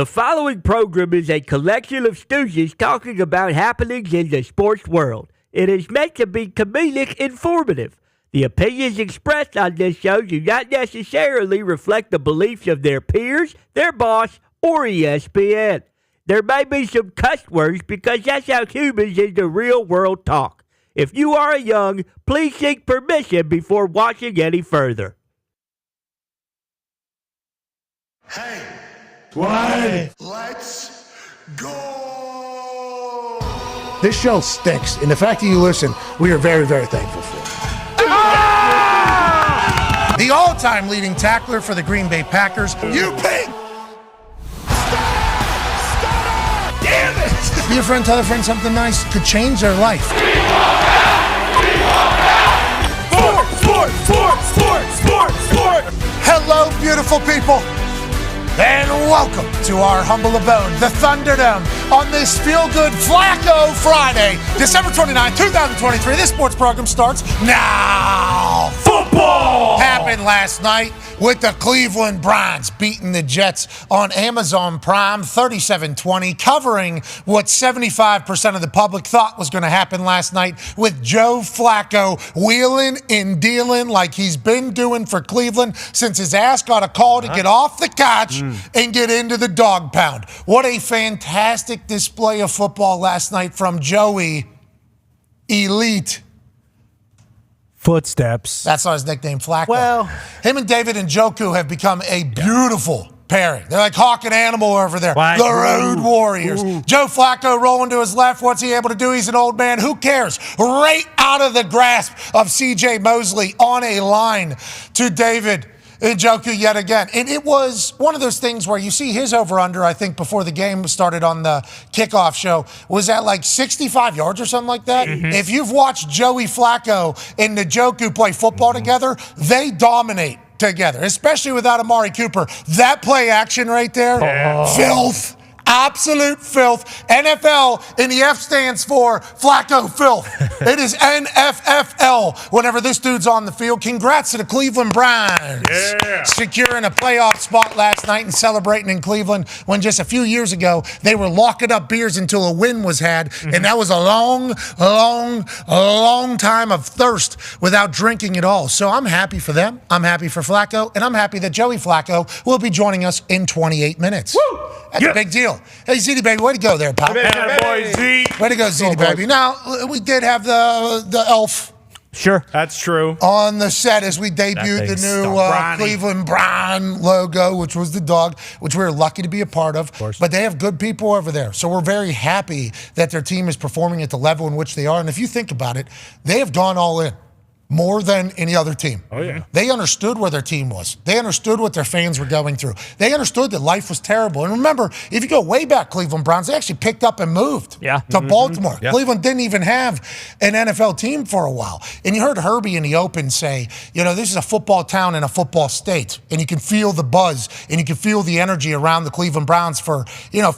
The following program is a collection of stooges talking about happenings in the sports world. It is meant to be comedic informative. The opinions expressed on this show do not necessarily reflect the beliefs of their peers, their boss, or ESPN. There may be some cuss words because that's how humans in the real world talk. If you are young, please seek permission before watching any further. Hey, What? let's go! This show stinks, and the fact that you listen, we are very, very thankful for. Ah! The all-time leading tackler for the Green Bay Packers. You pig! Damn it! Be a friend, tell a friend something nice could change their life. Sport! Hello, beautiful people, and welcome to our humble abode, the Thunderdome, on this feel-good Flacco Friday, December 29, 2023. This sports program starts now. Football! Happened last night with the Cleveland Browns beating the Jets on Amazon Prime 37-20, covering what 75% of the public thought was going to happen last night with Joe Flacco wheeling and dealing like he's been doing for Cleveland since his ass got a call to get off the couch and get into the dog pound. What a fantastic display of football last night from Joey Elite Footsteps. That's not his nickname, Flacco. Well, him and David Njoku have become a beautiful pairing. They're like hawk and animal over there. Right. The Road Warriors. Joe Flacco rolling to his left. What's he able to do? He's an old man. Who cares? Right out of the grasp of C.J. Mosley on a line to David Njoku yet again. And it was one of those things where you see his over-under, I think, before the game started on the kickoff show, was at like 65 yards or something like that. Mm-hmm. If you've watched Joey Flacco and Njoku play football together, they dominate together, especially without Amari Cooper. That play action right there, filth. Absolute filth. NFL, and the F stands for Flacco filth. It is NFFL whenever this dude's on the field. Congrats to the Cleveland Browns. Yeah. Securing a playoff spot last night and celebrating in Cleveland when just a few years ago they were locking up beers until a win was had. And that was a long time of thirst without drinking at all. So I'm happy for them. I'm happy for Flacco. And I'm happy that Joey Flacco will be joining us in 28 minutes. Woo! That's a big deal. Hey, ZD Baby, way to go there, pal. Boy, Z. Way to go, ZD Baby. Now, we did have the elf sure. That's true. on the set as we debuted the new Cleveland Brown logo, which was the dog, which we were lucky to be a part of. But they have good people over there. So we're very happy that their team is performing at the level in which they are. And if you think about it, they have gone all in. More than any other team. Oh, yeah. They understood where their team was. They understood what their fans were going through. They understood that life was terrible. And remember, if you go way back, Cleveland Browns, they actually picked up and moved to Baltimore. Yeah. Cleveland didn't even have an NFL team for a while. And you heard Herbie in the open say, this is a football town in a football state. And you can feel the buzz and you can feel the energy around the Cleveland Browns for,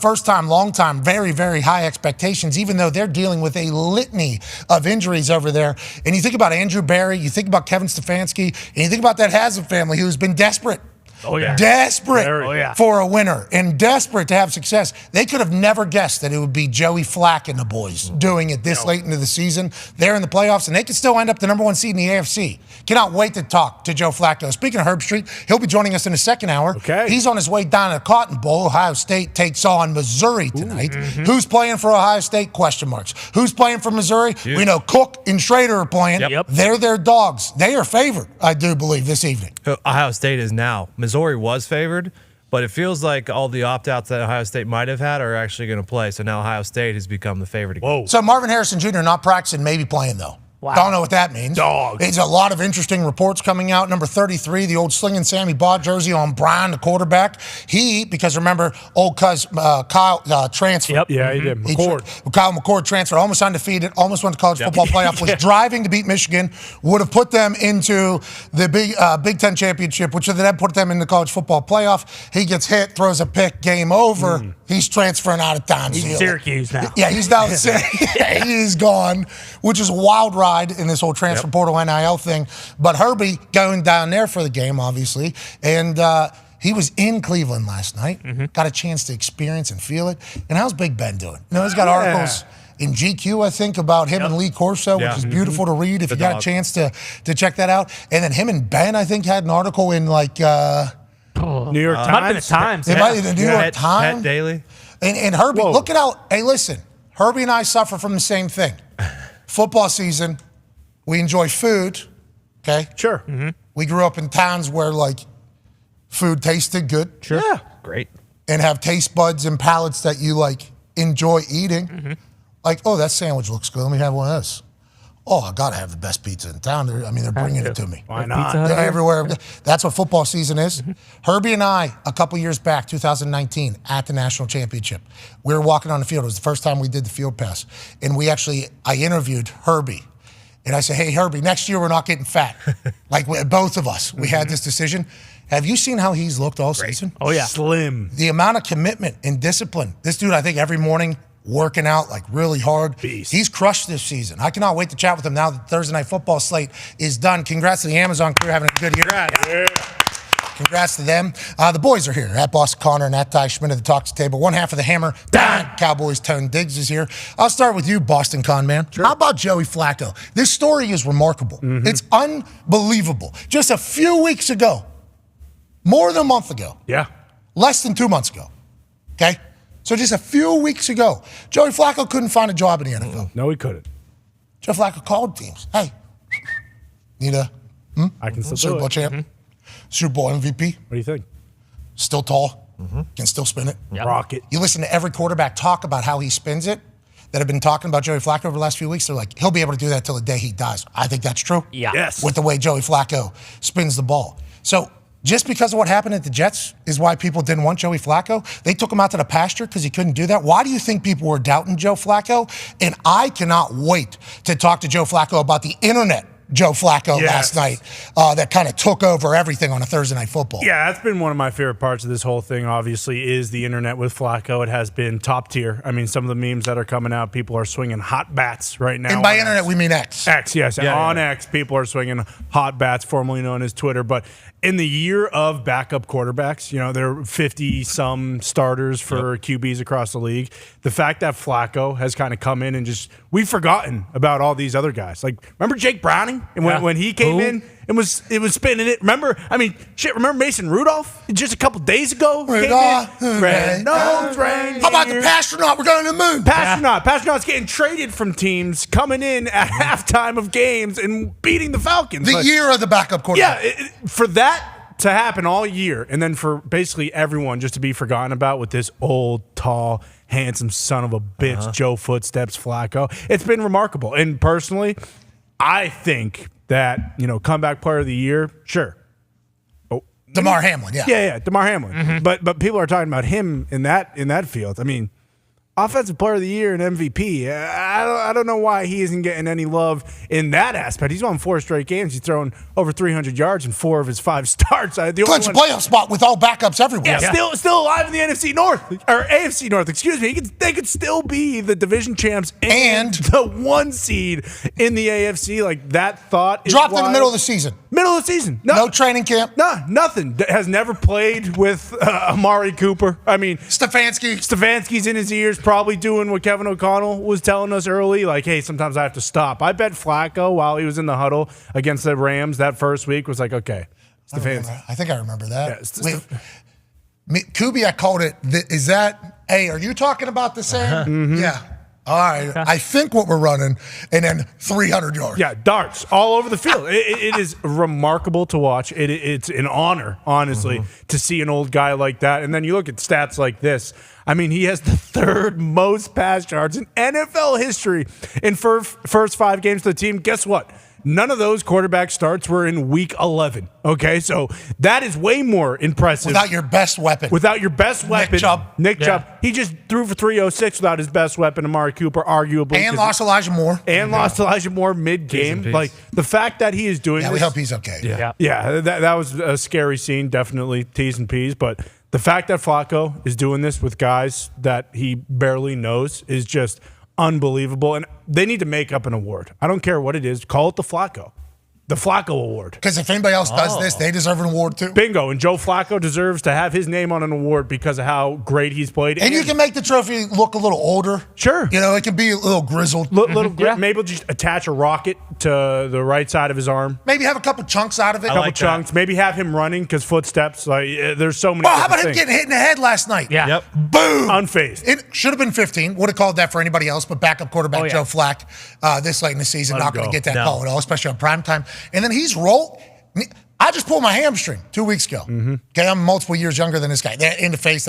first time, long time, very, very high expectations, even though they're dealing with a litany of injuries over there. And you think about Andrew Barry, you think about Kevin Stefanski, and you think about that Haslam family who's been desperate. Oh, yeah. Desperate for a winner and desperate to have success. They could have never guessed that it would be Joey Flack and the boys doing it this late into the season. They're in the playoffs, and they could still end up the number one seed in the AFC. Cannot wait to talk to Joe Flacco. Speaking of Herbstreit, he'll be joining us in the second hour. Okay. He's on his way down to the Cotton Bowl. Ohio State takes on Missouri tonight. Who's playing for Ohio State? Question marks. Who's playing for Missouri? Yeah. We know Cook and Schrader are playing. Yep. They're their dogs. They are favored, I do believe, this evening. Ohio State is now. Missouri was favored, but it feels like all the opt-outs that Ohio State might have had are actually going to play. So now Ohio State has become the favorite again. Whoa. So Marvin Harrison Jr. not practicing, maybe playing, though. Wow. Don't know what that means. Dog. It's a lot of interesting reports coming out. Number 33, the old Slingin' Sammy Baugh jersey on Brian, the quarterback. Because remember, old cuz Kyle transferred. Yep. Yeah, he did. McCord. Kyle McCord transferred, almost undefeated, almost went to college football playoff, was driving to beat Michigan, would have put them into the Big Ten championship, which would then put them in the college football playoff. He gets hit, throws a pick, game over. He's transferring out of town. He's in Syracuse now. Yeah, he's down in Syracuse. He is gone, which is a wild ride in this whole transfer portal NIL thing. But Herbie going down there for the game, obviously, and He was in Cleveland last night, got a chance to experience and feel it. And how's Big Ben doing? You know, he's got articles in GQ, I think, about him and Lee Corso, which is beautiful to read if you got a chance to check that out. And then him and Ben, I think, had an article in like New York Times. Might have been the Times. It might be the New York Times. Pet Daily. And Herbie, look at how, hey, listen, Herbie and I suffer from the same thing. Football season, we enjoy food, okay? Sure. We grew up in towns where, like, food tasted good. Sure. Yeah. Great. And have taste buds and palates that you, like, enjoy eating. Like, oh, that sandwich looks good. Let me have one of those. Oh, I got to have the best pizza in town. They're bringing it to me. Why not? They're everywhere. That's what football season is. Herbie and I, a couple years back, 2019, at the national championship, we were walking on the field. It was the first time we did the field pass. And I interviewed Herbie. And I said, hey, Herbie, next year we're not getting fat. Like both of us. We had this decision. Have you seen how he's looked all season? Oh, yeah. Slim. The amount of commitment and discipline. This dude, I think every morning, working out like really hard. Beast. He's crushed this season. I cannot wait to chat with him now that the Thursday Night Football slate is done. Congrats to the Amazon crew having a good year. Congrats to them. The boys are here. At Boston Connor and at Ty Schmidt at the Talks table. One half of the Hammer, Dahn. Cowboys, Tone Diggs is here. I'll start with you, Boston Con man. Sure. How about Joey Flacco? This story is remarkable. It's unbelievable. Just a few weeks ago, more than a month ago. Yeah. Less than 2 months ago. Okay? So just a few weeks ago, Joey Flacco couldn't find a job in the NFL. No, he couldn't. Joe Flacco called teams. Hey, need a I can still Super do Bowl it. champ, Super Bowl MVP, What do you think? still tall, can still spin it. Rocket. You listen to every quarterback talk about how he spins it that have been talking about Joey Flacco over the last few weeks. They're like, he'll be able to do that till the day he dies. I think that's true. Yeah. Yes. With the way Joey Flacco spins the ball. So just because of what happened at the Jets is why people didn't want Joey Flacco. They took him out to the pasture because he couldn't do that. Why do you think people were doubting Joe Flacco? And I cannot wait to talk to Joe Flacco about the internet Joe Flacco last night that kind of took over everything on a Thursday Night Football. Yeah, that's been one of my favorite parts of this whole thing, obviously, is the internet with Flacco. It has been top tier. I mean, some of the memes that are coming out, people are swinging hot bats right now. And by internet, we mean X. X, yes. On X, people are swinging hot bats, formerly known as Twitter. But in the year of backup quarterbacks, you know, there are 50-some starters for QBs across the league. The fact that Flacco has kind of come in and just, we've forgotten about all these other guys. Like, remember Jake Browning? And when he came in and was spinning it. Remember Mason Rudolph just a couple days ago? Rudolph. How How about the Pastronaut? We're going to the moon. Pastronaut's getting traded from teams, coming in at halftime of games and beating the Falcons. The year of the backup quarterback. Yeah, for that to happen all year, and then for basically everyone just to be forgotten about with this old, tall, handsome son of a bitch, Joe Footsteps Flacco, it's been remarkable. And personally, I think that, comeback player of the year, sure. DeMar Hamlin, Yeah, DeMar Hamlin. But people are talking about him in that field. I mean, offensive player of the year and MVP. I don't know why he isn't getting any love in that aspect. He's won 4 straight games. He's thrown over 300 yards in 4 of his 5 starts. Clinch a playoff spot with all backups everywhere. Yeah, still alive in the NFC North, or AFC North, excuse me. They could still be the division champs and the 1 seed in the AFC. Like, that thought is dropped in the wild. middle of the season. No training camp. No, nothing. Has never played with Amari Cooper. I mean, Stefanski's in his ears, probably doing what Kevin O'Connell was telling us early, like, hey, sometimes I have to stop. I bet Flacco, while he was in the huddle against the Rams that first week, was like, okay, Stefanski. I think I remember that. Yeah, Kubiak called it, hey, are you talking about the same? Yeah. All right. I think what we're running, and then 300 yards. Yeah, darts all over the field. It is remarkable to watch. It's an honor, honestly, to see an old guy like that. And then you look at stats like this. I mean, he has the 3rd most pass yards in NFL history in first 5 games to the team. Guess what? None of those quarterback starts were in week 11. Okay, so that is way more impressive. Without your best weapon. Nick Chubb. He just threw for 306 without his best weapon, Amari Cooper, arguably. And lost Elijah Moore. Mid-game. Like, the fact that he is doing this. We hope he's okay. Yeah, that was a scary scene, definitely T's and P's. But the fact that Flacco is doing this with guys that he barely knows is just unbelievable. And they need to make up an award. I don't care what it is. Call it the Flacco. The Flacco Award. Because if anybody else does this, they deserve an award too. Bingo. And Joe Flacco deserves to have his name on an award because of how great he's played. And you can make the trophy look a little older. Sure. You know, it can be a little grizzled. Maybe just attach a rocket to the right side of his arm. Maybe have a couple chunks out of it. A couple chunks. Maybe have him running because footsteps. Like there's so many. Well, how about him things. getting hit in the head last night? Yeah. Yep. Boom. Unfazed. It should have been 15. Would have called that for anybody else, but backup quarterback Joe Flack this late in the season, not going to get that call at all, especially on prime time. And then he's rolled. I just pulled my hamstring 2 weeks ago. Okay, I'm multiple years younger than this guy. In the face,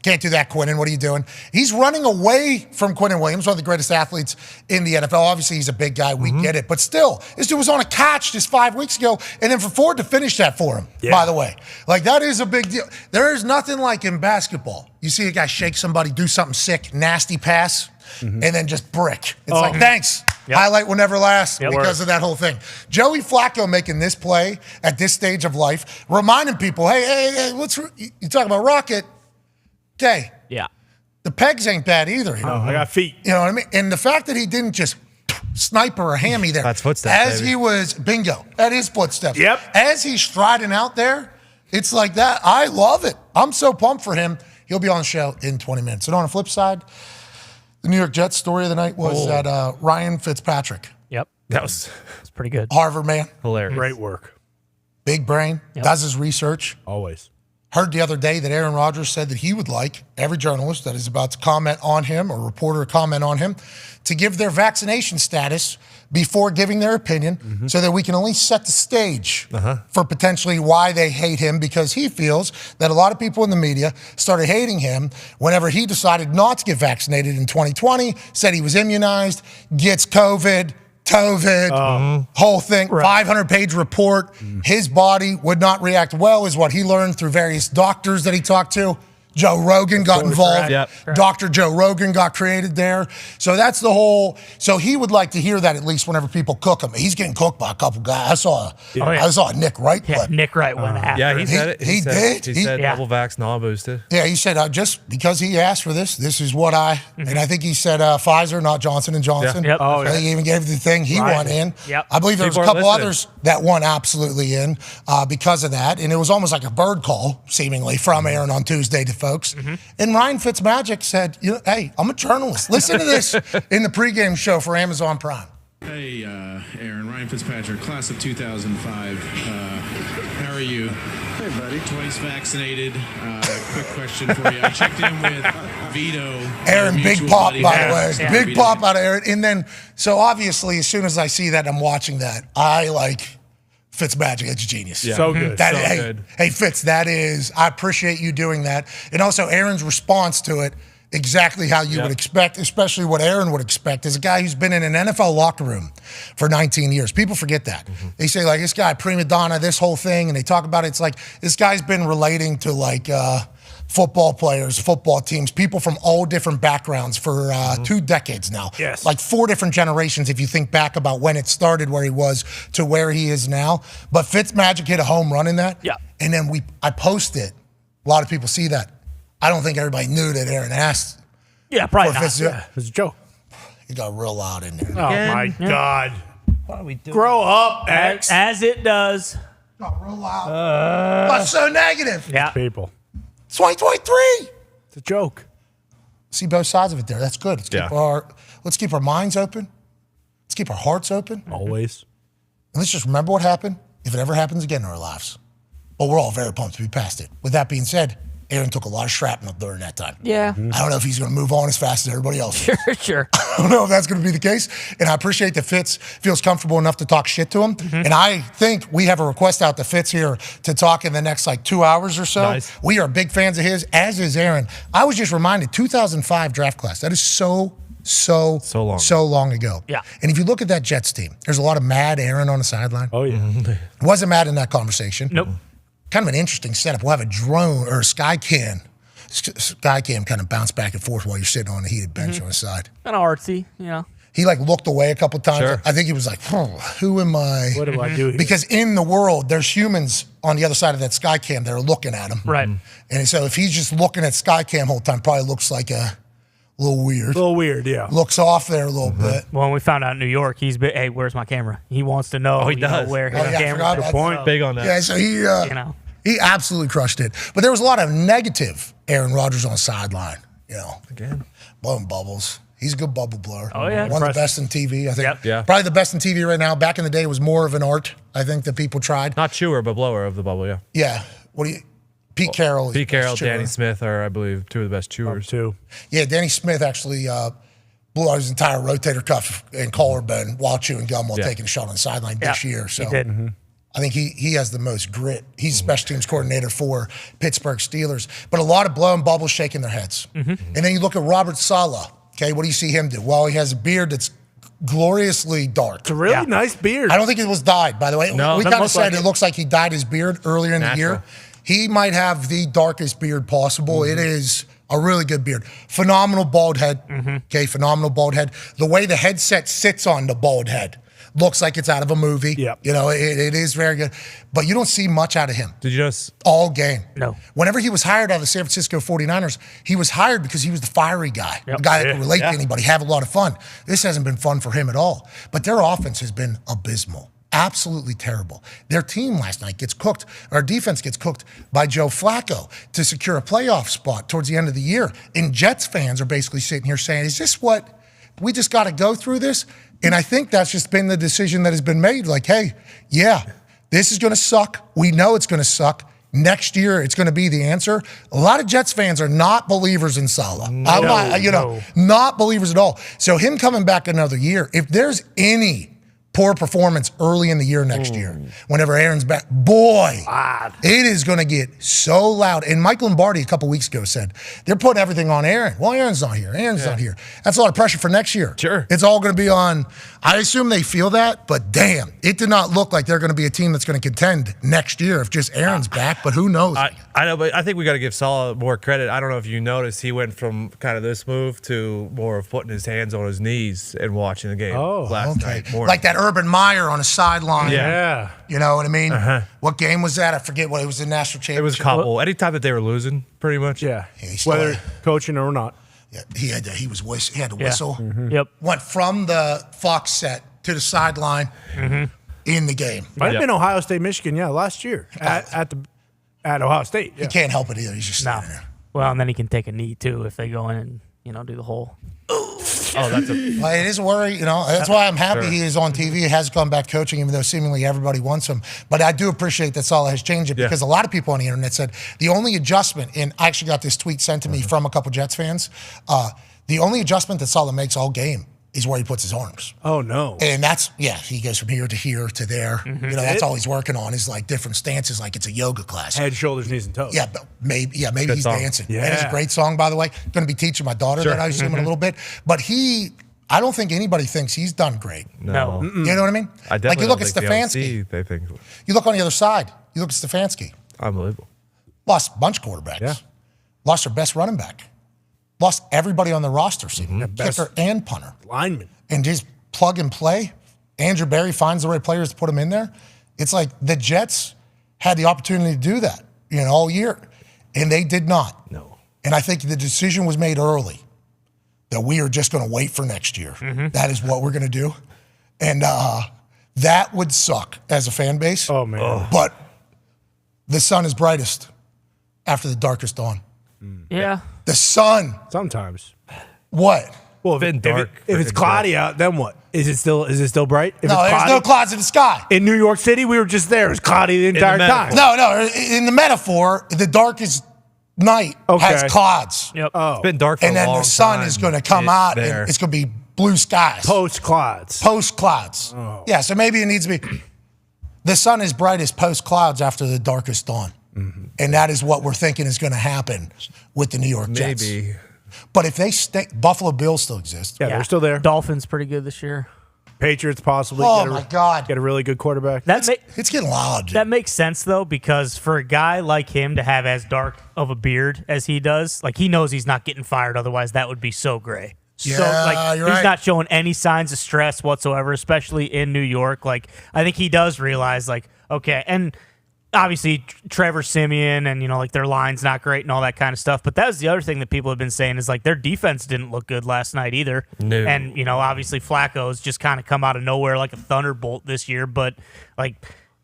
can't do that, Quinnen. What are you doing? He's running away from Quinnen Williams, one of the greatest athletes in the NFL. Obviously, he's a big guy. We get it. But still, this dude was on a catch just 5 weeks ago, and then for Ford to finish that for him, by the way. Like, that is a big deal. There is nothing like in basketball. You see a guy shake somebody, do something sick, nasty pass, and then just brick. It's like, thanks. Highlight will never last because of that whole thing. Joey Flacco making this play at this stage of life, reminding people, hey, you talking about Rocket? Okay. Yeah. The pegs ain't bad either. I got feet. You know what I mean? And the fact that he didn't just sniper or hammy there. That's footsteps, As baby. he was, bingo, that is footsteps. Yep. As he's striding out there, it's like that. I love it. I'm so pumped for him. He'll be on the show in 20 minutes. And on the flip side, the New York Jets story of the night was that Ryan Fitzpatrick, Yep. That was It's pretty good. Harvard man, hilarious. Great work. big brain, does his research. Always. Heard the other day that Aaron Rodgers said that he would like every journalist that is about to comment on him or reporter comment on him to give their vaccination status before giving their opinion so that we can at least set the stage for potentially why they hate him, because he feels that a lot of people in the media started hating him whenever he decided not to get vaccinated in 2020, said he was immunized, gets COVID, whole thing, 500-page report. His body would not react well is what he learned through various doctors that he talked to. Joe Rogan got involved. Dr. Joe Rogan got created there. So that's the whole. So he would like to hear that at least whenever people cook him. He's getting cooked by a couple guys. I saw a Nick Wright clip. Nick Wright went after. Yeah, he said it. He did. He said double vax, non-boosted. Yeah, he said just because he asked for this is what I. And I think he said Pfizer, not Johnson & Johnson. Yep. I think he even gave the thing he won in. Yep. I believe there was a couple others that won absolutely in because of that. And it was almost like a bird call, seemingly, from Aaron on Tuesday to folks. And Ryan Fitzmagic said, hey, I'm a journalist. Listen to this in the pregame show for Amazon Prime. Hey, Aaron, Ryan Fitzpatrick, class of 2005. How are you? Hey, buddy. Twice vaccinated. Quick question for you. I checked in with Vito. Aaron, big pop, by the way. Yeah. Big pop out of Aaron. And then, so obviously, as soon as I see that, I'm watching that. I like Fitzmagic. It's genius. Yeah. So good. Good. Hey, Fitz, I appreciate you doing that. And also Aaron's response to it, exactly how you would expect, especially what Aaron would expect as a guy who's been in an NFL locker room for 19 years. People forget that. They say, like, this guy, prima donna, this whole thing, and they talk about it. It's like this guy's been relating to, like, football players, football teams, people from all different backgrounds for 2 decades now. Yes. Like 4 different generations if you think back about when it started, where he was to where he is now. But Fitzmagic hit a home run in that. Yeah. And then I post it. A lot of people see that. I don't think everybody knew that Aaron asked. Yeah, probably for not. Fitz. Yeah, it's a joke. He got real loud in there. Oh, my God. What are we doing? Grow up, X. As it does. Got real loud. That's so negative. Yeah. People. It's 2023. It's a joke. See both sides of it there. That's good. Let's keep our minds open. Let's keep our hearts open. Always. And let's just remember what happened if it ever happens again in our lives. But we're all very pumped to be past it. With that being said, Aaron took a lot of shrapnel during that time. Yeah. I don't know if he's going to move on as fast as everybody else. Sure. I don't know if that's going to be the case. And I appreciate that Fitz feels comfortable enough to talk shit to him. And I think we have a request out to Fitz here to talk in the next 2 hours or so. Nice. We are big fans of his, as is Aaron. I was just reminded, 2005 draft class. That is so long ago. Yeah. And if you look at that Jets team, there's a lot of mad Aaron on the sideline. Oh, yeah. Wasn't mad in that conversation. Nope. Kind of an interesting setup. We'll have a drone or a sky cam kind of bounce back and forth while you're sitting on a heated bench on the side. Kind of artsy, you know. He looked away a couple times. Sure. I think he was like, who am I? What do I do here? Because in the world, there's humans on the other side of that sky cam that are looking at him. Right. And so if he's just looking at sky cam the whole time, probably looks like a A little weird. A little weird, yeah. Looks off there a little bit. Well, when we found out in New York, he's been, hey, where's my camera? He wants to know, he you know, does. where his Oh, yeah, I camera forgot is. about point. that. Big on that. Yeah, so he, You know. he absolutely crushed it. But there was a lot of negative Aaron Rodgers on the sideline. You know, Again. blowing bubbles. He's a good bubble blower. Oh, yeah. One of the best in TV, I think. Yep. Yeah. Probably the best in TV right now. Back in the day, it was more of an art, I think, that people tried. Not chewer, but blower of the bubble, yeah. Yeah. What do you... Pete Carroll. is Pete the Carroll, best chewer. Danny Smith are, I believe, two of the best chewers. Too. Yeah, Danny Smith actually blew out his entire rotator cuff and collarbone while chewing gum while Yeah. taking a shot on the sideline this year. So He did. I think he has the most grit. He's special teams coordinator for Pittsburgh Steelers. But a lot of blowing bubbles, shaking their heads. And then you look at Robert Saleh. Okay, what do you see him do? Well, he has a beard that's gloriously dark. It's a really nice beard. I don't think it was dyed, by the way. No, we doesn't kind of look said like it it. looks like he dyed his beard earlier in the Natural. year. He might have the darkest beard possible. It is a really good beard. Phenomenal bald head. Okay, phenomenal bald head. The way the headset sits on the bald head looks like it's out of a movie. Yep. You know, it is very good. But you don't see much out of him Did you notice? all game. No. Whenever he was hired out of the San Francisco 49ers, he was hired because he was the fiery guy, the guy that could relate to anybody, have a lot of fun. This hasn't been fun for him at all. But their offense has been abysmal. Absolutely terrible. Their team last night gets cooked, our defense gets cooked by Joe Flacco to secure a playoff spot towards the end of the year. And Jets fans are basically sitting here saying, is this what we just got to go through this? And I think that's just been the decision that has been made. Like, hey, yeah, this is going to suck. We know it's going to suck. Next year, it's going to be the answer. A lot of Jets fans are not believers in Saleh. Not believers at all. So him coming back another year, if there's any poor performance early in the year next year, whenever Aaron's back, boy, it is going to get so loud. And Mike Lombardi a couple weeks ago said, they're putting everything on Aaron. Well, Aaron's not here. Aaron's not here. That's a lot of pressure for next year. Sure. It's all going to be on, I assume they feel that, but damn, it did not look like they're going to be a team that's going to contend next year if just Aaron's back, but who knows? I know, but I think we got to give Salah more credit. I don't know if you noticed, he went from kind of this move to more of putting his hands on his knees and watching the game last night. More Like that Urban Meyer on a sideline. Yeah. You know what I mean? What game was that? I forget what it was. The national championship. it was a couple. Anytime that they were losing, pretty much. Yeah. he still Whether had- coaching or not. Yeah, he had to whistle. Yep. Went from the Fox set to the sideline in the game. Might have been Ohio State, Michigan, last year at Ohio State. Yeah. He can't help it either. He's just No. standing there. Well, and then he can take a knee, too, if they go in and, you know, do the whole. Oh, that's a. Well, it is a worry, you know. That's why I'm happy he is on TV. He has gone back coaching, even though seemingly everybody wants him. But I do appreciate that Saleh has changed it because a lot of people on the internet said the only adjustment, and I actually got this tweet sent to me from a couple Jets fans, the only adjustment that Saleh makes all game is where he puts his arms. Oh, no. And that's, he goes from here to there. You know, that's all he's working on is like different stances, like it's a yoga class. Head, shoulders, knees, and toes. Yeah, but maybe Good he's song. dancing. Yeah. That is a great song, by the way. Going to be teaching my daughter that, I assume, in a little bit. But I don't think anybody thinks he's done great. No. You know what I mean? I definitely Like you look don't at think the Stefanski. OC, they think You look on the other side. You look at Stefanski. unbelievable. Lost a bunch of quarterbacks. Yeah. Lost their best running back. Lost everybody on the roster, best- kicker and punter. Lineman. And just plug and play. Andrew Berry finds the right players to put them in there. It's like the Jets had the opportunity to do that, all year, and they did not. No. And I think the decision was made early that we are just going to wait for next year. That is what we're going to do. And that would suck as a fan base. Oh, man. But the sun is brightest after the darkest dawn. Yeah. The sun. Sometimes. What? Well, Been dark If it's freaking cloudy out, then what? Is it still bright? If No, it's there's cloudy, no clouds in the sky. in New York City, we were just there. It was cloudy the entire time. metaphor. No. In the metaphor, the darkest night has Okay. clouds. Yep. It's been dark for And a then long the sun time. is going to come out there. and it's going to be blue skies. Post clouds. Post clouds. Oh. Yeah, so maybe it needs to be the sun is brightest post clouds after the darkest dawn. And that is what we're thinking is going to happen with the New York Jets. Maybe. But if they stay, Buffalo Bills still exist. Yeah, they're still there. Dolphins pretty good this year. Patriots possibly. Oh, my God. Get a really good quarterback. It's getting loud. That makes sense, though, because for a guy like him to have as dark of a beard as he does, like he knows he's not getting fired. Otherwise, that would be so gray. Yeah, you're he's right. not showing any signs of stress whatsoever, especially in New York. Like, I think he does realize, like, okay, and obviously Trevor Siemian and, like their line's not great and all that kind of stuff. But that was the other thing that people have been saying is like their defense didn't look good last night either. No. And, obviously Flacco's just kind of come out of nowhere like a thunderbolt this year. But like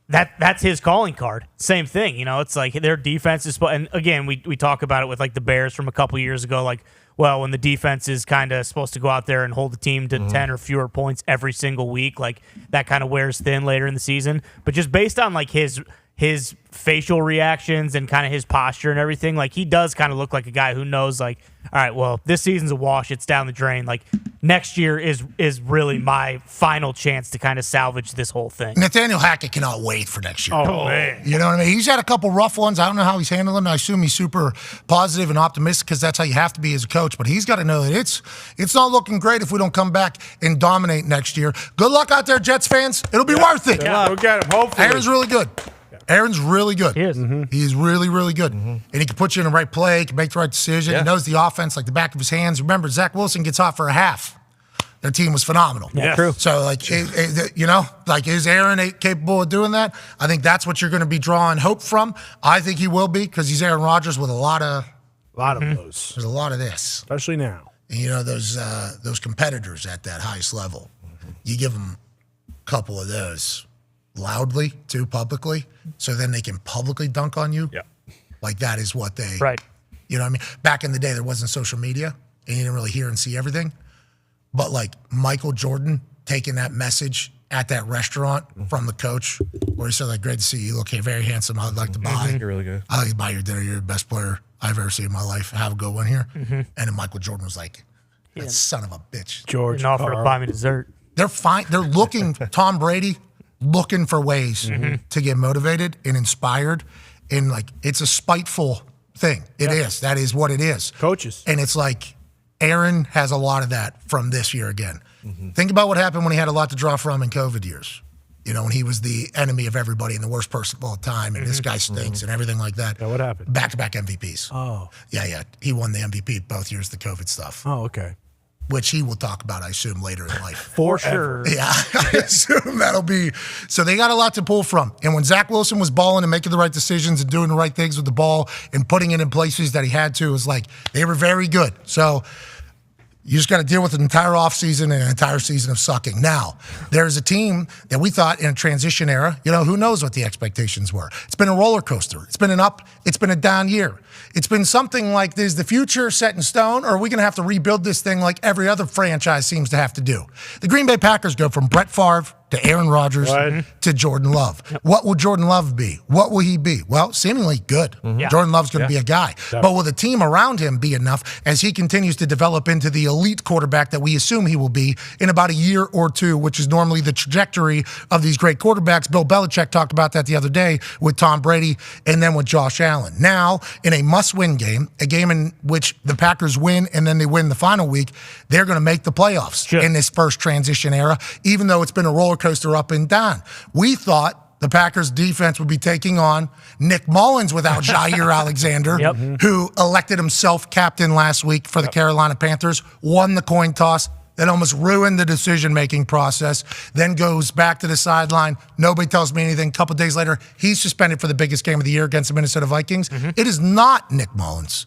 that's his calling card. Same thing. It's like their defense is, and again, we talk about it with like the Bears from a couple years ago. Like, well, when the defense is kind of supposed to go out there and hold the team to 10 or fewer points every single week, like that kind of wears thin later in the season. But just based on like his facial reactions and kind of his posture and everything, like he does kind of look like a guy who knows like, all right, well, this season's a wash. It's down the drain. Like next year is really my final chance to kind of salvage this whole thing. Nathaniel Hackett cannot wait for next year. Oh, man. You know what I mean? He's had a couple rough ones. I don't know how he's handling them. I assume he's super positive and optimistic because that's how you have to be as a coach. But he's got to know that it's not looking great if we don't come back and dominate next year. Good luck out there, Jets fans. It'll be worth it. Yeah, we'll get him, hopefully. Aaron's really good. Aaron's really good. He is. He's really, really good. And he can put you in the right play, he can make the right decision. Yeah. He knows the offense like the back of his hands. Remember, Zach Wilson gets hot for a half. Their team was phenomenal. Yeah, true. So, like, is Aaron capable of doing that? I think that's what you're going to be drawing hope from. I think he will be because he's Aaron Rodgers with a lot of those. There's a lot of this. Especially now. And, those competitors at that highest level, you give them a couple of those loudly, too, publicly, so then they can publicly dunk on you. Yeah. Like that is what they, Right. You know what I mean? Back in the day, there wasn't social media, and you didn't really hear and see everything. But like Michael Jordan taking that message at that restaurant from the coach, where he said, like, great to see you. Look, you're very handsome. I'd like to buy. You're really good. I'd like to buy your dinner. You're the best player I've ever seen in my life. Have a good one here. And then Michael Jordan was like, that son of a bitch. George. Didn't offer to buy me dessert. They're fine. They're looking, Tom Brady, looking for ways to get motivated and inspired. And, like, it's a spiteful thing. It is. That is what it is. Coaches. And it's like Aaron has a lot of that from this year again. Think about what happened when he had a lot to draw from in COVID years. When he was the enemy of everybody and the worst person of all time, and this guy stinks and everything like that. Yeah, what happened? Back-to-back MVPs. Oh. Yeah. He won the MVP both years, the COVID stuff, Oh, okay. which he will talk about, I assume, later in life. For sure. Yeah, I assume that'll be. So they got a lot to pull from. And when Zach Wilson was balling and making the right decisions and doing the right things with the ball and putting it in places that he had to, it was like they were very good. So you just got to deal with an entire offseason and an entire season of sucking. Now, there's a team that we thought in a transition era, who knows what the expectations were. It's been a roller coaster. It's been an up, it's been a down year. It's been something like, is the future set in stone, or are we going to have to rebuild this thing like every other franchise seems to have to do? The Green Bay Packers go from Brett Favre to Aaron Rodgers to Jordan Love. What will Jordan Love be? What will he be? Well, seemingly good. Jordan Love's going to be a guy. But will the team around him be enough as he continues to develop into the elite quarterback that we assume he will be in about a year or two, which is normally the trajectory of these great quarterbacks? Bill Belichick talked about that the other day with Tom Brady and then with Josh Allen. Now, in a must-win game, a game in which the Packers win and then they win the final week, they're going to make the playoffs in this first transition era, even though it's been a roller coaster up and down. We thought the Packers defense would be taking on Nick Mullins without Jair Alexander, who elected himself captain last week for the Carolina Panthers, won the coin toss, that almost ruined the decision-making process, then goes back to the sideline. Nobody tells me anything. A couple days later, he's suspended for the biggest game of the year against the Minnesota Vikings. It is not Nick Mullins.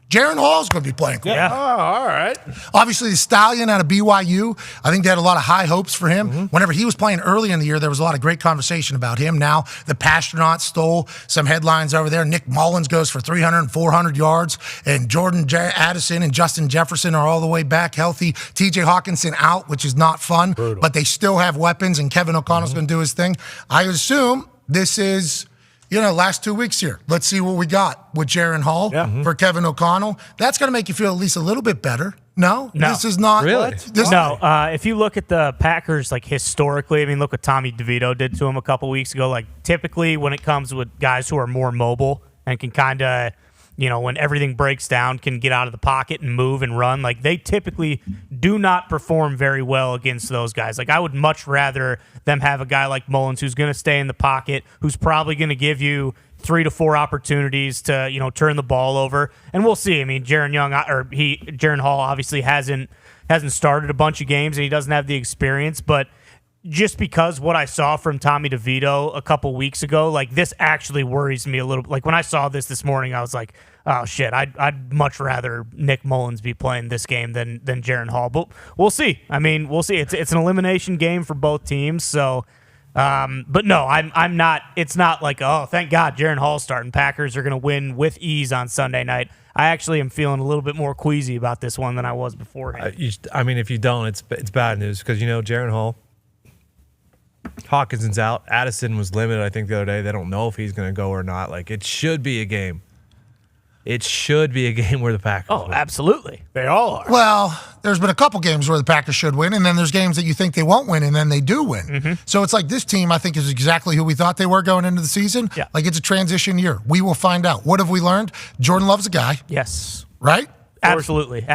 Jaron Hall's going to be playing quarterback. Oh, all right. Obviously, the Stallion out of BYU, I think they had a lot of high hopes for him. Whenever he was playing early in the year, there was a lot of great conversation about him. Now, the Pastronauts stole some headlines over there. Nick Mullins goes for 300 and 400 yards, and Jordan Addison and Justin Jefferson are all the way back healthy. TJ Hawkinson out, which is not fun, but they still have weapons, and Kevin O'Connell's going to do his thing. I assume this is... last 2 weeks here. Let's see what we got with Jaron Hall for Kevin O'Connell. That's going to make you feel at least a little bit better. No. This is not. Really? If you look at the Packers, like historically, look what Tommy DeVito did to him a couple weeks ago. Like typically when it comes with guys who are more mobile and can kind of, when everything breaks down, can get out of the pocket and move and run, like they typically do not perform very well against those guys. Like I would much rather them have a guy like Mullins who's going to stay in the pocket, who's probably going to give you 3 to 4 opportunities to, turn the ball over. And we'll see. Jaron Hall obviously hasn't started a bunch of games and he doesn't have the experience, but just because what I saw from Tommy DeVito a couple weeks ago, like this actually worries me a little. Like when I saw this morning, I was like, oh shit, I'd much rather Nick Mullins be playing this game than Jaron Hall. But we'll see. I mean, we'll see. It's an elimination game for both teams. So, but no, I'm not. It's not like, oh, thank God Jaron Hall's starting. Packers are going to win with ease on Sunday night. I actually am feeling a little bit more queasy about this one than I was beforehand. I mean, if you don't, it's bad news because Jaron Hall. Hawkinson's out. Addison was limited, I think, the other day. They don't know if he's going to go or not. Like, it should be a game. It should be a game where the Packers win. Absolutely. They all are. Well, there's been a couple games where the Packers should win, and then there's games that you think they won't win, and then they do win. Mm-hmm. So it's like this team, I think, is exactly who we thought they were going into the season. Yeah. Like, it's a transition year. We will find out. What have we learned? Jordan Love's a guy. Yes. Right? Absolutely.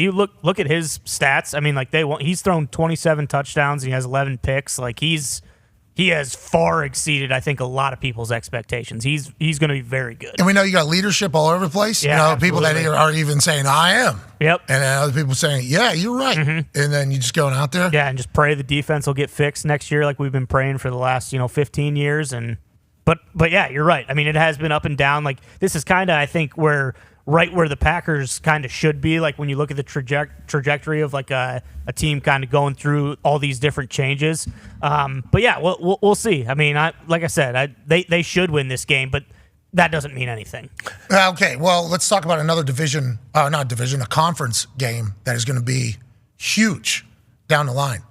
You look at his stats. I mean, like he's thrown 27 touchdowns and he has 11 picks. Like he has far exceeded, I think, a lot of people's expectations. He's going to be very good. And we know you got leadership all over the place. Yeah, people that are even saying, I am. Yep. And then other people saying, yeah, you're right. Mm-hmm. And then you just going out there. Yeah, and just pray the defense will get fixed next year like we've been praying for the last, 15 years. But yeah, you're right. I mean, it has been up and down. Like this is kind of, I think, where the Packers kind of should be, like when you look at the trajectory of like a team kind of going through all these different changes. But yeah, we'll see. I mean, like I said, they should win this game, but that doesn't mean anything. Okay, well, let's talk about another a conference game that is going to be huge down the line.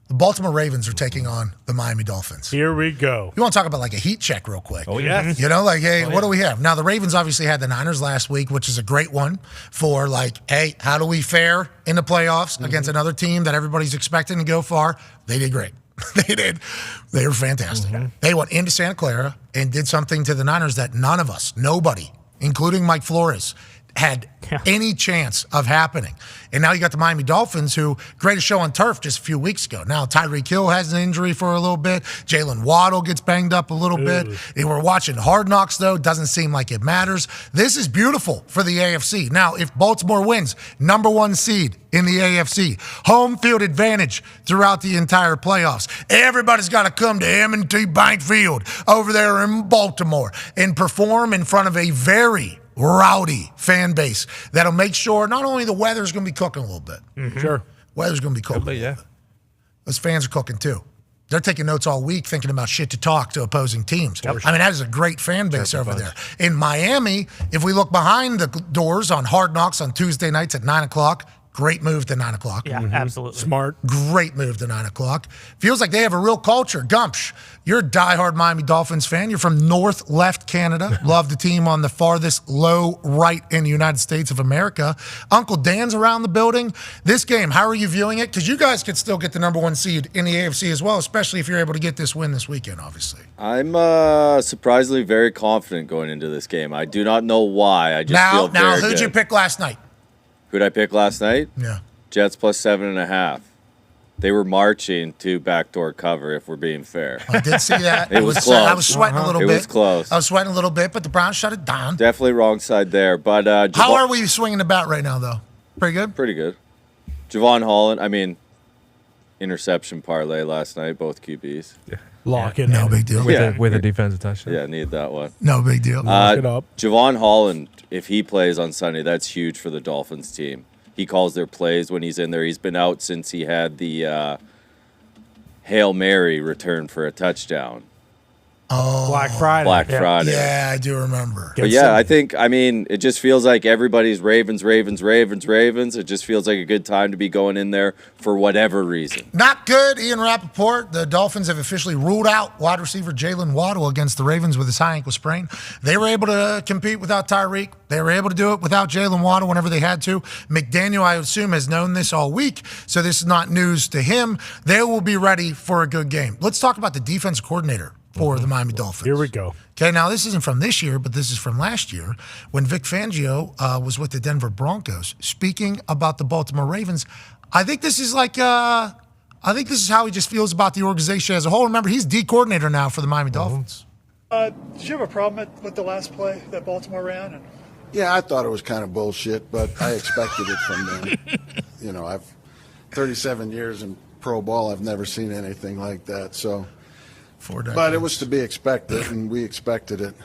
The Baltimore Ravens are taking on the Miami Dolphins. Here we go. You want to talk about like a heat check real quick? Oh, yes. Hey, what do we have? Now, the Ravens obviously had the Niners last week, which is a great one for like, hey, how do we fare in the playoffs against another team that everybody's expecting to go far? They did great. They did. They were fantastic. They went into Santa Clara and did something to the Niners that nobody, including Mike Flores, had any chance of happening. And now you got the Miami Dolphins, who greatest show on turf just a few weeks ago. Now Tyreek Hill has an injury for a little bit. Jalen Waddle gets banged up a little bit. And we're watching Hard Knocks, though. Doesn't seem like it matters. This is beautiful for the AFC. Now, if Baltimore wins, number one seed in the AFC, home field advantage throughout the entire playoffs. Everybody's got to come to M&T Bank Field over there in Baltimore and perform in front of a very rowdy fan base that'll make sure not only the weather's going to be cooking a little bit. Sure. Weather's going to be cooking. Yeah. Those fans are cooking too. They're taking notes all week thinking about shit to talk to opposing teams. I mean, that is a great fan base over there. In Miami, if we look behind the doors on Hard Knocks on Tuesday nights at 9 o'clock, great move to 9 o'clock. Yeah, absolutely. Smart. Great move to 9 o'clock. Feels like they have a real culture. Gumpsh, you're a diehard Miami Dolphins fan. You're from North Left Canada. Love the team on the farthest low right in the United States of America. Uncle Dan's around the building. This game, how are you viewing it? Because you guys could still get the number one seed in the AFC as well, especially if you're able to get this win this weekend, obviously. I'm surprisingly very confident going into this game. I do not know why. I just feel very Now, who'd good. you pick last night? Who'd I pick last night? Yeah. Jets plus 7.5. They were marching to backdoor cover, if we're being fair. I did see that. It was close. I was sweating a little bit. It was close. I was sweating a little bit, but the Browns shut it down. Definitely wrong side there. But How are we swinging the bat right now, though? Pretty good? Pretty good. Javon Holland, interception parlay last night, both QBs. Yeah. Lock it No in. big deal. With a defensive touchdown. Yeah, need that one. No big deal. Lock it up. Javon Holland, if he plays on Sunday, that's huge for the Dolphins team. He calls their plays when he's in there. He's been out since he had the Hail Mary return for a touchdown. Oh, Black Friday. Friday. yeah, I do remember. But yeah, I think, it just feels like everybody's Ravens. It just feels like a good time to be going in there for whatever reason. Not good, Ian Rappaport. The Dolphins have officially ruled out wide receiver Jalen Waddle against the Ravens with his high ankle sprain. They were able to compete without Tyreek. They were able to do it without Jalen Waddle whenever they had to. McDaniel, I assume, has known this all week, so this is not news to him. They will be ready for a good game. Let's talk about the defense coordinator for the Miami Dolphins. Here we go. Okay, now this isn't from this year, but this is from last year when Vic Fangio was with the Denver Broncos. Speaking about the Baltimore Ravens, I think this is this is how he just feels about the organization as a whole. Remember, he's D coordinator now for the Miami Dolphins. Did you have a problem with the last play that Baltimore ran? Yeah, I thought it was kind of bullshit, but I expected it from them. I've 37 years in pro ball, I've never seen anything like that. So, 4 decades. but it was to be expected, and we expected it.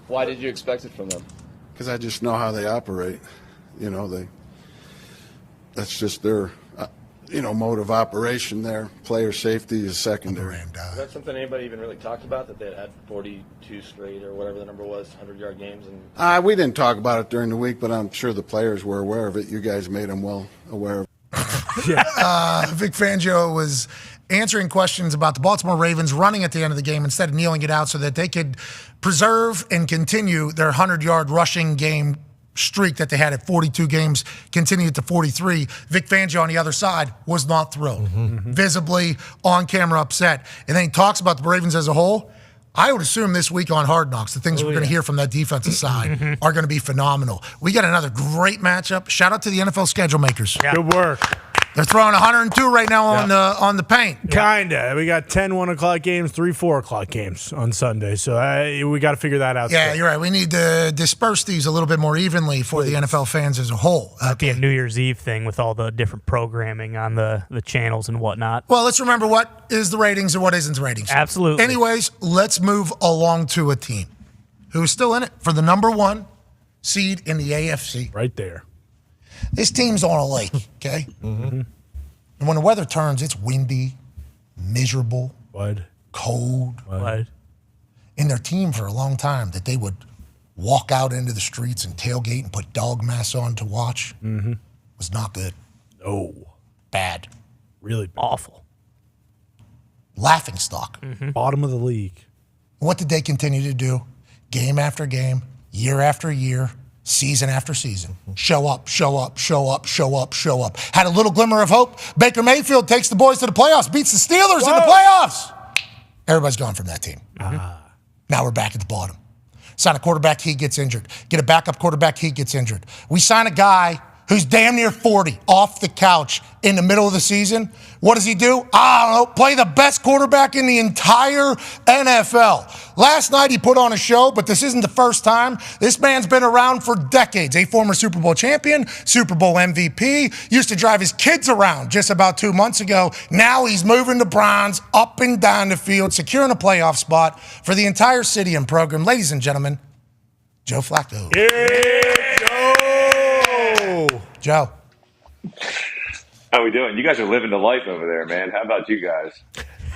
Why did you expect it from them? Because I just know how they operate. That's just their, mode of operation there. Player safety is secondary. Is that something anybody even really talked about, that they had 42 straight or whatever the number was, 100-yard games? And We didn't talk about it during the week, but I'm sure the players were aware of it. You guys made them well aware of it. Vic Fangio was answering questions about the Baltimore Ravens running at the end of the game instead of kneeling it out so that they could preserve and continue their 100-yard rushing game streak that they had at 42 games, continued to 43. Vic Fangio on the other side was not thrilled, visibly on camera upset. And then he talks about the Ravens as a whole. I would assume this week on Hard Knocks, the things we're going to hear from that defensive side are going to be phenomenal. We got another great matchup. Shout out to the NFL schedule makers. Yeah. Good work. They're throwing 102 right now on the paint. Kinda. We got 10 1 o'clock games, 3 4 o'clock games on Sunday. So we got to figure that out. Yeah, you're right. We need to disperse these a little bit more evenly for the NFL fans as a whole. That'd be a New Year's Eve thing with all the different programming on the channels and whatnot. Well, let's remember what is the ratings and what isn't the ratings. Absolutely. Anyways, let's move along to a team who is still in it for the number 1 seed in the AFC. Right there. This team's on a lake, okay? And when the weather turns, it's windy, miserable, cold. In their team for a long time that they would walk out into the streets and tailgate and put dog masks on to watch was not good. Oh. Bad. Really bad. Awful. Laughing stock. Bottom of the league. What did they continue to do? Game after game, year after year, season after season. Show up, show up, show up, show up, show up. Had a little glimmer of hope. Baker Mayfield takes the boys to the playoffs, beats the Steelers in the playoffs. Everybody's gone from that team. Now we're back at the bottom. Sign a quarterback, he gets injured. Get a backup quarterback, he gets injured. We sign a guy who's damn near 40 off the couch in the middle of the season. What does he do? I don't know. Play the best quarterback in the entire NFL. Last night he put on a show, but this isn't the first time. This man's been around for decades. A former Super Bowl champion, Super Bowl MVP, used to drive his kids around just about 2 months ago. Now he's moving the Browns up and down the field, securing a playoff spot for the entire city and program. Ladies and gentlemen, Joe Flacco. Joe. How we doing? You guys are living the life over there, man. How about you guys?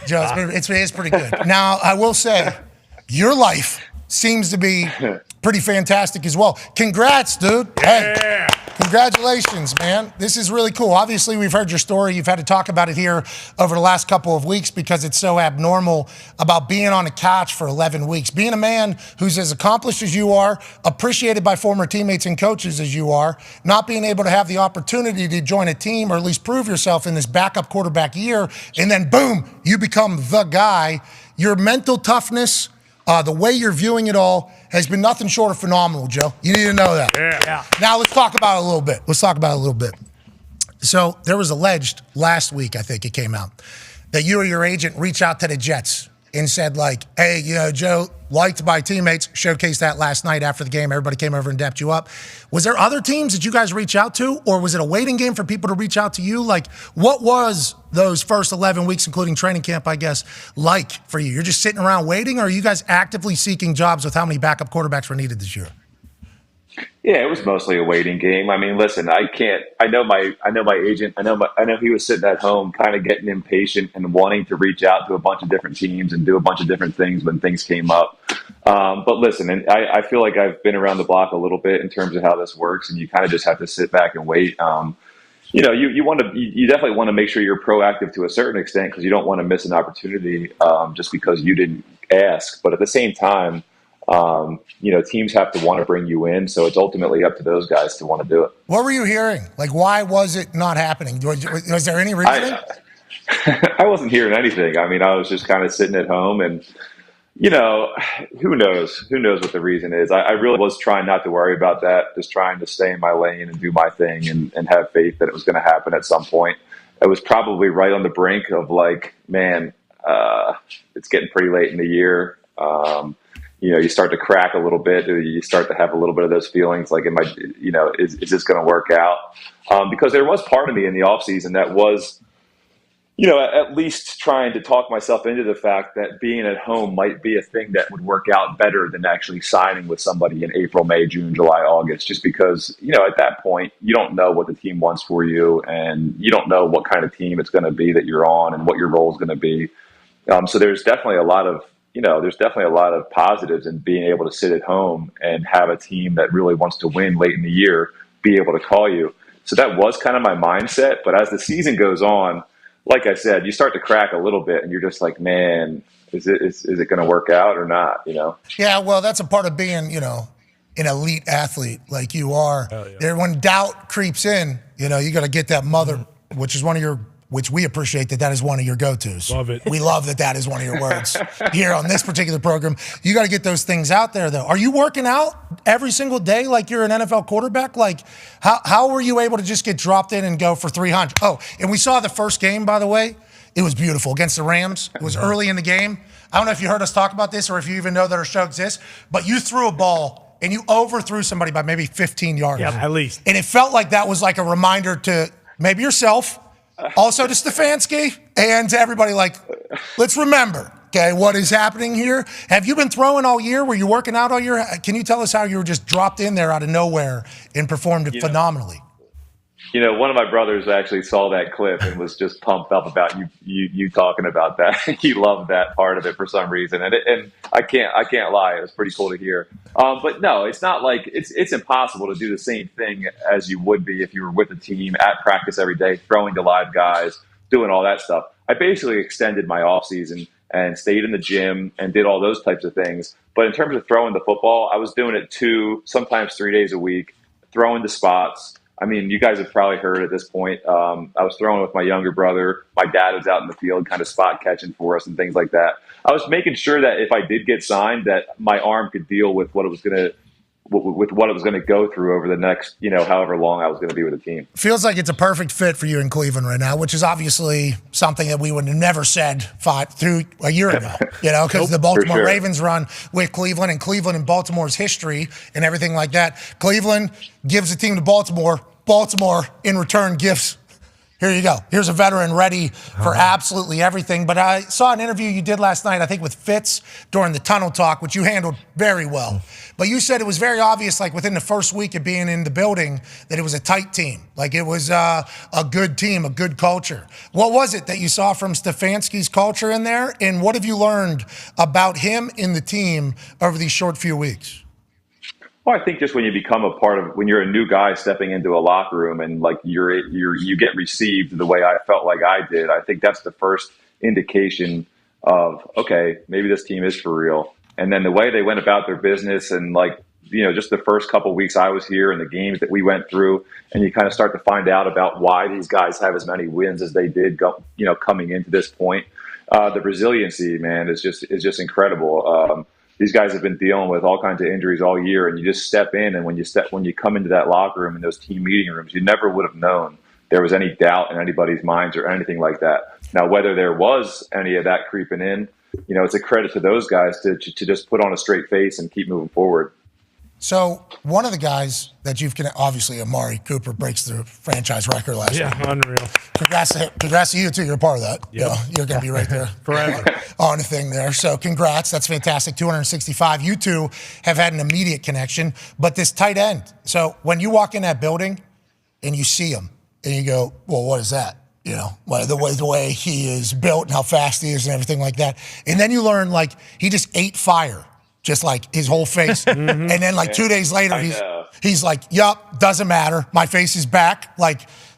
Joe, it's pretty good. Now, I will say, your life seems to be pretty fantastic as well. Congrats, dude. Hey, congratulations, man. This is really cool. Obviously, we've heard your story. You've had to talk about it here over the last couple of weeks because it's so abnormal about being on a couch for 11 weeks. Being a man who's as accomplished as you are, appreciated by former teammates and coaches as you are, not being able to have the opportunity to join a team or at least prove yourself in this backup quarterback year, and then boom, you become the guy. Your mental toughness, the way you're viewing it all has been nothing short of phenomenal, Joe. You need to know that. Yeah. Now let's talk about it a little bit. So there was alleged last week, I think it came out, that you or your agent reached out to the Jets and said like, hey, Joe, liked by teammates, showcased that last night after the game. Everybody came over and dapped you up. Was there other teams that you guys reach out to, or was it a waiting game for people to reach out to you? Like, what was those first 11 weeks, including training camp, I guess, like for you? You're just sitting around waiting, or are you guys actively seeking jobs with how many backup quarterbacks were needed this year? Yeah, it was mostly a waiting game. I mean, listen, I know my agent. I know he was sitting at home kind of getting impatient and wanting to reach out to a bunch of different teams and do a bunch of different things when things came up. But listen, and I feel like I've been around the block a little bit in terms of how this works, and you kind of just have to sit back and wait. You definitely want to make sure you're proactive to a certain extent because you don't want to miss an opportunity just because you didn't ask. But at the same time, teams have to want to bring you in, so it's ultimately up to those guys to want to do it. What were you hearing? Like, why was it not happening? Was there any reasoning? I wasn't hearing anything. I mean, I was just kind of sitting at home and, who knows? Who knows what the reason is? I really was trying not to worry about that, just trying to stay in my lane and do my thing and have faith that it was going to happen at some point. It was probably right on the brink of like, man, it's getting pretty late in the year. You start to crack a little bit. You start to have a little bit of those feelings like, is this going to work out? Because there was part of me in the offseason that was at least trying to talk myself into the fact that being at home might be a thing that would work out better than actually signing with somebody in April, May, June, July, August, just because, at that point, you don't know what the team wants for you, and you don't know what kind of team it's going to be that you're on and what your role is going to be. So there's definitely a lot of positives in being able to sit at home and have a team that really wants to win late in the year be able to call you. So that was kind of my mindset. But as the season goes on, like I said, you start to crack a little bit, and you're just like, man, is it going to work out or not? Yeah, well, that's a part of being, an elite athlete like you are. Yeah. There, when doubt creeps in, you got to get that mother, which we appreciate that is one of your go-tos. Love it. We love that is one of your words here on this particular program. You got to get those things out there, though. Are you working out every single day like you're an NFL quarterback? Like, how were you able to just get dropped in and go for 300? Oh, and we saw the first game, by the way. It was beautiful against the Rams. It was early in the game. I don't know if you heard us talk about this or if you even know that our show exists, but you threw a ball and you overthrew somebody by maybe 15 yards. Yeah, at least. And it felt like that was like a reminder to maybe yourself, also to Stefanski, and to everybody, like, let's remember, okay, what is happening here. Have you been throwing all year? Were you working out all year? Can you tell us how you were just dropped in there out of nowhere and performed phenomenally? One of my brothers actually saw that clip and was just pumped up about you talking about that. He loved that part of it for some reason, and I can't lie, it was pretty cool to hear. But no, it's not like it's impossible to do the same thing as you would be if you were with the team at practice every day, throwing to live guys, doing all that stuff. I basically extended my off season and stayed in the gym and did all those types of things. But in terms of throwing the football, I was doing it 2, sometimes 3 days a week, throwing to spots. I mean, you guys have probably heard at this point. I was throwing with my younger brother. My dad was out in the field kind of spot catching for us and things like that. I was making sure that if I did get signed, that my arm could deal with what it was going to go through over the next, however long I was going to be with the team. Feels like it's a perfect fit for you in Cleveland right now, which is obviously something that we would have never said through a year ago, because the Baltimore Ravens run with Cleveland and Baltimore's history and everything like that. Cleveland gives the team to Baltimore. Baltimore, in return, gives, here you go. Here's a veteran ready for absolutely everything. But I saw an interview you did last night, I think with Fitz during the tunnel talk, which you handled very well. But you said it was very obvious, like within the first week of being in the building, that it was a tight team. Like it was a good team, a good culture. What was it that you saw from Stefanski's culture in there? And what have you learned about him and the team over these short few weeks? Well, I think just when you become when you're a new guy stepping into a locker room and like you get received the way I felt like I did, I think that's the first indication of, okay, maybe this team is for real. And then the way they went about their business and just the first couple of weeks I was here and the games that we went through, and you kind of start to find out about why these guys have as many wins as they did coming into this point. The resiliency, man, is just incredible. These guys have been dealing with all kinds of injuries all year, and you just step in, and when you come into that locker room in those team meeting rooms, you never would have known there was any doubt in anybody's minds or anything like that. Now, whether there was any of that creeping in, it's a credit to those guys to just put on a straight face and keep moving forward. So one of the guys that you've obviously Amari Cooper breaks the franchise record last year. Yeah, unreal. Congrats to you too. You're a part of that. Yep. You're going to be right there forever on the thing there. So congrats. That's fantastic. 265. You two have had an immediate connection, but this tight end. So when you walk in that building and you see him and you go, well, what is that? The way he is built and how fast he is and everything like that. And then you learn he just ate fire. Just like his whole face. And then 2 days later, he's like, yup, doesn't matter. My face is back.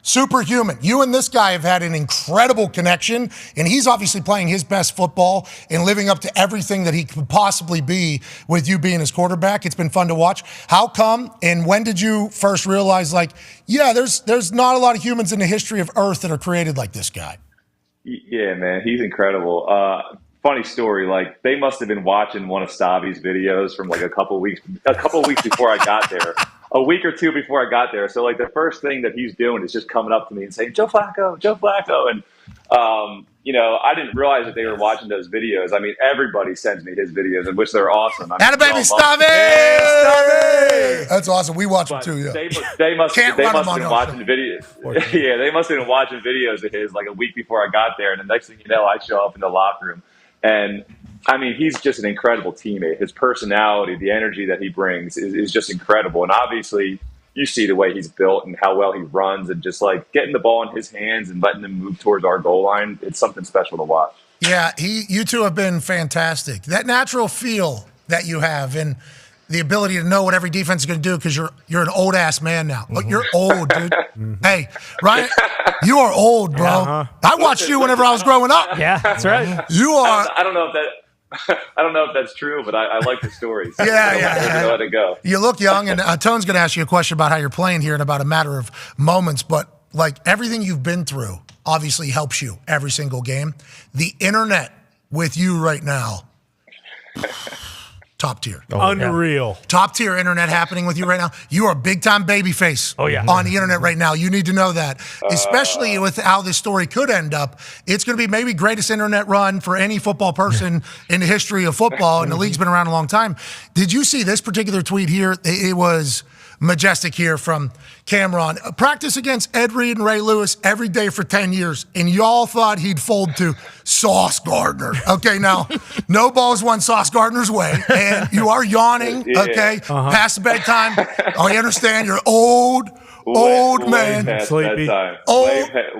Superhuman. You and this guy have had an incredible connection, and he's obviously playing his best football and living up to everything that he could possibly be with you being his quarterback. It's been fun to watch. How come, and when did you first realize, there's not a lot of humans in the history of Earth that are created like this guy? Yeah, man, he's incredible. Funny story, they must have been watching one of Stavi's videos from a couple weeks before I got there, a week or two before I got there. So the first thing that he's doing is just coming up to me and saying, Joe Flacco. And, I didn't realize that they were watching those videos. I mean, everybody sends me his videos, in which they're awesome. Baby, stop it! That's awesome. We watch them too. Yeah. They must have been watching the videos. Yeah, they must have been watching videos of his like a week before I got there, and the next thing you know, I show up in the locker room, and I mean, he's just an incredible teammate. His personality, the energy that he brings, is just incredible, and obviously. You see the way he's built and how well he runs, and just like getting the ball in his hands and letting him move towards our goal line. It's something special to watch. Yeah, you two have been fantastic. That natural feel that you have and the ability to know what every defense is going to do because you're an old ass man now. Mm-hmm. You're old, dude. Hey, Ryan, you are old, bro. Uh-huh. I watched you whenever I was growing up. Yeah, that's right. You are. I don't know if that. I don't know if that's true, but I like the stories. Yeah. Let it go. You look young, and Tone's going to ask you a question about how you're playing here in about a matter of moments, but like everything you've been through obviously helps you every single game. The internet with you right now, top tier. Unreal. Yeah. Top tier internet happening with you right now. You are a big time baby face on the internet right now. You need to know that, especially with how this story could end up. It's going to be maybe greatest internet run for any football person in the history of football, and the league's been around a long time. Did you see this particular tweet here? It was majestic here from Cameron. Practice against Ed Reed and Ray Lewis every day for 10 years, and y'all thought he'd fold to Sauce Gardner. Okay, now, no balls went Sauce Gardner's way, and you are yawning, okay, past the bedtime. I understand you're old man. Sleepy. Bedtime.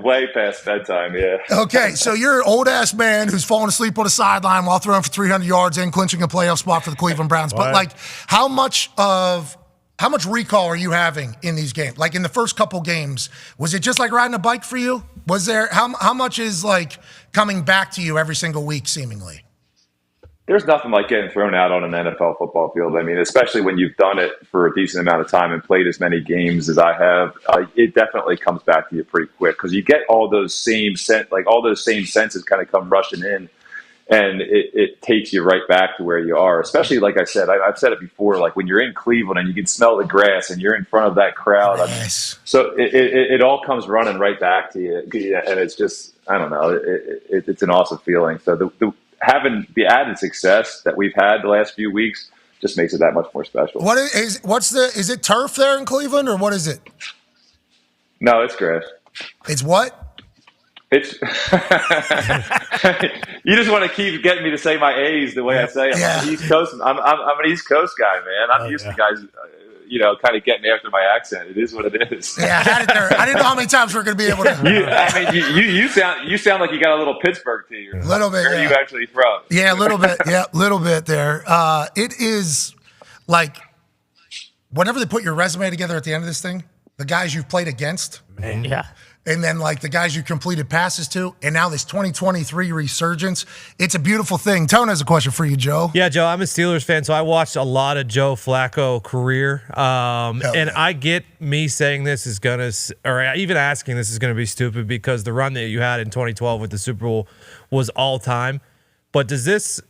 Way past bedtime, yeah. Okay, so you're an old-ass man who's falling asleep on the sideline while throwing for 300 yards and clinching a playoff spot for the Cleveland Browns. But, like, how much recall are you having in these games? Like in the first couple games, was it just like riding a bike for you? Was there how much is like coming back to you every single week, seemingly? There's nothing like getting thrown out on an NFL football field. I mean, especially when you've done it for a decent amount of time and played as many games as I have, it definitely comes back to you pretty quick because you get all those same senses kind of come rushing in. And it takes you right back to where you are, especially, like I said, I've said it before, like when you're in Cleveland and you can smell the grass and you're in front of that crowd. Yes. I mean, so it all comes running right back to you. And it's just, I don't know, it's an awesome feeling. So having the added success that we've had the last few weeks just makes it that much more special. Is it turf there in Cleveland or what is it? No, it's grass. It's what? It's you just want to keep getting me to say my A's the way I say them. Yeah. I'm an East Coast guy, man. I'm used to guys, kind of getting after my accent. It is what it is. Yeah, I had it there. I didn't know how many times we're going to be able to. You sound like you got a little Pittsburgh to you. A little bit. Where are you actually from? Yeah, a little bit. Yeah, a little bit there. It is like whenever they put your resume together at the end of this thing, the guys you've played against. Man. Yeah. And then, like, the guys you completed passes to, and now this 2023 resurgence. It's a beautiful thing. Tone has a question for you, Joe. Yeah, Joe, I'm a Steelers fan, so I watched a lot of Joe Flacco career. And I get me saying this is going to, or even asking this is going to be stupid because the run that you had in 2012 with the Super Bowl was all time. But does this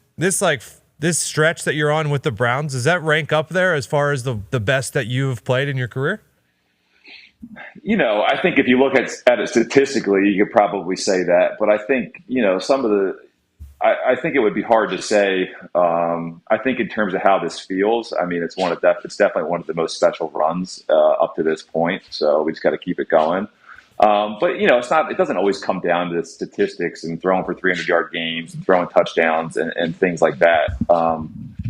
stretch that you're on with the Browns, does that rank up there as far as the best that you've played in your career? I think if you look at it statistically, you could probably say that. But I think, I think it would be hard to say. I think in terms of how this feels, I mean, it's definitely one of the most special runs up to this point. So we just got to keep it going. But it doesn't always come down to statistics and throwing for 300-yard games, and throwing touchdowns and things like that.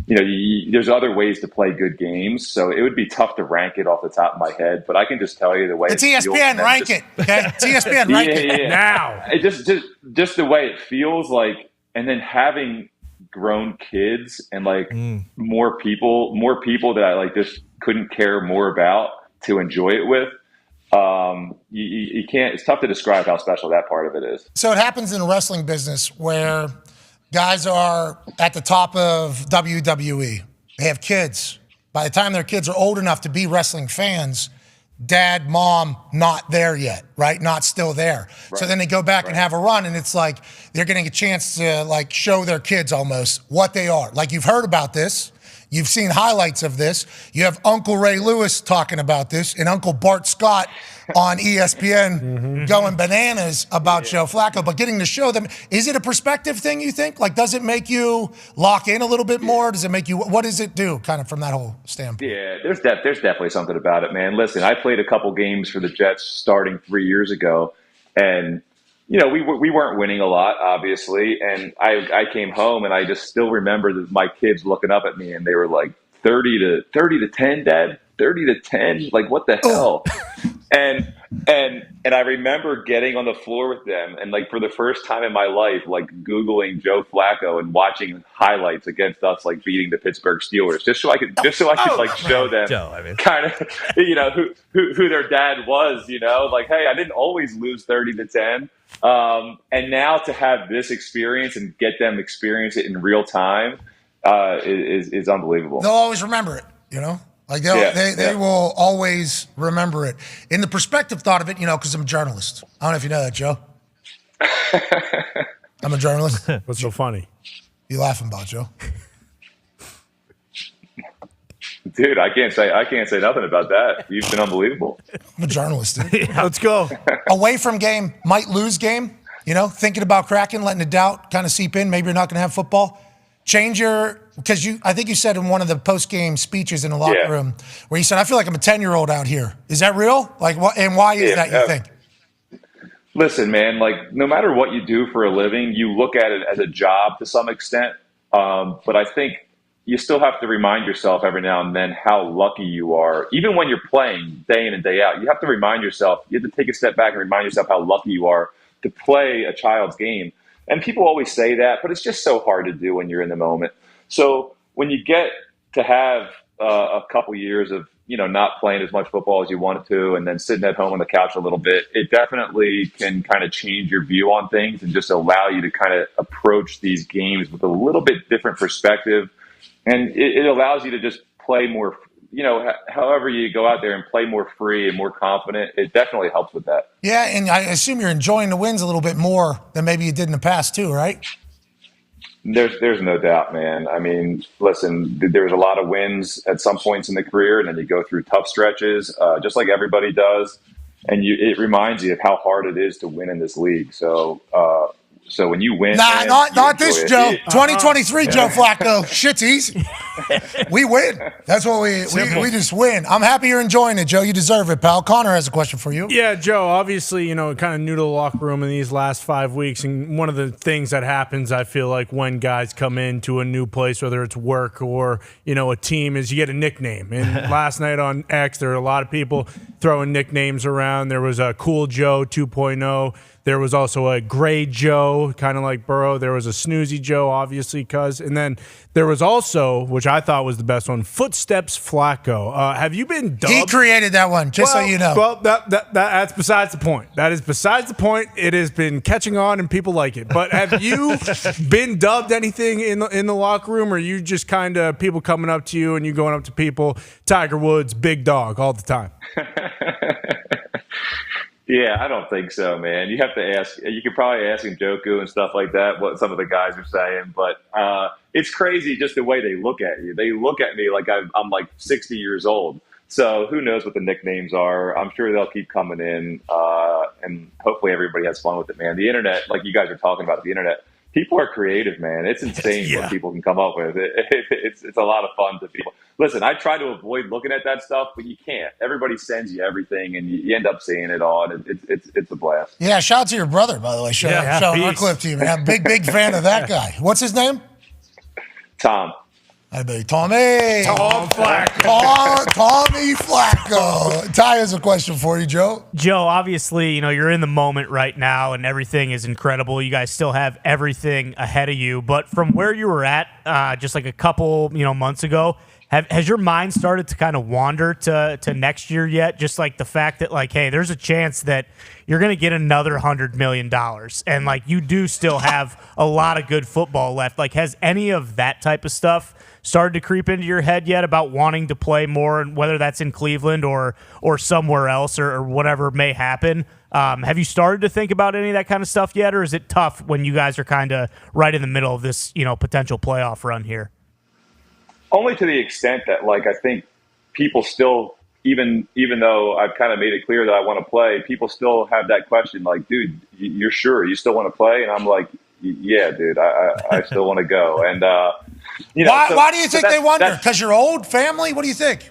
There's other ways to play good games, so it would be tough to rank it off the top of my head. But I can just tell you the way it's ESPN. Rank it, okay? It's ESPN. Rank it now. It just the way it feels like, and then having grown kids and like more people that I like just couldn't care more about to enjoy it with. You can't. It's tough to describe how special that part of it is. So it happens in the wrestling business where guys are at the top of WWE. They have kids. By the time their kids are old enough to be wrestling fans, dad, mom, not there yet, right? Not still there. Right. So then they go back and have a run, and it's like they're getting a chance to like show their kids almost what they are. Like you've heard about this. You've seen highlights of this. You have Uncle Ray Lewis talking about this and Uncle Bart Scott on ESPN going bananas about Joe Flacco. But getting to show them, is it a perspective thing, you think? Like, does it make you lock in a little bit more? Does it make you, what does it do kind of from that whole standpoint? Yeah, there's definitely something about it, man. Listen, I played a couple games for the Jets starting 3 years ago, and we weren't winning a lot, obviously. And I came home, and I just still remember my kids looking up at me, and they were like, 30 to 10, Dad, 30 to 10. Like, what the hell? And I remember getting on the floor with them, and like for the first time in my life, like Googling Joe Flacco and watching highlights against us, like beating the Pittsburgh Steelers, just so I could like show them kind of who their dad was. Like, hey, I didn't always lose 30 to 10. And now to have this experience and get them experience it in real time is unbelievable. They'll always remember it, Like they will always remember it. In the perspective thought of it, because I'm a journalist. I don't know if you know that, Joe. I'm a journalist. What's so funny? You laughing about, Joe? Dude, I can't say nothing about that. You've been unbelievable. I'm a journalist, dude. Let's go. Away from game, might lose game, thinking about cracking, letting the doubt kind of seep in. Maybe you're not going to have football. Because I think you said in one of the post-game speeches in the locker room where you said, I feel like I'm a 10-year-old out here. Is that real? Like, what? And why is that, you think? Listen, man, like no matter what you do for a living, you look at it as a job to some extent. But I think you still have to remind yourself every now and then how lucky you are. Even when you're playing day in and day out, you have to remind yourself, you have to take a step back and remind yourself how lucky you are to play a child's game. And people always say that, but it's just so hard to do when you're in the moment. So when you get to have a couple years of, not playing as much football as you wanted to, and then sitting at home on the couch a little bit, it definitely can kind of change your view on things and just allow you to kind of approach these games with a little bit different perspective. And it allows you to just play more, however you go out there and play more free and more confident, it definitely helps with that. Yeah, and I assume you're enjoying the wins a little bit more than maybe you did in the past too, right? There's no doubt, man. I mean, listen, there's a lot of wins at some points in the career, and then you go through tough stretches, just like everybody does. And it reminds you of how hard it is to win in this league. So when you win, not this, Joe. 2023, Joe Flacco. Shit's easy. We win. That's what we just win. I'm happy you're enjoying it, Joe. You deserve it, pal. Connor has a question for you. Yeah, Joe. Obviously, kind of new to the locker room in these last 5 weeks, and one of the things that happens, I feel like, when guys come into a new place, whether it's work or a team, is you get a nickname. And last night on X, there were a lot of people throwing nicknames around. There was a Cool Joe 2.0. There was also a Gray Joe, kind of like Burrow. There was a Snoozy Joe, obviously, and then there was also, which I thought was the best one, Footsteps Flacco. Have you been dubbed? He created that one, so you know. Well, that's besides the point. That is besides the point. It has been catching on, and people like it. But have you been dubbed anything in the locker room, or are you just kind of people coming up to you and you going up to people, Tiger Woods, big dog, all the time? Yeah, I don't think so, man. You have to ask. You could probably ask Njoku and stuff like that, what some of the guys are saying. But it's crazy just the way they look at you. They look at me like I'm like 60 years old. So who knows what the nicknames are? I'm sure they'll keep coming in, and hopefully everybody has fun with it, man. The internet, like you guys are talking about, the internet. People are creative, man. It's insane what people can come up with. It's a lot of fun to people. Listen, I try to avoid looking at that stuff, but you can't. Everybody sends you everything, and you end up seeing it all, and it's a blast. Yeah, shout out to your brother, by the way. Showing our clip to you, man. Big fan of that guy. What's his name? Tom. Hi, baby. Tommy Flacco. Tommy Flacco. Ty has a question for you, Joe. Joe, obviously, you're in the moment right now and everything is incredible. You guys still have everything ahead of you. But from where you were at just like a couple months ago, has your mind started to kind of wander to next year yet? Just like the fact that, like, hey, there's a chance that you're going to get another $100 million. And, like, you do still have a lot of good football left. Like, has any of that type of stuff started to creep into your head yet about wanting to play more, and whether that's in Cleveland or somewhere else or whatever may happen? Have you started to think about any of that kind of stuff yet, or is it tough when you guys are kind of right in the middle of this, potential playoff run here? only to the extent that, like, I think people still, even though I've kind of made it clear that I want to play, people still have that question, like, dude, you're sure you still want to play? And I'm like, yeah, dude, I still want to go. And why do you think they wonder? Because you're old, family? What do you think?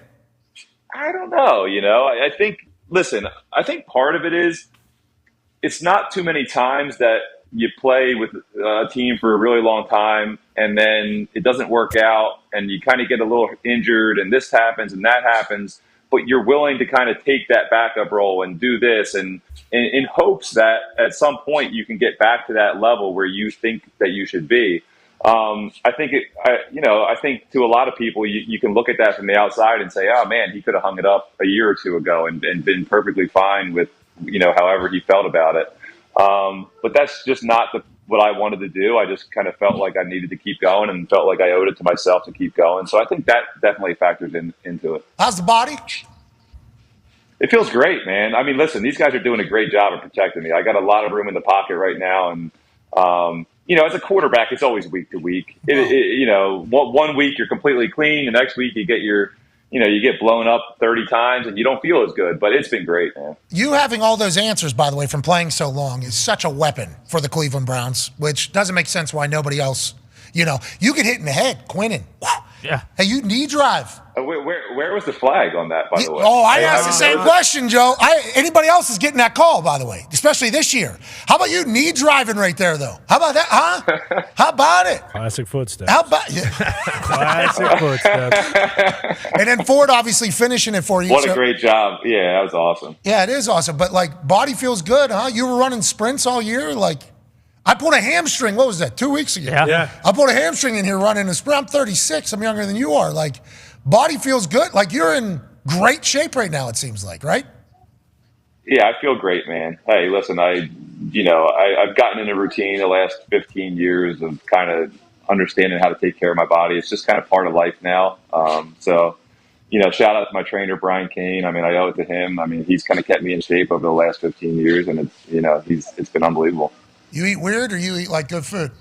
I don't know. I think part of it is it's not too many times that you play with a team for a really long time and then it doesn't work out and you kind of get a little injured and this happens and that happens, but you're willing to kind of take that backup role and do this and in hopes that at some point you can get back to that level where you think that you should be. I think to a lot of people, you can look at that from the outside and say, oh man, he could have hung it up a year or two ago and been perfectly fine with, however he felt about it. But that's just not what I wanted to do. I just kind of felt like I needed to keep going and felt like I owed it to myself to keep going. So I think that definitely factors into it. How's the body? It feels great, man. I mean, listen, these guys are doing a great job of protecting me. I got a lot of room in the pocket right now. And, as a quarterback, it's always week to week. One week you're completely clean. The next week you get blown up 30 times and you don't feel as good, but it's been great, man. You having all those answers, by the way, from playing so long is such a weapon for the Cleveland Browns, which doesn't make sense why nobody else, you get hit in the head, Quinnen. Yeah. Hey, you knee drive. Where was the flag on that, by the way? Oh, I asked the same question, Joe. Anybody else is getting that call, by the way, especially this year. How about you knee driving right there, though? How about that, huh? How about it? Classic footsteps. How about Classic footsteps. And then Ford obviously finishing it for you. What a great job. Yeah, that was awesome. Yeah, it is awesome. But, body feels good, huh? You were running sprints all year? I pulled a hamstring. What was that, 2 weeks ago? Yeah. I pulled a hamstring in here running a sprint. I'm 36. I'm younger than you are. Body feels good. You're in great shape right now, it seems like, right? Yeah, I feel great, man. Hey, listen, I've gotten in a routine the last 15 years of kind of understanding how to take care of my body. It's just kind of part of life now. So, shout out to my trainer, Brian Kane. I mean, I owe it to him. I mean, he's kind of kept me in shape over the last 15 years, and it's been unbelievable. You eat weird or you eat good food?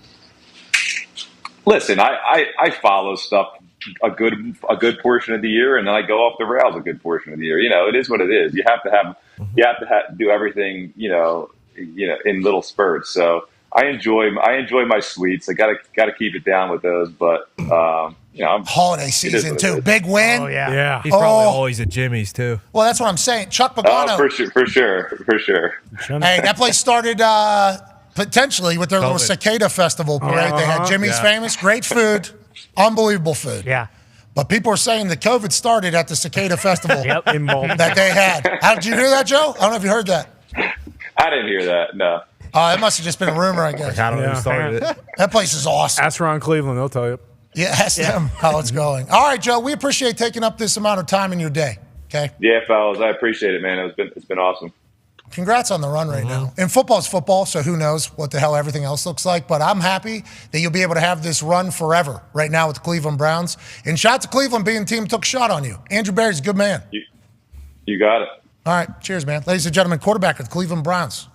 Listen, I follow stuff a good portion of the year, and then I go off the rails a good portion of the year. It is what it is. You have to do everything, in little spurts. So I enjoy my sweets. I gotta keep it down with those, but I'm holiday season too. Big win. Oh yeah. He's probably always at Jimmy's too. Well, that's what I'm saying. Chuck Pagano. For sure. Hey, that place started potentially with their little cicada festival parade. They had Jimmy's Famous, great food, unbelievable food. Yeah. But people are saying that COVID started at the cicada festival in that they had. How did you hear that, Joe? I don't know if you heard that. I didn't hear that. No. It must have just been a rumor, I guess. I don't know who started it. That place is awesome. Ask Ron Cleveland, they'll tell you. Yeah, ask them how it's going. All right, Joe, we appreciate taking up this amount of time in your day. Okay. Yeah, fellas, I appreciate it, man. It's been awesome. Congrats on the run right now. And football's football, so who knows what the hell everything else looks like. But I'm happy that you'll be able to have this run forever right now with the Cleveland Browns. And shout out to Cleveland being the team that took a shot on you. Andrew Berry's a good man. You got it. All right. Cheers, man. Ladies and gentlemen, quarterback of the Cleveland Browns.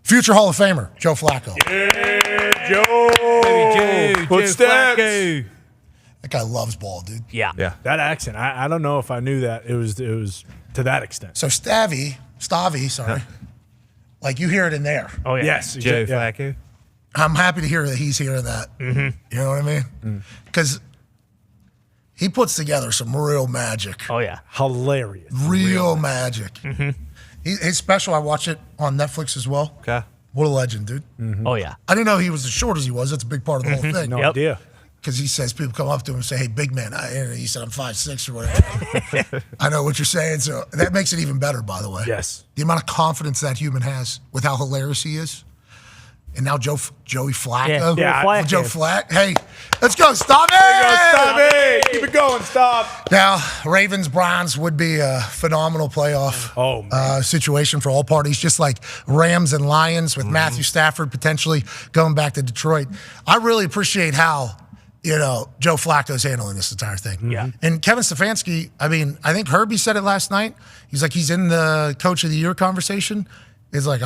Future Hall of Famer, Joe Flacco. Yeah, Joe. Footsteps. That guy loves ball, dude. Yeah. That accent, I don't know if I knew that. It was to that extent. So Stavy, you hear it in there. Oh, yeah. Yes. Joe Flacco. I'm happy to hear that he's hearing that. Mm-hmm. You know what I mean? Because he puts together some real magic. Oh, yeah. Hilarious. Real magic. Mm-hmm. His special, I watch it on Netflix as well. Okay. What a legend, dude. Mm-hmm. Oh, yeah. I didn't know he was as short as he was. That's a big part of the whole thing. No idea. Because he says, people come up to him and say, hey, big man. He said, I'm 5'6" or whatever. I know what you're saying. So that makes it even better, by the way. Yes. The amount of confidence that human has with how hilarious he is. And now Joey Flacco. Yeah. Joe Flack. Hey, let's go. Stop it. Keep it going. Stop. Now, Ravens-Browns would be a phenomenal playoff situation for all parties, just like Rams and Lions with Matthew Stafford potentially going back to Detroit. I really appreciate how, Joe Flacco's handling this entire thing. Yeah. And Kevin Stefanski, I think Herbie said it last night. He's like, he's in the Coach of the Year conversation. He's like,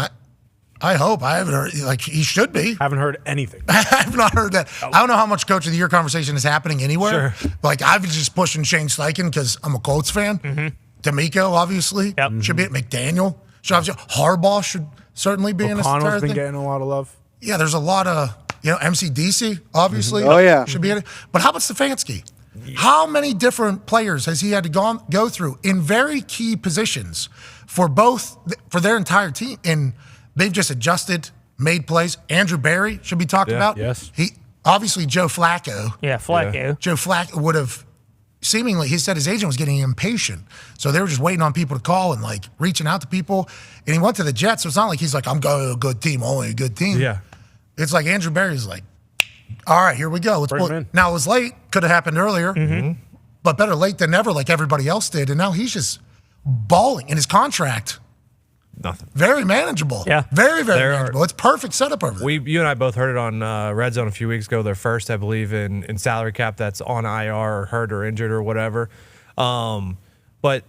I hope. I haven't heard, like, he should be. Haven't heard anything. I have not heard that. I don't know how much Coach of the Year conversation is happening anywhere. Sure. Like, I've been just pushing Shane Steichen because I'm a Colts fan. Mm-hmm. D'Amico, obviously. Should be at McDaniel. Harbaugh should certainly be in this entire O'Connell's been thing. getting a lot of love. Yeah, there's a lot of, MCDC, obviously. Oh, yeah. Should be in it. But how about Stefanski? How many different players has he had to go through in very key positions for their entire team? And they've just adjusted, made plays. Andrew Berry should be talked about. Yes. Obviously, Joe Flacco. Yeah, Flacco. Yeah. Joe Flacco would have seemingly, he said his agent was getting impatient. So they were just waiting on people to call and like reaching out to people. And he went to the Jets. So it's not like he's like, I'm going to a good team, only a good team. Yeah. It's like Andrew Berry's like, all right, here we go. Let's pull it. Now, it was late. Could have happened earlier. But better late than never, like everybody else did. And now he's just balling in his contract. Nothing. Very manageable. Yeah. Very manageable. It's perfect setup over there. You and I both heard it on Red Zone a few weeks ago. Their first, I believe, in salary cap that's on IR or hurt or injured or whatever. But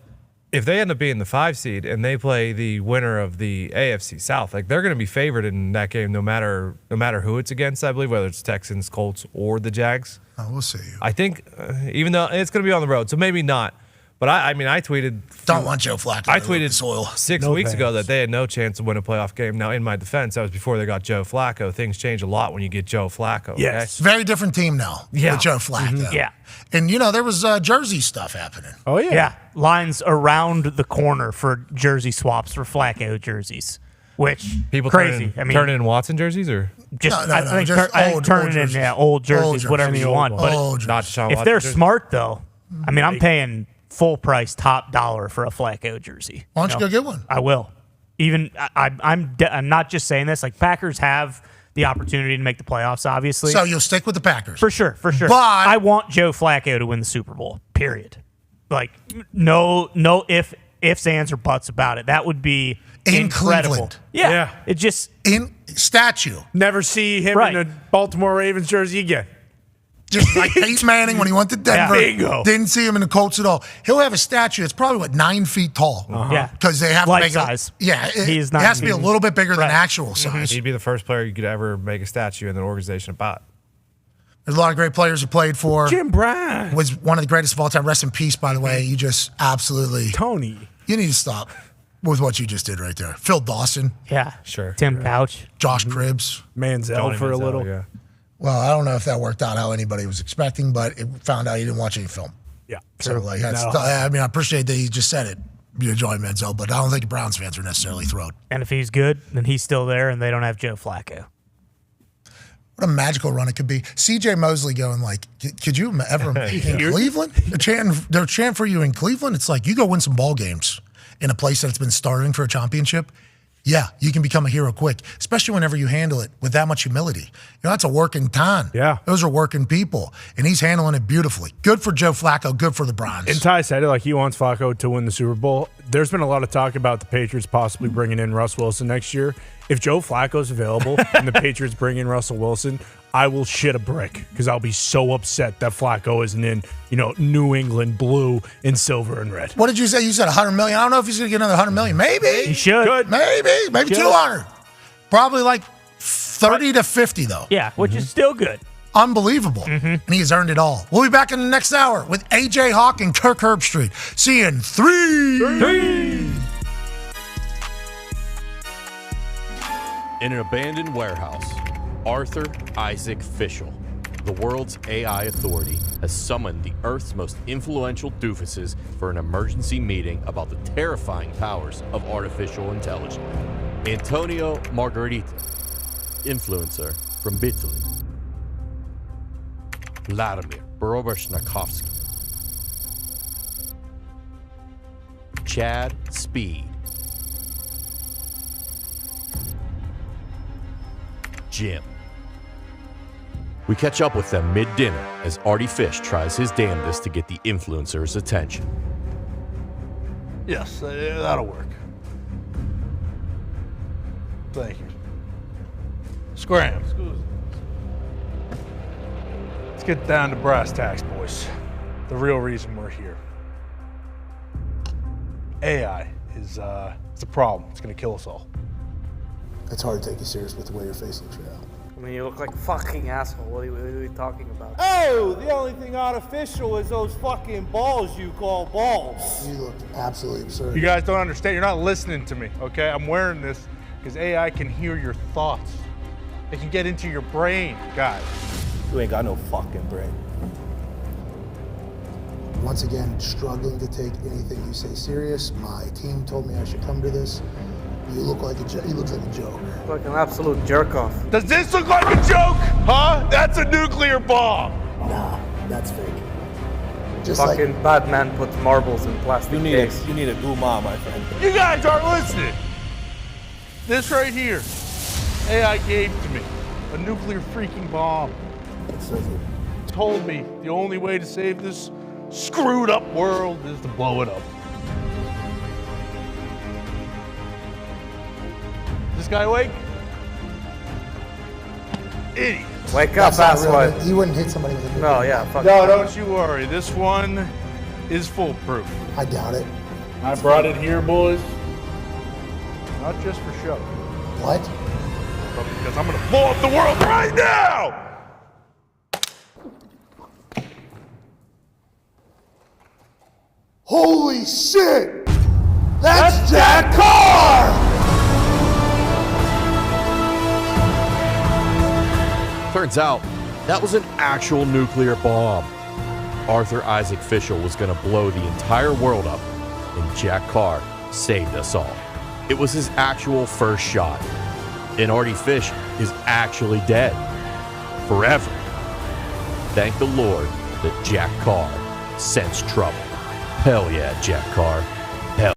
if they end up being the 5 seed and they play the winner of the AFC South, like they're going to be favored in that game no matter who it's against, I believe, whether it's Texans, Colts, or the Jags. Oh, we'll see. I think even though it's going to be on the road, so maybe not. But I tweeted. Don't want Joe Flacco. I tweeted soil. 6 weeks ago that they had no chance to win a playoff game. Now, in my defense, that was before they got Joe Flacco. Things change a lot when you get Joe Flacco. Okay? Yes. Very different team now with Joe Flacco. Yeah. And, there was jersey stuff happening. Oh, yeah. Yeah. Lines around the corner for jersey swaps for Flacco jerseys, which people crazy. Turning in Watson jerseys or just No, I think just turning in old jerseys, whatever you want. But not Deshaun if Watson they're jerseys? smart though, I mean, I'm paying full price, top dollar for a Flacco jersey. Why don't you go get one? I will. Even I'm not just saying this. Like Packers have the opportunity to make the playoffs, obviously. So you'll stick with the Packers for sure. But I want Joe Flacco to win the Super Bowl. Period. Like no ifs, ands, or buts about it. That would be in incredible. Cleveland. Yeah. It just in statue. Never see him in a Baltimore Ravens jersey again. Just like Peyton Manning when he went to Denver. Bingo. Didn't see him in the Colts at all. He'll have a statue that's probably, 9 feet tall. Yeah. Because they have Life to make size. It has to be a little bit bigger than actual size. He'd be the first player you could ever make a statue in an organization about. There's a lot of great players who played for. Jim Brown was one of the greatest of all time. Rest in peace, by the way. You just absolutely. Tony. You need to stop with what you just did right there. Phil Dawson. Yeah. Sure. Tim Couch. Josh Cribbs. Manziel for a little. Yeah. Well, I don't know if that worked out how anybody was expecting, but it found out he didn't watch any film. Yeah. So, I appreciate that he just said it. You enjoy Manziel, but I don't think the Browns fans are necessarily thrilled. And if he's good, then he's still there, and they don't have Joe Flacco. What a magical run it could be. C.J. Mosley going like, could you ever in Cleveland? They're chanting for you in Cleveland. It's like you go win some ball games in a place that's been starving for a championship. Yeah, you can become a hero quick, especially whenever you handle it with that much humility. That's a working time. Yeah. Those are working people, and he's handling it beautifully. Good for Joe Flacco, good for the Browns. And Ty said it, like he wants Flacco to win the Super Bowl. There's been a lot of talk about the Patriots possibly bringing in Russ Wilson next year. If Joe Flacco's available and the Patriots bring in Russell Wilson, I will shit a brick because I'll be so upset that Flacco isn't in, New England blue and silver and red. What did you say? You said $100 million. I don't know if he's going to get another $100 million. Maybe. He should. Good. Maybe 200. Probably like 30 to 50, though. Yeah, which is still good. Unbelievable. And he has earned it all. We'll be back in the next hour with A.J. Hawk and Kirk Herbstreit. See you in 3. In an abandoned warehouse, Arthur Isaac Fischel, the world's AI authority, has summoned the Earth's most influential doofuses for an emergency meeting about the terrifying powers of artificial intelligence. Antonio Margherita, influencer from Italy. Vladimir Borobashnakowski. Chad Speed. Jim. We catch up with them mid-dinner as Artie Fish tries his damnedest to get the influencer's attention. Yes, that'll work. Thank you. Scram. Let's get down to brass tacks, boys. The real reason we're here. AI is it's a problem. It's going to kill us all. it's hard to take you serious with the way your face looks right now. I mean, you look like a fucking asshole. What are you talking about? Oh, the only thing artificial is those fucking balls you call balls. You look absolutely absurd. You guys don't understand. You're not listening to me, okay? I'm wearing this because AI can hear your thoughts. It can get into your brain, guys. You ain't got no fucking brain. Once again, struggling to take anything you say serious. My team told me I should come to this. You look like he looks like a joke. Like an absolute jerk off. Does this look like a joke? Huh? That's a nuclear bomb. Nah, that's fake. Just fucking like Batman puts marbles in plastic You need a guma, my friend. You guys aren't listening. This right here, AI gave to me. A nuclear freaking bomb. Told me the only way to save this screwed up world is to blow it up. This guy awake? Idiot. Wake up, asswipe. You wouldn't hit somebody with a No, yeah, fuck. No, don't you worry. This one is foolproof. I doubt it. I brought it here, boys. Not just for show. What? But because I'm gonna blow up the world right now! Holy shit! That's Jack Carr! Turns out, that was an actual nuclear bomb. Arthur Isaac Fischel was going to blow the entire world up, and Jack Carr saved us all. It was his actual first shot. And Artie Fish is actually dead. Forever. Thank the Lord that Jack Carr sensed trouble. Hell yeah, Jack Carr. Hell.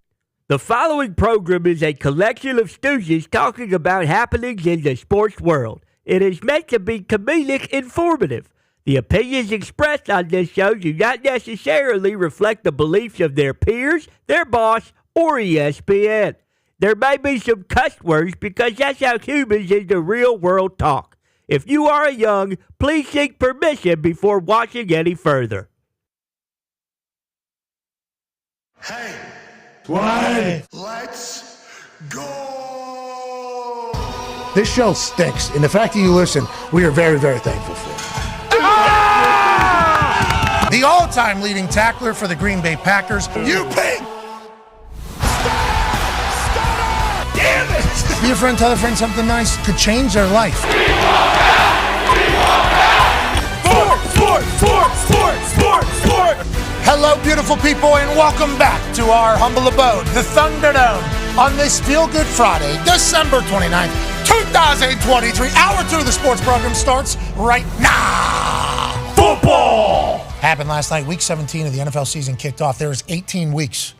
The following program is a collection of stooges talking about happenings in the sports world. It is meant to be comedic informative. The opinions expressed on this show do not necessarily reflect the beliefs of their peers, their boss, or ESPN. There may be some cuss words because that's how humans in the real world talk. If you are young, please seek permission before watching any further. Hey, let's go! This show stinks, and the fact that you listen, we are very, very thankful for. The all-time leading tackler for the Green Bay Packers, you pig! Damn it! Be a friend, tell a friend something nice could change their life. Sport! Hello, beautiful people, and welcome back to our humble abode, the Thunderdome, on this Feel Good Friday, December 29th, 2023. Hour 2 of the sports program starts right now. Football! Happened last night. Week 17 of the NFL season kicked off. There is 18 weeks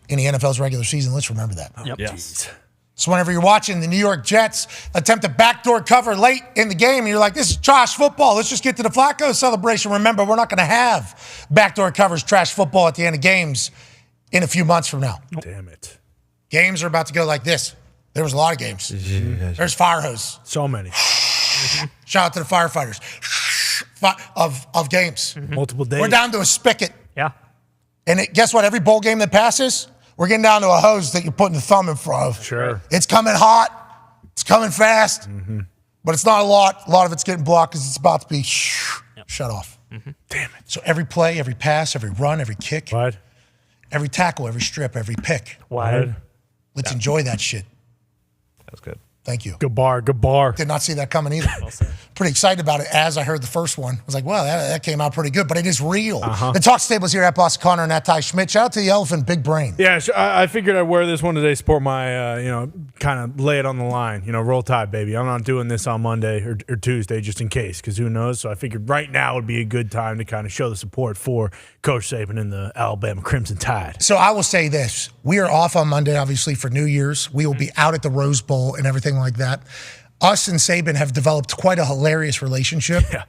in the NFL's regular season. Let's remember that. Yep. Yes. So whenever you're watching the New York Jets attempt a backdoor cover late in the game, and you're like, this is trash football. Let's just get to the Flacco celebration. Remember, we're not going to have backdoor covers, trash football at the end of games in a few months from now. Damn it. Games are about to go like this. There was a lot of games. There's fire hose. So many. Shout out to the firefighters of games. Multiple days. We're down to a spigot. Yeah. And guess what? Every bowl game that passes, we're getting down to a hose that you're putting the thumb in front of. Sure. It's coming hot. It's coming fast. But it's not a lot. A lot of it's getting blocked because it's about to be shut off. Damn it. So every play, every pass, every run, every kick, What? every tackle, every strip, every pick. What? Let's enjoy that shit. That's good. Thank you. Good bar. Did not see that coming either. Pretty excited about it as I heard the first one. I was like, well, that came out pretty good, but it is real. The talk tables here at Boss Connor and at Ty Schmidt. Shout out to the Elephant, Big Brain. Yeah, I figured I'd wear this one today, support my, kind of lay it on the line. Roll Tide, baby. I'm not doing this on Monday or Tuesday just in case, because who knows? So I figured right now would be a good time to kind of show the support for Coach Saban and the Alabama Crimson Tide. So I will say this. We are off on Monday, obviously, for New Year's. We will be out at the Rose Bowl and everything like that. Us and Saban have developed quite a hilarious relationship. Yeah.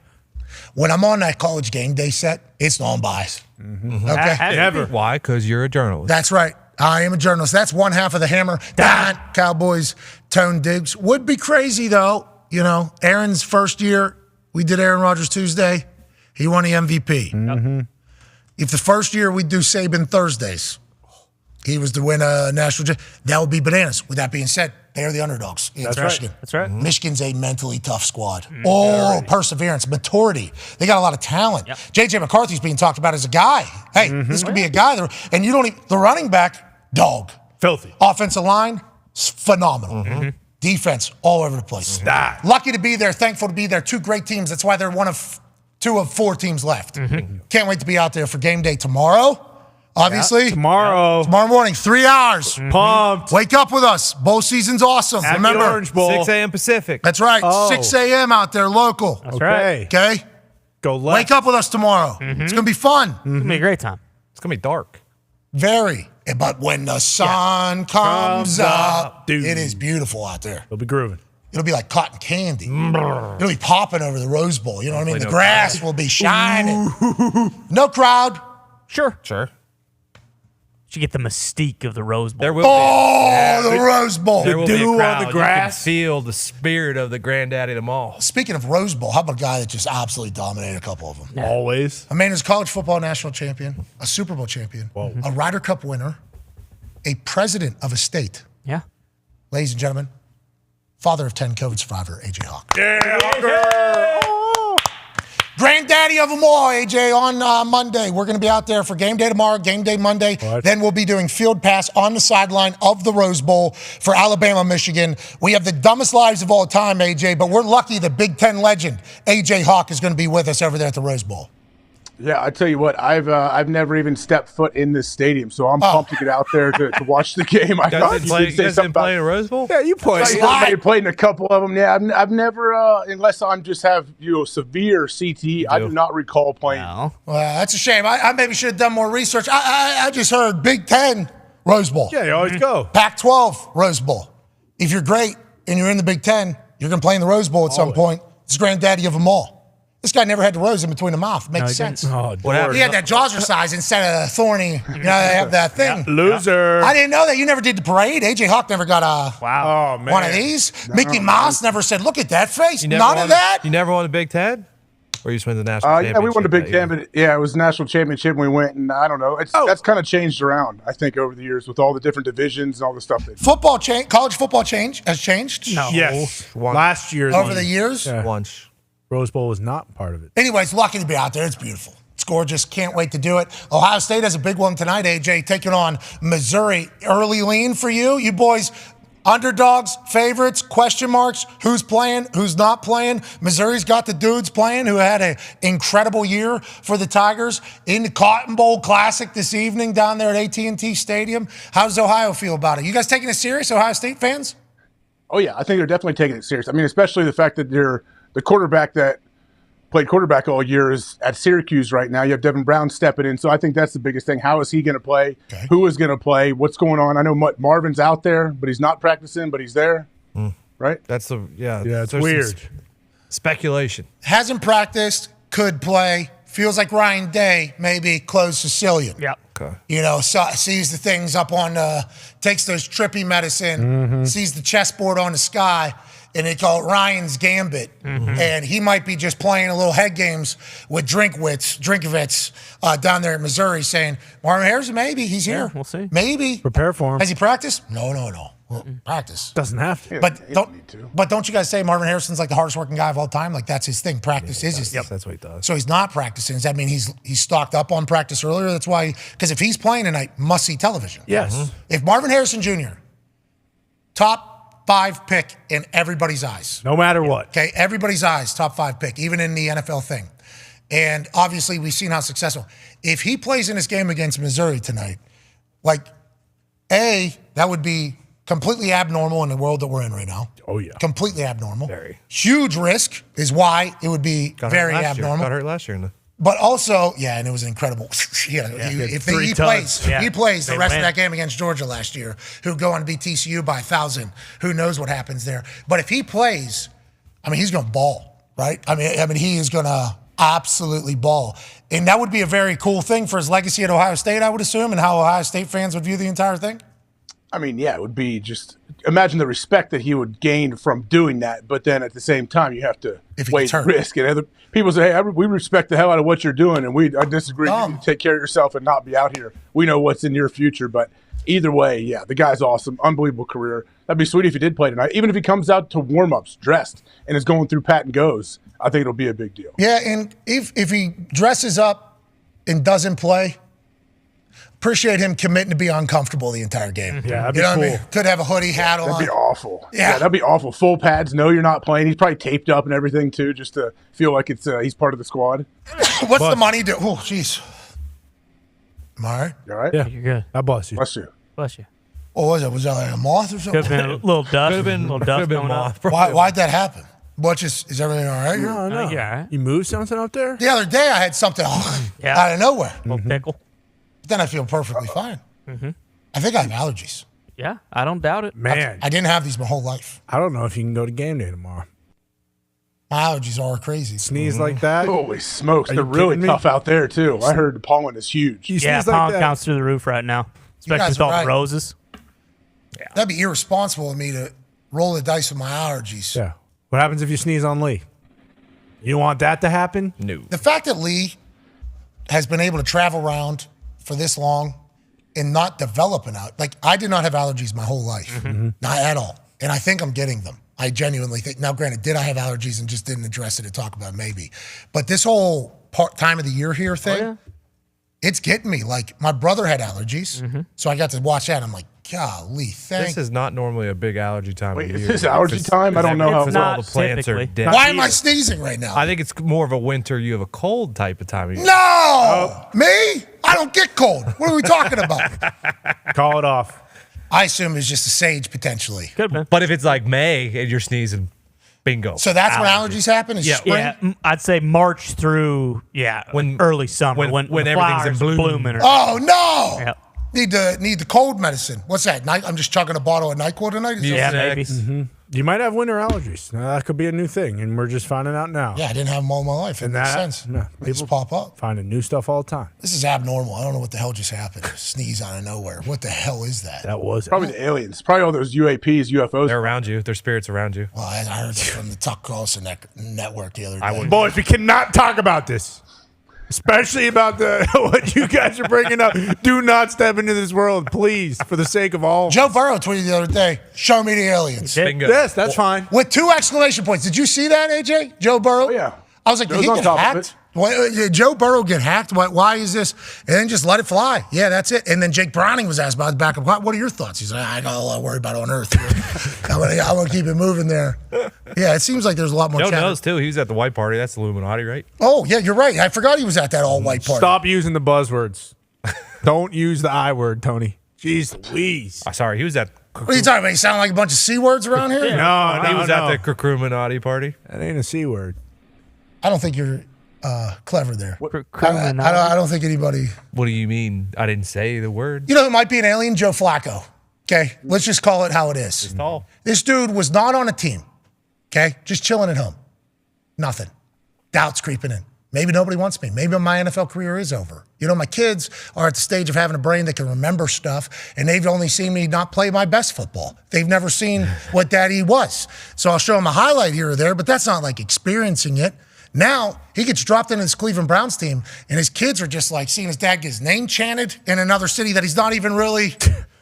When I'm on that College Game Day set, it's non-biased. Okay? Never. Why? Because you're a journalist. That's right. I am a journalist. That's one half of the hammer. Dahn, Cowboys, Tone Diggs. Would be crazy, though. Aaron's first year, we did Aaron Rodgers Tuesday. He won the MVP. If the first year we do Saban Thursdays, he was to win a national, that would be bananas. With that being said, They are the underdogs against That's right. Michigan. That's right. Michigan's a mentally tough squad. Perseverance, maturity. They got a lot of talent. Yep. J.J. McCarthy's being talked about as a guy. Hey, this could be a guy. And you don't even, the running back, dog. Filthy. Offensive line, phenomenal. Defense, all over the place. Lucky to be there, thankful to be there. Two great teams. That's why they're two of 4 teams left. Can't wait to be out there for game day tomorrow. Obviously. Tomorrow morning, 3 hours. Pumped. Wake up with us. Bowl season's awesome. At the Remember, Orange Bowl. 6 a.m. Pacific. that's right. 6 a.m. out there, local. That's right. Okay? Go left. Wake up with us tomorrow. It's going to be fun. It's going to be a great time. It's going to be dark. Very. But when the sun comes up, dude. it is beautiful out there. It'll be grooving. It'll be like cotton candy. It'll be popping over the Rose Bowl. You know what I mean? The grass will be shining. No crowd. Sure. Should get the mystique of the Rose Bowl. There will the Rose Bowl. There will be a dew on crowd. the You grass. can feel the spirit of the granddaddy of them all. Speaking of Rose Bowl, how about a guy that just absolutely dominated a couple of them? Always. A man who's a college football national champion, a Super Bowl champion, a Ryder Cup winner, a president of a state. Yeah. Ladies and gentlemen, father of 10 COVID survivor, A.J. Hawk. Granddaddy of them all, AJ, on Monday. We're going to be out there for game day tomorrow, game day Monday. Then we'll be doing field pass on the sideline of the Rose Bowl for Alabama, Michigan. We have the dumbest lives of all time, AJ, but we're lucky the Big Ten legend, AJ Hawk, is going to be with us over there at the Rose Bowl. Yeah, I tell you what, I've never even stepped foot in this stadium, so I'm pumped to get out there to watch the game. I thought You guys didn't play in a Rose Bowl? Yeah, you played. I played in a couple of them. Yeah, I've never, unless I'm just have severe CTE, I do not recall playing. Well, that's a shame. I maybe should have done more research. I just heard Big Ten Rose Bowl. Yeah, you always go. Pac-12 Rose Bowl. If you're great and you're in the Big Ten, you're going to play in the Rose Bowl at some point. It's granddaddy of them all. This guy never had the rose in between the mouth. Makes sense. Oh, he had that Jawser size instead of thorny. You know, they have that thing. Loser. I didn't know that. You never did the parade. AJ Hawk never got one of these. Mickey Mouse never said, look at that face. None of that. You never won the Big Ten? Or you just won the national championship? Yeah, we won the Big Ten, but it was national championship when we went, and I don't know. That's kind of changed around, I think, over the years with all the different divisions and all the stuff. College football has changed? No. Yes. Last year. Over the years? Yeah. Once. Rose Bowl was not part of it. Anyways, lucky to be out there. It's beautiful. It's gorgeous. Can't wait to do it. Ohio State has a big one tonight, AJ, taking on Missouri. Early lean for you. You boys, underdogs, favorites, question marks. Who's playing, who's not playing? Missouri's got the dudes playing who had an incredible year for the Tigers in the Cotton Bowl Classic this evening down there at AT&T Stadium. How does Ohio feel about it? You guys taking it serious, Ohio State fans? Oh, yeah. I think they're definitely taking it serious. I mean, especially the fact that the quarterback that played quarterback all year is at Syracuse right now. You have Devin Brown stepping in. So I think that's the biggest thing. How is he going to play? Okay. Who is going to play? What's going on? I know Marvin's out there, but he's not practicing, but he's there. Right? That's it's weird. Speculation. Hasn't practiced, could play. Feels like Ryan Day maybe closed Sicilian. Yeah. Okay. You know, sees the things up on, takes those trippy medicine, sees the chessboard on the sky, and they call it Ryan's Gambit. And he might be just playing a little head games with Drinkovitz down there in Missouri saying, Marvin Harrison, maybe he's here. Yeah, we'll see. Maybe. Prepare for him. Has he practiced? No. Well, practice. Doesn't have to. But don't you guys say Marvin Harrison's like the hardest working guy of all time? Like that's his thing. Practice is his thing. That's what he does. So he's not practicing. Does that mean he's stocked up on practice earlier? That's why, because if he's playing tonight, must see television. Yes. If Marvin Harrison Jr., top 5 pick in everybody's eyes. No matter what. Okay, everybody's eyes, top 5 pick, even in the NFL thing. And obviously we've seen how successful. If he plays in this game against Missouri tonight, like, that would be completely abnormal in the world that we're in right now. Oh, yeah. Completely abnormal. Very. Huge risk is why it would be very abnormal. Got hurt last year. But also, and it was incredible. If he plays the rest of that game against Georgia last year, who go on to beat TCU by 1,000, who knows what happens there. But if he plays, I mean, he's going to ball, right? I mean, he is going to absolutely ball. And that would be a very cool thing for his legacy at Ohio State, I would assume, and how Ohio State fans would view the entire thing. I mean, yeah, it would be just imagine the respect that he would gain from doing that. But then at the same time, you have to weigh the risk. And other people say, hey, we respect the hell out of what you're doing, and I disagree. You need to take care of yourself and not be out here. We know what's in your future. But either way, yeah, the guy's awesome. Unbelievable career. That'd be sweet if he did play tonight. Even if he comes out to warm-ups dressed and is going through pat and goes, I think it'll be a big deal. Yeah, and if he dresses up and doesn't play, appreciate him committing to be uncomfortable the entire game. Yeah, that'd you be know cool. what I mean? Could have a hoodie hat on. That'd be awful. Yeah. That'd be awful. Full pads. No, you're not playing. He's probably taped up and everything too, just to feel like it's he's part of the squad. What's the money do? Oh, jeez. Am I all right? You all right? Yeah, You're good. God bless you. Bless you. Bless you. What was it? Was that like a moth or something? Could have been a little dust. Could have been, a little could dust have been going on. moth. Why'd that happen? Is everything all right? No. Yeah. You moved something up there? The other day I had something out of nowhere. Little pickle. Then I feel perfectly fine. I think I have allergies. Yeah, I don't doubt it. Man, I didn't have these my whole life. I don't know if you can go to game day tomorrow. My allergies are crazy. Sneeze like that? Holy smokes. Are They're you really kidding me? tough out there, too. I heard the pollen is huge. You Yeah, sneeze like pollen that? counts through the roof right now, You especially guys with are all right. the roses. That'd be irresponsible of me to roll the dice with my allergies. Yeah. What happens if you sneeze on Lee? You want that to happen? No. The fact that Lee has been able to travel around for this long and not develop an out, like I did not have allergies my whole life, not at all, and I think I'm getting them. I genuinely think. Now, granted, did I have allergies and just didn't address it and talk about it? Maybe, but this whole time of the year here thing, it's getting me. Like my brother had allergies, so I got to watch that. And I'm like, golly, This is not normally a big allergy time Wait, of is year. this allergy time? I don't know how. Because all the plants are dead. Why am I sneezing right now? I think it's more of a winter, you have a cold type of time of year. No, me? I don't get cold. What are we talking about? Call it off. I assume it's just a sage potentially. Could have been. But if it's like May and you're sneezing, bingo. So that's when allergies happen? Is spring? Yeah, I'd say March through early summer when everything's in flowers bloom. blooming. Oh no! Yeah. Need the cold medicine. What's that? I'm just chugging a bottle of NyQuil tonight. Is that- Yeah, maybe. You might have winter allergies. Now, that could be a new thing, and we're just finding out now. Yeah, I didn't have them all my life. It And makes that, sense. yeah, They just people pop up. finding new stuff all the time. This is abnormal. I don't know what the hell just happened. Sneeze out of nowhere. What the hell is that? That was Probably the aliens. Probably all those UAPs, UFOs. They're around you. Their spirits around you. Well, I heard that from the Tuck Carlson network the other day. Boys, we cannot talk about this. Especially about what you guys are bringing up. Do not step into this world, please, for the sake of all. Joe Burrow tweeted the other day, show me the aliens. Bingo. Yes, that's fine. With 2 exclamation points. Did you see that, AJ? Joe Burrow? Oh, yeah. I was like, did Joe's he on get top of hacked? Did Joe Burrow get hacked? Why is this? And then just let it fly. Yeah, that's it. And then Jake Browning was asked about his backup. What are your thoughts? He's like, I got a lot to worry about on Earth. I'm gonna keep it moving there. Yeah, it seems like there's a lot more Joe chatter. knows, too. He was at the white party. That's Illuminati, right? Oh, yeah, you're right. I forgot he was at that all-white party. Stop using the buzzwords. Don't use the I word, Tony. Jeez Louise. Sorry, he was at... What are you talking about? You sound like a bunch of C words around here? No, he was at the Illuminati party. That ain't a C word. I don't think you're clever there. I don't think anybody... What do you mean? I didn't say the word. You know, it might be an alien, Joe Flacco. Okay, let's just call it how it is. This dude was not on a team. Okay, just chilling at home. Nothing. Doubts creeping in. Maybe nobody wants me. Maybe my NFL career is over. You know, my kids are at the stage of having a brain that can remember stuff, and they've only seen me not play my best football. They've never seen what daddy was. So I'll show them a highlight here or there, but that's not like experiencing it. Now, he gets dropped into this Cleveland Browns team, and his kids are just like seeing his dad get his name chanted in another city that he's not even really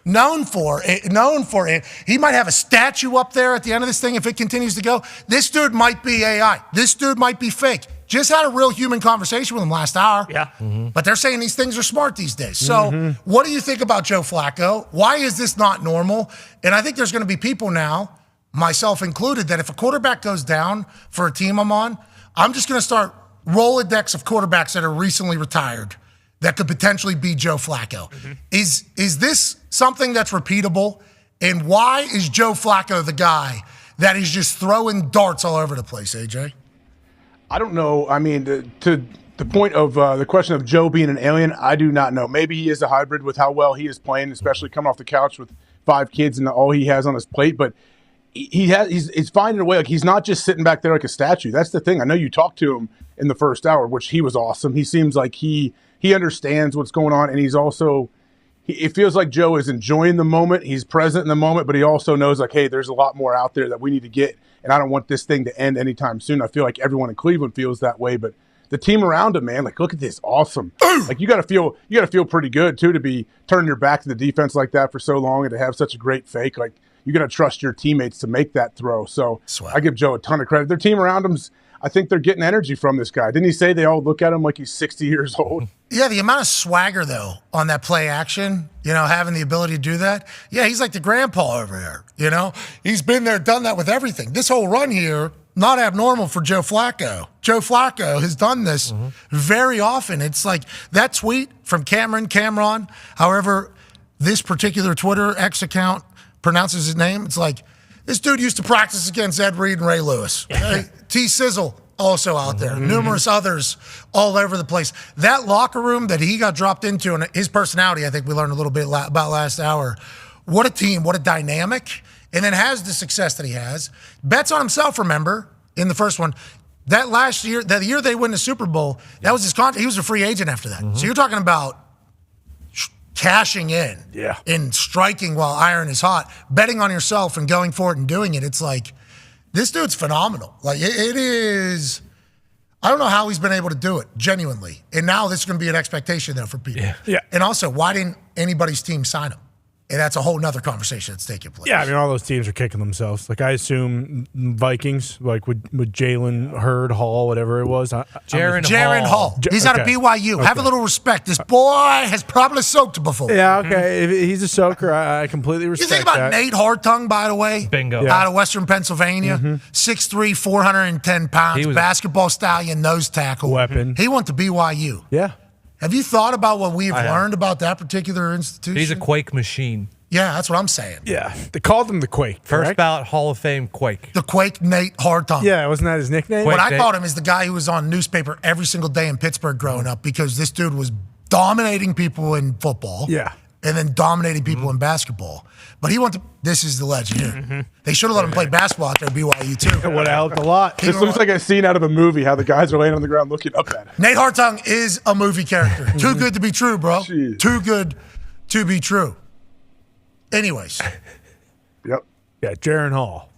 known for it. He might have a statue up there at the end of this thing if it continues to go. This dude might be AI. This dude might be fake. Just had a real human conversation with him last hour. Yeah. But they're saying these things are smart these days. So what do you think about Joe Flacco? Why is this not normal? And I think there's going to be people now, myself included, that if a quarterback goes down for a team I'm on, I'm just going to start Rolodex of quarterbacks that are recently retired that could potentially be Joe Flacco. Is this something that's repeatable? And why is Joe Flacco the guy that is just throwing darts all over the place, AJ? I don't know. I mean, to the point of the question of Joe being an alien, I do not know. Maybe he is a hybrid with how well he is playing, especially coming off the couch with 5 kids and all he has on his plate. But he's finding a way. Like, he's not just sitting back there like a statue. That's the thing. I know you talked to him in the first hour, which he was awesome. He seems like he understands what's going on, and he's also it feels like Joe is enjoying the moment. He's present in the moment, but he also knows, like, hey, there's a lot more out there that we need to get, and I don't want this thing to end anytime soon. I feel like everyone in Cleveland feels that way, but the team around him, man, like, look at this, awesome. Like, you got to feel pretty good too to be turning your back to the defense like that for so long and to have such a great fake. Like, you're going to trust your teammates to make that throw. So I give Joe a ton of credit. Their team around him's, I think they're getting energy from this guy. Didn't he say they all look at him like he's 60 years old? Yeah, the amount of swagger, though, on that play action, having the ability to do that. Yeah, he's like the grandpa over there, He's been there, done that with everything. This whole run here, not abnormal for Joe Flacco. Joe Flacco has done this very often. It's like that tweet from Cameron, however this particular Twitter X account pronounces his name, it's like, this dude used to practice against Ed Reed and Ray Lewis. Okay? T. Sizzle also out there. Numerous others all over the place. That locker room that he got dropped into and his personality, I think we learned a little bit about last hour. What a team, what a dynamic. And then has the success that he has. Bets on himself, remember, in the first one. That last year, that year they win the Super Bowl, that was his contract. He was a free agent after that. So you're talking about cashing in and striking while iron is hot, betting on yourself and going for it and doing it. It's like, this dude's phenomenal. Like, it is, I don't know how he's been able to do it, genuinely. And now this is going to be an expectation, though, for people. Yeah. And also, why didn't anybody's team sign him? And that's a whole nother conversation that's taking place. Yeah, I mean, all those teams are kicking themselves. Like, I assume Vikings, like with Jalen Hurd, Hall, whatever it was. Jaron Hall. He's out of BYU. Have a little respect. This boy has probably soaked before. Yeah, okay. If he's a soaker, I completely respect that. You think about Nate Hartung, by the way? Bingo. Out of Western Pennsylvania. 6'3", 410 pounds, basketball stallion, nose tackle. Weapon. He went to BYU. Yeah. Have you thought about what we've learned about that particular institution? He's a Quake machine. Yeah, that's what I'm saying. Yeah. They called him the Quake. First ballot Hall of Fame Quake. The Quake Nate Hartung. Yeah, wasn't that his nickname? What I called him is the guy who was on newspaper every single day in Pittsburgh growing up because this dude was dominating people in football. Yeah. And then dominating people in basketball. But he went to, this is the legend here. They should have let him play basketball out there at BYU too. It would have helped a lot. This looks like a scene out of a movie, how the guys are laying on the ground looking up at him. Nate Hartung is a movie character. Too good to be true, bro. Jeez. Too good to be true. Anyways. Yep. Yeah, Jaron Hall.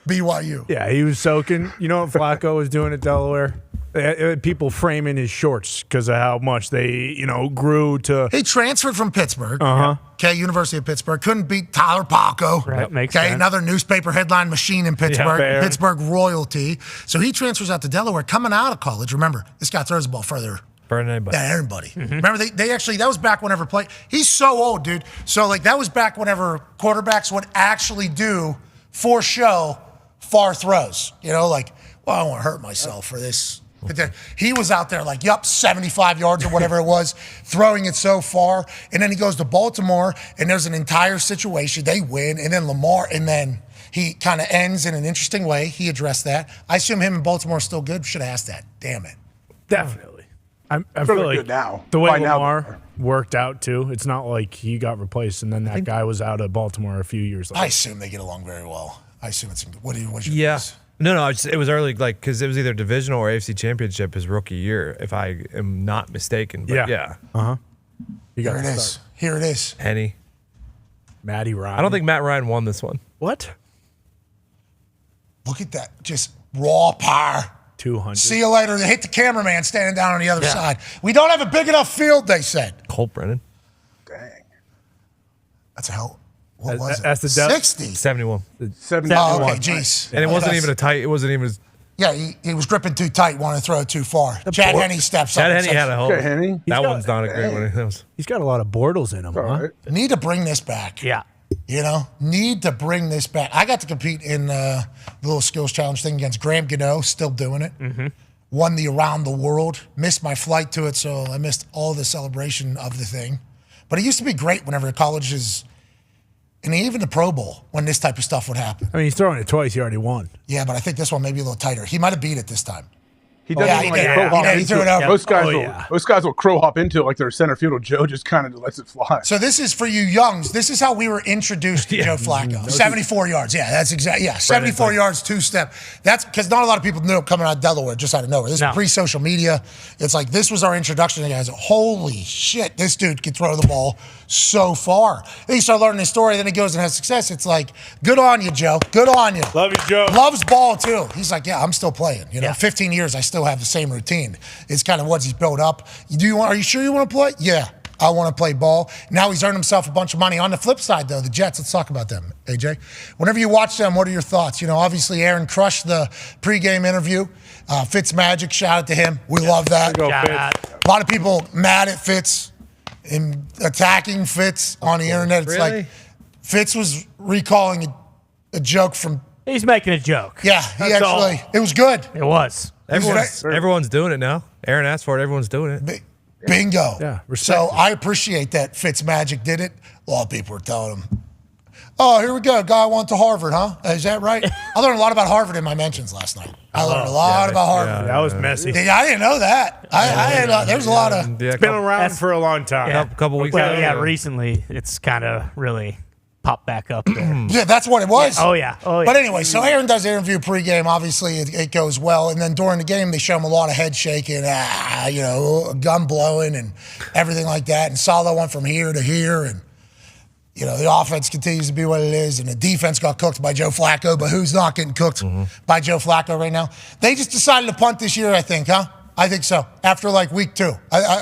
BYU. Yeah, he was soaking. You know what Flacco was doing at Delaware? They had people framing his shorts because of how much they, grew to. He transferred from Pittsburgh. Uh-huh. University of Pittsburgh. Couldn't beat Tyler Paco. Right, makes sense. Another newspaper headline machine in Pittsburgh. fair. Pittsburgh royalty. So he transfers out to Delaware. Coming out of college, remember, this guy throws the ball further than everybody. Remember, they actually, that was back whenever he's so old, dude. So, that was back whenever quarterbacks would actually do, for show, far throws. I don't want to hurt myself for this. But then he was out there 75 yards or whatever it was, throwing it so far. And then he goes to Baltimore, and there's an entire situation. They win, and then Lamar, and then he kind of ends in an interesting way. He addressed that. I assume him and Baltimore are still good. Should have asked that. Damn it. Definitely. I feel like good now. The way By now, Lamar worked out, too, it's not like he got replaced and then that guy was out of Baltimore a few years later. I assume they get along very well. I assume it's what's your guess? No, it was early, because it was either divisional or AFC Championship his rookie year, if I am not mistaken. But yeah. Uh-huh. Here it is. Here it is. Henny. Matty Ryan. I don't think Matt Ryan won this one. What? Look at that. Just raw power. 200. See you later. They hit the cameraman standing down on the other side. We don't have a big enough field, they said. Colt Brennan. Dang. That's a hell. What was it? That's the 60. 71. 71. Oh, okay, jeez. And it wasn't even a tight, it wasn't even. Yeah, he was gripping too tight, wanted to throw it too far. Chad Henne steps up. Chad Henne had a hole. Okay, Henny. That one's not a great one. He's got a lot of Bortles in him, huh? Right. Need to bring this back. Yeah. Need to bring this back. I got to compete in the little skills challenge thing against Graham Gano, still doing it. Won the Around the World. Missed my flight to it, so I missed all the celebration of the thing. But it used to be great whenever colleges, and even the Pro Bowl, when this type of stuff would happen. I mean, he's throwing it twice. He already won. Yeah, but I think this one may be a little tighter. He might have beat it this time. He doesn't he like did. crow hop He into threw it over. Most guys will crow hop into it like they're center field. Joe just kind of lets it fly. So this is for you youngs. This is how we were introduced to Joe Flacco. 74 yards. Yeah, that's exactly. Yeah, 74 yards, two-step. That's because not a lot of people knew him coming out of Delaware, just out of nowhere. This is pre-social media. It's like this was our introduction to guys. Holy shit, this dude can throw the ball so far. Then you start learning his story. Then he goes and has success. It's like, good on you, Joe. Good on you. Love you, Joe. Loves ball too. He's like, yeah, I'm still playing. 15 years, I still still have the same routine. It's kind of what he's built up. Are you sure you want to play? Yeah, I want to play ball. Now he's earned himself a bunch of money. On the flip side, though, the Jets, let's talk about them, AJ. Whenever you watch them, what are your thoughts? Obviously Aaron crushed the pregame interview. Fitzmagic, shout out to him. We love that. A lot of people mad at Fitz and attacking Fitz on the internet. It's like Fitz was recalling a joke from. He's making a joke. Yeah, it was good. It was. Everyone's doing it now. Aaron asked for it. Everyone's doing it. Bingo. Yeah, so I appreciate that Fitzmagic did it. A lot of people were telling him, oh, here we go. Guy went to Harvard, huh? Is that right? I learned a lot about Harvard in my mentions last night. I learned a lot about Harvard. That was messy. I didn't know that. There's a lot of. It's been around for a long time. Yeah. Couple weeks Well, ago. yeah, recently it's kind of really popped back up there. Yeah, that's what it was. Yeah. Oh, yeah. But anyway, so Aaron does the interview pregame. Obviously, it goes well. And then during the game, they show him a lot of head shaking, gun blowing and everything like that. And Salo went from here to here. And, the offense continues to be what it is. And the defense got cooked by Joe Flacco. But who's not getting cooked by Joe Flacco right now? They just decided to punt this year, I think, huh? I think so. After like week 2.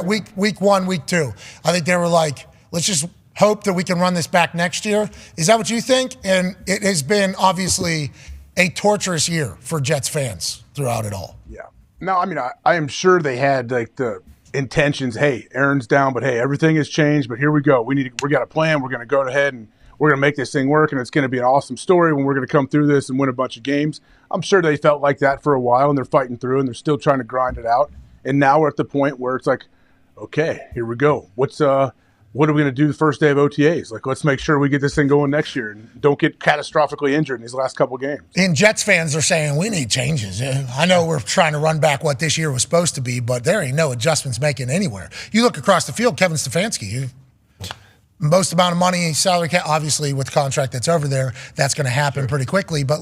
Week 1, week 2. I think they were like, let's just hope that we can run this back next year. Is that what you think? And it has been obviously a torturous year for Jets fans throughout it all. Yeah. No, I mean, I am sure they had like the intentions. Hey, Aaron's down, but hey, everything has changed. But here we go. We got a plan. We're going to go ahead and we're going to make this thing work. And it's going to be an awesome story when we're going to come through this and win a bunch of games. I'm sure they felt like that for a while, and they're fighting through, and they're still trying to grind it out. And now we're at the point where it's like, okay, here we go. What are we going to do the first day of OTAs? Like, let's make sure we get this thing going next year and don't get catastrophically injured in these last couple games. And Jets fans are saying, we need changes. I know we're trying to run back what this year was supposed to be, but there ain't no adjustments making anywhere. You look across the field, Kevin Stefanski, most amount of money, salary cap, obviously with the contract that's over there, that's going to happen pretty quickly. But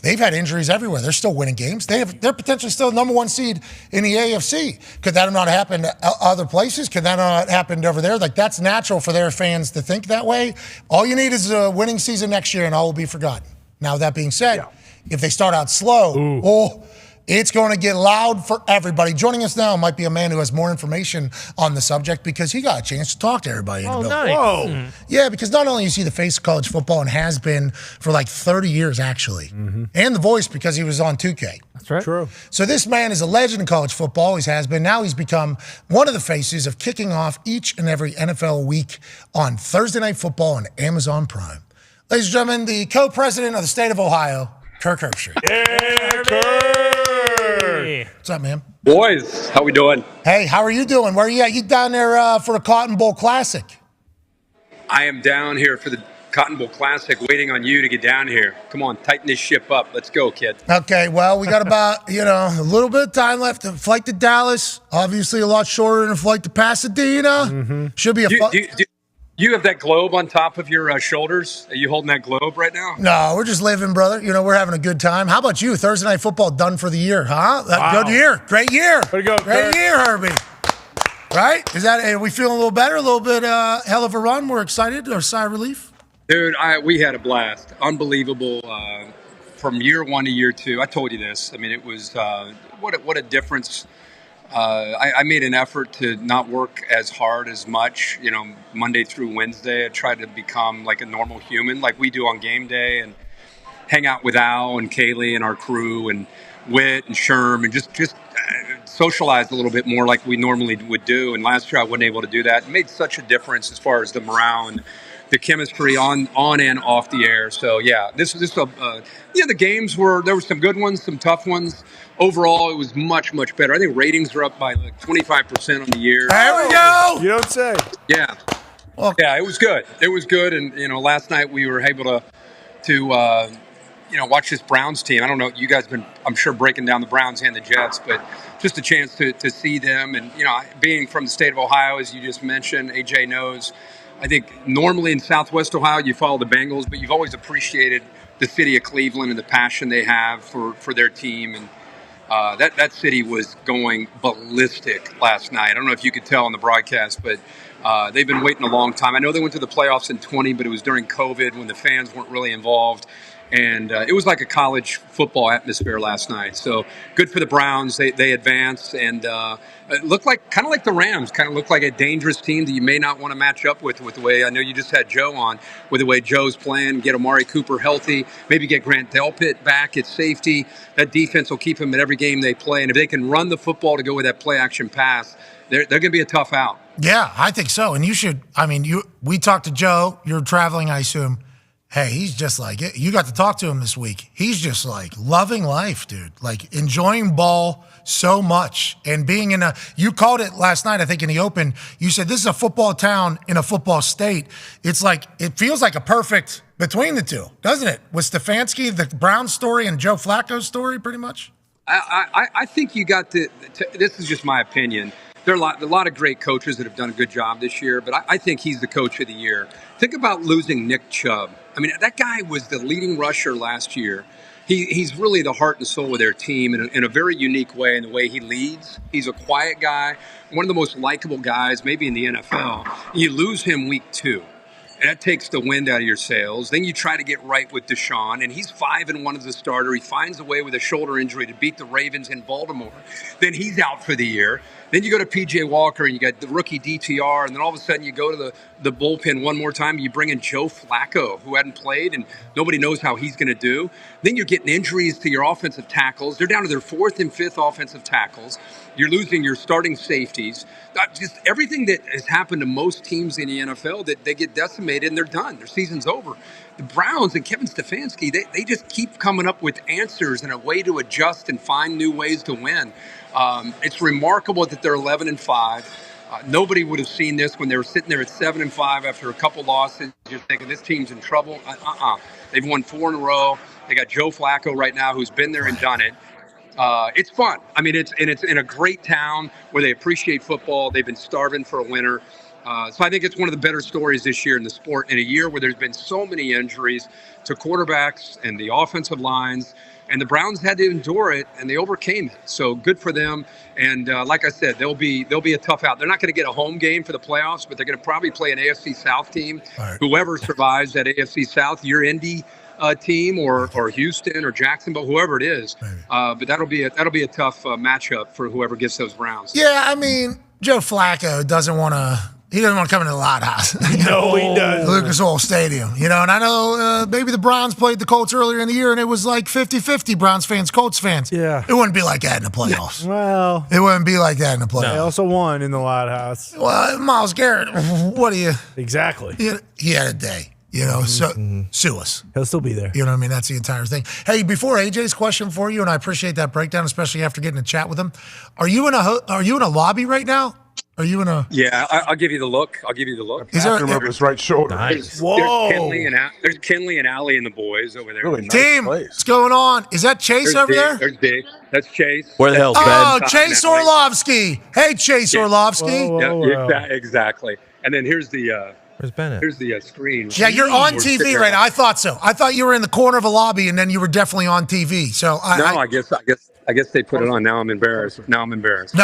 they've had injuries everywhere. They're still winning games. They're potentially still the number 1 seed in the AFC. Could that have not happened other places? Could that not have happened over there? That's natural for their fans to think that way. All you need is a winning season next year, and all will be forgotten. Now, that being said, if they start out slow, it's going to get loud for everybody. Joining us now might be a man who has more information on the subject because he got a chance to talk to everybody in the building. Nice. Whoa. Yeah, because not only is he the face of college football and has been for 30 years, actually, and the voice because he was on 2K. That's right. True. So this man is a legend in college football. Always has been. Now he's become one of the faces of kicking off each and every NFL week on Thursday Night Football on Amazon Prime. Ladies and gentlemen, the co-president of the state of Ohio, Kirk Herbstreit. Yeah, Kirk. What's up, man? Boys, how we doing? Hey, how are you doing? Where are you at? You down there for a Cotton Bowl Classic? I am down here for the Cotton Bowl Classic, waiting on you to get down here. Come on, tighten this ship up. Let's go, kid. Okay, well, we got about, a little bit of time left. The flight to Dallas, obviously a lot shorter than a flight to Pasadena. Should be a fun. Do you have that globe on top of your shoulders? Are you holding that globe right now? No, we're just living, brother. We're having a good time. How about you? Thursday Night Football done for the year, huh? Wow. Good year. Great year. Way to go, Great year, Herbie. Right? Are we feeling a little better? A little bit hell of a run? We're excited? Or sigh of relief? Dude, we had a blast. Unbelievable. From year 1 to year 2. I told you this. I mean, it was what a difference. I made an effort to not work as hard as much, Monday through Wednesday. I tried to become like a normal human, like we do on game day, and hang out with Al and Kaylee and our crew and Whit and Sherm and just socialize a little bit more like we normally would do. And last year I wasn't able to do that. It made such a difference as far as the morale and the chemistry on and off the air. So yeah, the games there were some good ones, some tough ones. Overall, it was much, much better. I think ratings are up by 25% on the year. There we go. You don't say. Yeah. Well, yeah, it was good. It was good. And, last night we were able to watch this Browns team. I don't know, you guys have been, I'm sure, breaking down the Browns and the Jets, but just a chance to see them. And, being from the state of Ohio, as you just mentioned, AJ knows, I think normally in Southwest Ohio, you follow the Bengals, but you've always appreciated the city of Cleveland and the passion they have for their team. And that city was going ballistic last night. I don't know if you could tell on the broadcast, but they've been waiting a long time. I know they went to the playoffs in 20, but it was during COVID when the fans weren't really involved. And it was like a college football atmosphere last night. So good for the Browns. They advanced, and it looked like kind of like the Rams. Kind of looked like a dangerous team that you may not want to match up with the way I know you just had Joe on, with the way Joe's playing. Get Amari Cooper healthy, maybe get Grant Delpit back at safety. That defense will keep him in every game they play. And if they can run the football to go with that play action pass, they're going to be a tough out. Yeah, I think so. And you should. I mean, we talked to Joe. You're traveling, I assume. Hey, he's just like it. You got to talk to him this week. He's just like loving life, dude. Like enjoying ball so much and being in a. You called it last night, I think, in the open. You said this is a football town in a football state. It's like it feels like a perfect between the two, doesn't it? With Stefanski, the Brown story, and Joe Flacco's story, pretty much. I think you got to. This is just my opinion. There are a lot of great coaches that have done a good job this year, but I think he's the coach of the year. Think about losing Nick Chubb. I mean, that guy was the leading rusher last year. He's really the heart and soul of their team in a very unique way in the way he leads. He's a quiet guy, one of the most likable guys maybe in the NFL. You lose him week 2. And that takes the wind out of your sails. Then you try to get right with Deshaun, and he's 5-1 as a starter. He finds a way with a shoulder injury to beat the Ravens in Baltimore. Then he's out for the year. Then you go to P.J. Walker, and you got the rookie DTR, and then all of a sudden you go to the bullpen one more time, and you bring in Joe Flacco, who hadn't played, and nobody knows how he's going to do. Then you're getting injuries to your offensive tackles. They're down to their 4th and 5th offensive tackles. You're losing your starting safeties. Just everything that has happened to most teams in the NFL, that they get decimated and they're done. Their season's over. The Browns and Kevin Stefanski, they just keep coming up with answers and a way to adjust and find new ways to win. It's remarkable that they're 11-5. Nobody would have seen this when they were sitting there at 7-5 after a couple losses. You're thinking this team's in trouble. They've won 4 in a row. They got Joe Flacco right now, who's been there and done it. It's fun. I mean, it's in a great town where they appreciate football. They've been starving for a winner. So I think it's one of the better stories this year in the sport, in a year where there's been so many injuries to quarterbacks and the offensive lines. And the Browns had to endure it, and they overcame it. So good for them. And like I said, they'll be a tough out. They're not going to get a home game for the playoffs, but they're going to probably play an AFC South team. Right. Whoever survives that AFC South, your Indy team or Houston or Jacksonville, whoever it is. But that'll be a tough matchup for whoever gets those Browns. Yeah, I mean, Joe Flacco doesn't want to. He doesn't want to come into the Loud House. No, he doesn't. Lucas Oil Stadium. And I know maybe the Browns played the Colts earlier in the year, and it was like 50-50 Browns fans, Colts fans. Yeah. It wouldn't be like that in the playoffs. Well. It wouldn't be like that in the playoffs. They also won in the Loud House. Well, Myles Garrett, what do you... Exactly. He had a day. Sue us. He'll still be there. You know what I mean? That's the entire thing. Hey, before AJ's question for you, and I appreciate that breakdown, especially after getting to chat with him. Are you in a lobby right now? Are you in a? Yeah, I'll give you the look. Is there over his right shoulder? Nice. Whoa! There's Kinley and Allie and the boys over there. Really nice Team, place. what's going on? Is that Chase over there? There's Big. That's Chase. Where the hell's Ben? Oh, Chase Orlovsky. Hey, Chase Orlovsky. Yeah, exactly. And then here's the. Where's Bennett? Here's the screen. Yeah, you're on TV right now. I thought so. I thought you were in the corner of a lobby, and then you were definitely on TV. So I guess they put it on. Now I'm embarrassed. No,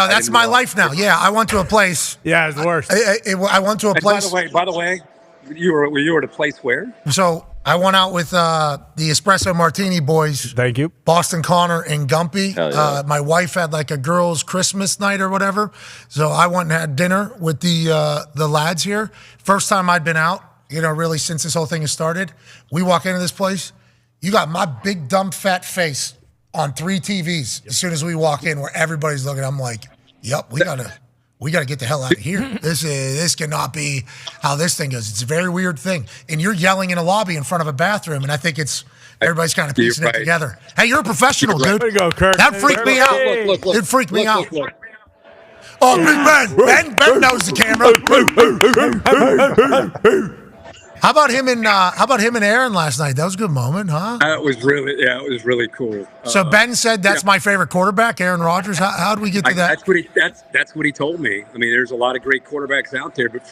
that's my life now. Yeah, I went to a place. Yeah, it's the worst. I went to a place. By the way, you were at a place where? So I went out with the Espresso Martini boys. Thank you. Boston Connor and Gumpy. Yeah. My wife had like a girls' Christmas night or whatever. So I went and had dinner with the lads here. First time I'd been out, really since this whole thing has started. We walk into this place. You got my big, dumb, fat face on 3 TVs as soon as we walk in, where everybody's looking. I'm like, yep, we gotta get the hell out of here. This cannot be how this thing goes. It's a very weird thing. And you're yelling in a lobby in front of a bathroom, and I think everybody's kind of piecing it together. Hey, you're a professional, dude. Way to go, Kirk. That freaked me out. It freaked me out. Oh, Big Ben. Ben knows the camera. How about him and Aaron last night? That was a good moment, huh? It was really cool. So Ben said that's my favorite quarterback, Aaron Rodgers. How did we get to that? That's what he told me. I mean, there's a lot of great quarterbacks out there, but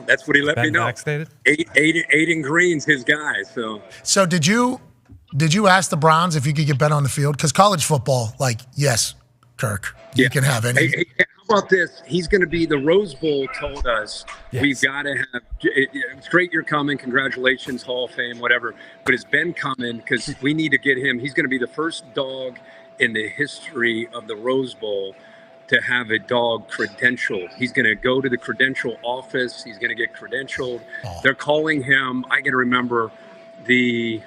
that's what he let me know. Vaccinated? Aiden Green's his guy. So did you ask the Browns if you could get Ben on the field? Because college football, yes, Kirk, you can have any. Hey, about this? He's going to be the Rose Bowl. Told us we've got to have. It's great you're coming. Congratulations, Hall of Fame, whatever. But it's Ben coming because we need to get him. He's going to be the first dog in the history of the Rose Bowl to have a dog credentialed. He's going to go to the credential office. He's going to get credentialed. They're calling him. I can remember the.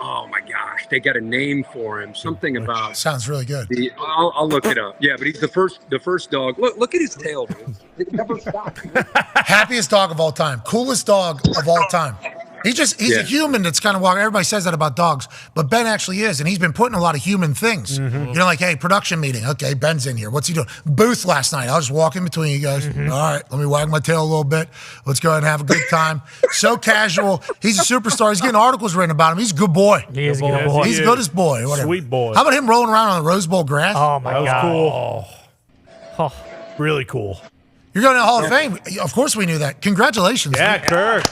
Oh my gosh, they got a name for him. Something about sounds really good. I'll look it up. Yeah, but he's the first dog. Look at his tail, dude. It never stops. Happiest dog of all time. Coolest dog of all time. He's a human that's kind of walking. Everybody says that about dogs, but Ben actually is, and he's been putting a lot of human things. Mm-hmm. You know, like, hey, production meeting. Okay, Ben's in here. What's he doing? Booth last night. I was walking between you guys. Mm-hmm. All right, let me wag my tail a little bit. Let's go ahead and have a good time. So casual. He's a superstar. He's getting articles written about him. He's a good boy. He is a good boy. He's the goodest boy. Whatever. Sweet boy. How about him rolling around on the Rose Bowl grass? Oh, my That was God. cool. Really cool. You're going to the Hall of Fame. Of course we knew that. Congratulations. Yeah, Kirk.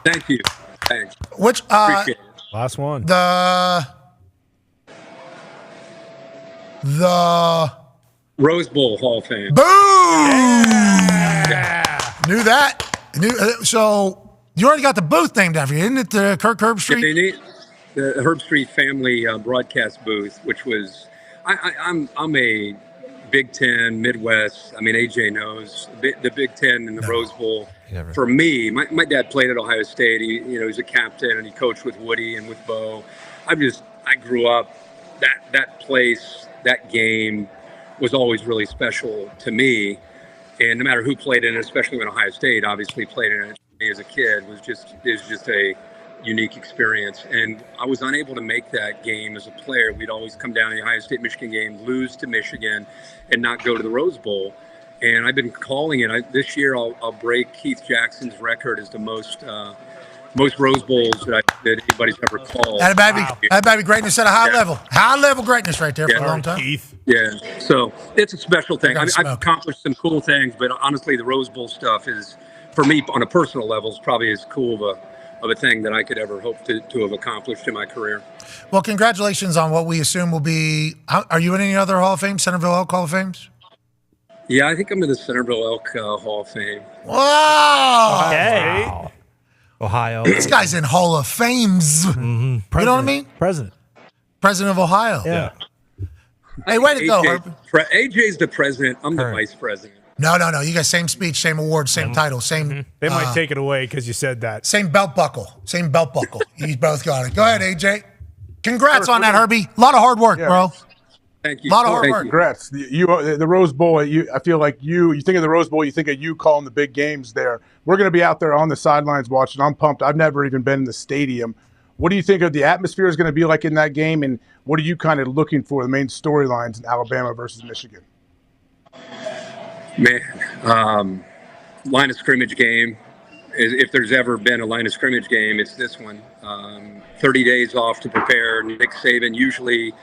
Thank you. Thanks. Which Appreciate it. Last one. The Rose Bowl Hall of Fame. Boom! Knew that. So you already got the booth named after you, isn't it? The Kirk Herbstreit? The Herbstreit family broadcast booth, which was I'm a Big Ten Midwest. I mean, AJ knows the Big Ten and the Rose Bowl. For me, my dad played at Ohio State. He was a captain and he coached with Woody and with Bo. I grew up that place, that game was always really special to me. And no matter who played in it, especially when Ohio State obviously played in it as a kid, was just a unique experience. And I was unable to make that game as a player. We'd always come down to the Ohio State-Michigan game, lose to Michigan, and not go to the Rose Bowl. And I've been calling it. This year, I'll break Keith Jackson's record as the most Rose Bowls that anybody's ever called. That might be greatness at a high level. High level greatness right there for a long time. Keith. Yeah, so it's a special thing. I've accomplished some cool things, but honestly, the Rose Bowl stuff is, for me, on a personal level, is probably as cool of a thing that I could ever hope to have accomplished in my career. Well, congratulations on what we assume will be. Are you in any other Hall of Fame, Centerville Elk Hall of Fames? Yeah, I think I'm in the Centerville Elk Hall of Fame. Wow. Okay. Wow. Ohio. This guy's in Hall of Fames. Mm-hmm. You know what I mean? President of Ohio. Yeah. Hey, way to go, Herb. AJ's the president. I'm the vice president. No. You got same speech, same award, same title, same. They might take it away because you said that. Same belt buckle. You both got it. Go ahead, AJ. Congrats on that, Herbie. A lot of hard work, bro. Thank you. A lot of hard work. Congrats. The Rose Bowl, I feel like you think of the Rose Bowl, you think of you calling the big games there. We're going to be out there on the sidelines watching. I'm pumped. I've never even been in the stadium. What do you think of the atmosphere is going to be like in that game, and what are you kind of looking for, the main storylines in Alabama versus Michigan? Man, line of scrimmage game. If there's ever been a line of scrimmage game, it's this one. 30 days off to prepare. Nick Saban usually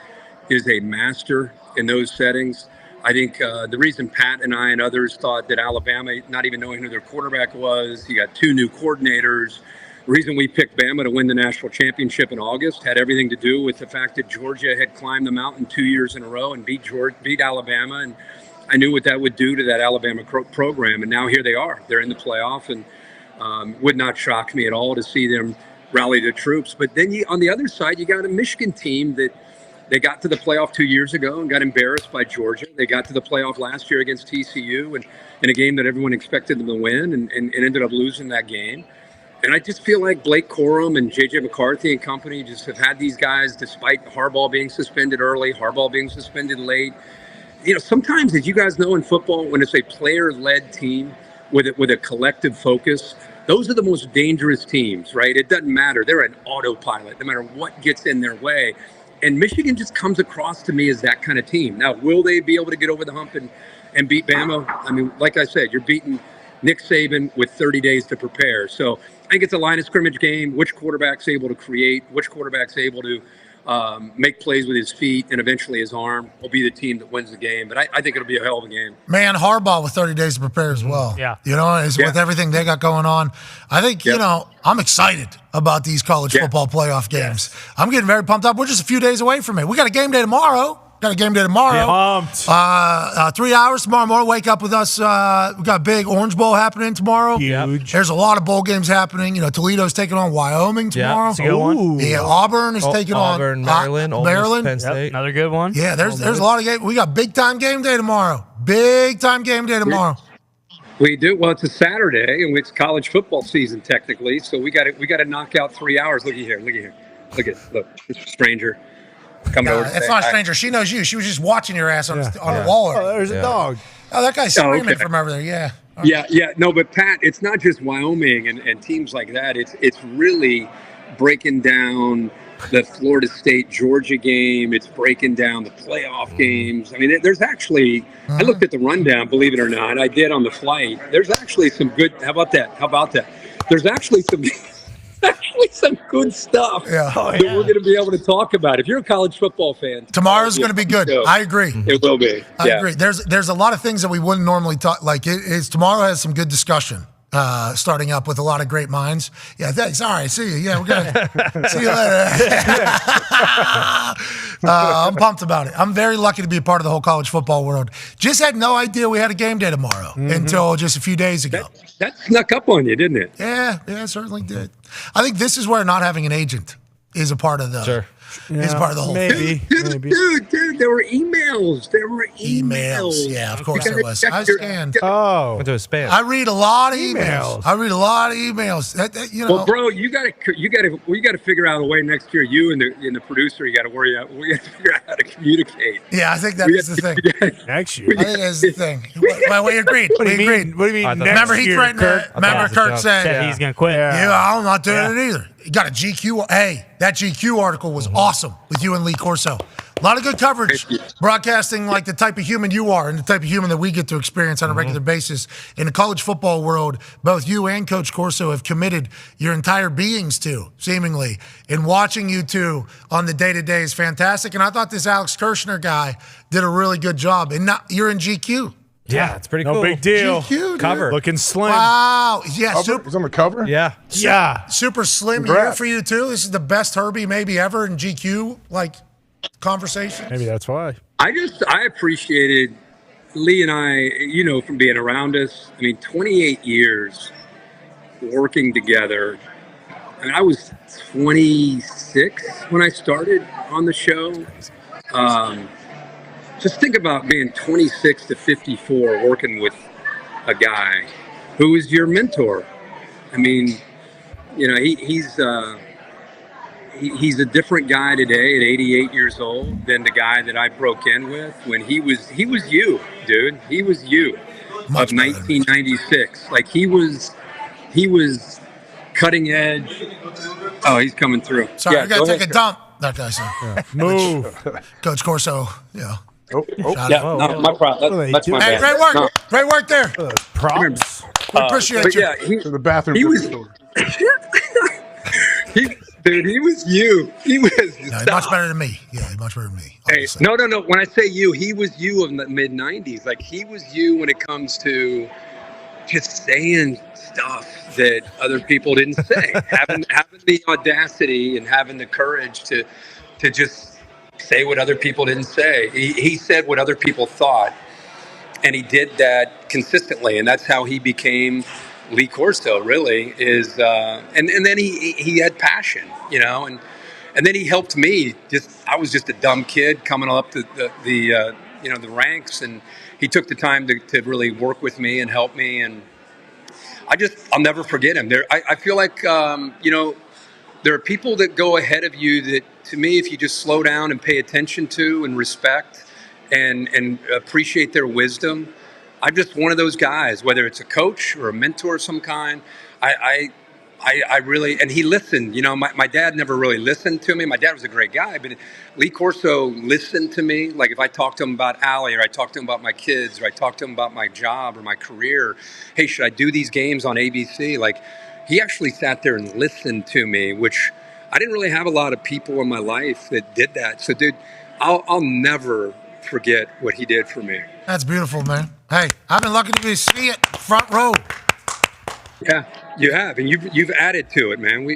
is a master in those settings. I think the reason Pat and I and others thought that Alabama, not even knowing who their quarterback was, you got two new coordinators. The reason we picked Bama to win the national championship in August had everything to do with the fact that Georgia had climbed the mountain 2 years in a row and beat Alabama. And I knew what that would do to that Alabama program. And now here they are. They're in the playoff, and would not shock me at all to see them rally the troops. But then on the other side, you got a Michigan team that they got to the playoff 2 years ago and got embarrassed by Georgia. They got to the playoff last year against TCU and in a game that everyone expected them to win and ended up losing that game. And I just feel like Blake Corum and J.J. McCarthy and company just have had these guys, despite Harbaugh being suspended early, Harbaugh being suspended late. Sometimes, as you guys know in football, when it's a player-led team with a collective focus, those are the most dangerous teams, right? It doesn't matter. They're an autopilot, no matter what gets in their way. And Michigan just comes across to me as that kind of team. Now, will they be able to get over the hump and beat Bama? I mean, like I said, you're beating Nick Saban with 30 days to prepare. So I think it's a line of scrimmage game. Which quarterback's able to create, which quarterback's able to make plays with his feet and eventually his arm will be the team that wins the game. But I think it'll be a hell of a game. Man, Harbaugh with 30 days to prepare as well. Yeah. With everything they got going on. I think, I'm excited about these college football playoff games. I'm getting very pumped up. We're just a few days away from it. We got a game day tomorrow. Got a game day tomorrow. Pumped. 3 hours tomorrow morning. Wake up with us. We got a big Orange Bowl happening tomorrow. Huge. There's a lot of bowl games happening. You know, Toledo's taking on Wyoming tomorrow. It's a good one. Yeah, Auburn is taking Auburn, Maryland, Ole Miss, Maryland. Penn State. Another good one. Yeah, there's a lot of games. We got big time game day tomorrow. Big time game day tomorrow. We do. Well, it's a Saturday, and it's college football season technically. So we got to knock out 3 hours. Look at this stranger coming over. It's not a stranger. She knows you. She was just watching your ass on the wall. Oh, there's a dog. Oh, that guy's screaming from over there. Yeah. Yeah. No, but Pat, it's not just Wyoming and teams like that. It's really breaking down the Florida State Georgia game. It's breaking down the playoff games. I mean, there's actually. I looked at the rundown. Believe it or not, I did on the flight. There's actually some good. How about that? There's actually some. Some good stuff that we're going to be able to talk about. If you're a college football fan, tomorrow's going to be good. I agree. It will be. I agree. There's a lot of things that we wouldn't normally talk. Like tomorrow has some good discussion. Starting up with a lot of great minds. Yeah, thanks. All right, see you. Yeah, we're gonna see you later. I'm pumped about it. I'm very lucky to be a part of the whole college football world. Just had no idea we had a game day tomorrow until just a few days ago. That snuck up on you, didn't it? Yeah, it certainly did. I think this is where not having an agent is a part of the. Sure. Is part of the whole maybe. thing. Dude, there were emails. Yeah, of course there was. I scanned. Went to a spam. I read a lot of emails. Well, bro, you got to figure out a way next year. You and the producer, you got to figure out how to communicate. Yeah, I think that is the thing. Next year. I think that's the thing. Well, we agreed. What do you mean? Remember he threatened. Remember Kirk said he's gonna quit. Yeah, I'm not doing it either. You got a GQ. Hey, that GQ article was awesome with you and Lee Corso. A lot of good coverage, broadcasting like the type of human you are and the type of human that we get to experience on a regular basis. In the college football world, both you and Coach Corso have committed your entire beings to, seemingly. And watching you two on the day-to-day is fantastic. And I thought this Alex Kirshner guy did a really good job. And you're in GQ. Yeah, it's pretty cool. No big deal. GQ, dude. Cover. Looking slim. Wow. Yeah, It's on the cover? Yeah. super slim Congrats. year for you, too. This is the best Herbie maybe ever in GQ, conversation. Maybe that's why. I appreciated Lee and I, from being around us. I mean, 28 years working together. I mean, I was 26 when I started on the show. Just think about being 26 to 54 working with a guy who is your mentor. I mean, he's a different guy today at 88 years old than the guy that I broke in with when he was you, dude. He was you of 1996. Like he was cutting edge. Oh, he's coming through. Sorry, I got to take a dump. That guy said. Yeah. Move. Coach Corso, yeah. My problem. That's my bad. Great work. No. Great work there. Props. We appreciate you. Yeah, To the bathroom. he was you. He was much better than me. Yeah, much better than me. Hey, no. When I say you, he was you of the mid 90s. Like he was you when it comes to just saying stuff that other people didn't say. having the audacity and having the courage to just say what other people didn't say. He said what other people thought, and he did that consistently, and that's how he became Lee Corso. Really is, and then he had passion, and then he helped me. I was just a dumb kid coming up to the ranks, and he took the time to really work with me and help me, and I'll never forget him. I feel like there are people that go ahead of you that, to me, if you just slow down and pay attention to and respect and appreciate their wisdom, I'm just one of those guys, whether it's a coach or a mentor of some kind. I really, and he listened. My dad never really listened to me. My dad was a great guy, but Lee Corso listened to me. Like if I talked to him about Allie, or I talked to him about my kids, or I talked to him about my job or my career. Hey, should I do these games on ABC? Like, he actually sat there and listened to me, which I didn't really have a lot of people in my life that did that. So, dude, I'll never forget what he did for me. That's beautiful, man. Hey, I've been lucky to see it front row. Yeah. You have, and you've added to it, man.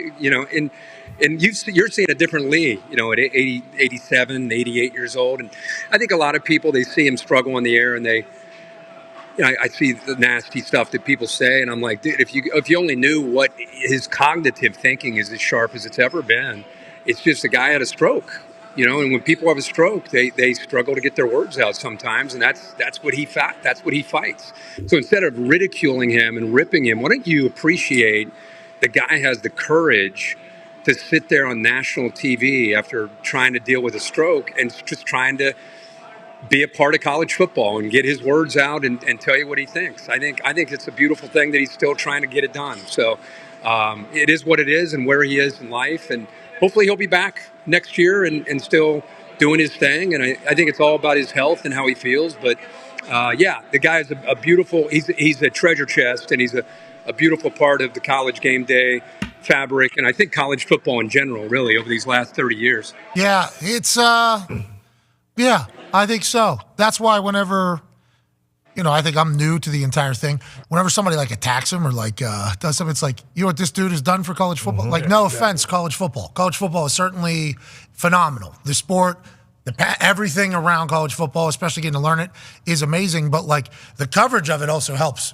And you're seeing a different Lee, at 80, 87, 88 years old. And I think a lot of people, they see him struggle in the air, and I see the nasty stuff that people say, and I'm like, dude, if you only knew what his cognitive thinking is as sharp as it's ever been. It's just a guy had a stroke, and when people have a stroke, they struggle to get their words out sometimes, and that's what he fights. So instead of ridiculing him and ripping him, why don't you appreciate the guy has the courage to sit there on national TV after trying to deal with a stroke and just trying to be a part of college football and get his words out and tell you what he thinks. I think it's a beautiful thing that he's still trying to get it done. So it is what it is and where he is in life. And hopefully he'll be back next year and still doing his thing. And I think it's all about his health and how he feels. But the guy is a beautiful, he's a treasure chest, and he's a beautiful part of the college game day fabric. And I think college football in general, really, over these last 30 years. Yeah, it's, yeah, I think so. That's why whenever, I think I'm new to the entire thing. Whenever somebody attacks him or does something, it's like, what this dude has done for college football? No offense, college football. College football is certainly phenomenal. The sport, everything around college football, especially getting to learn it, is amazing. But the coverage of it also helps,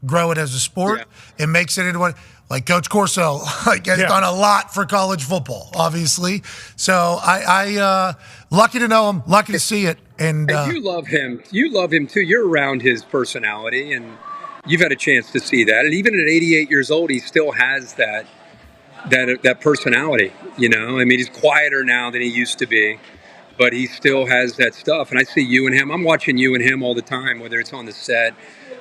grow it as a sport. Yeah. It makes it into what, Coach Corso has done a lot for college football, obviously. So I lucky to know him, lucky to see it. And you love him. You love him too. You're around his personality, and you've had a chance to see that. And even at 88 years old, he still has that personality. He's quieter now than he used to be, but he still has that stuff. And I see you and him. I'm watching you and him all the time, whether it's on the set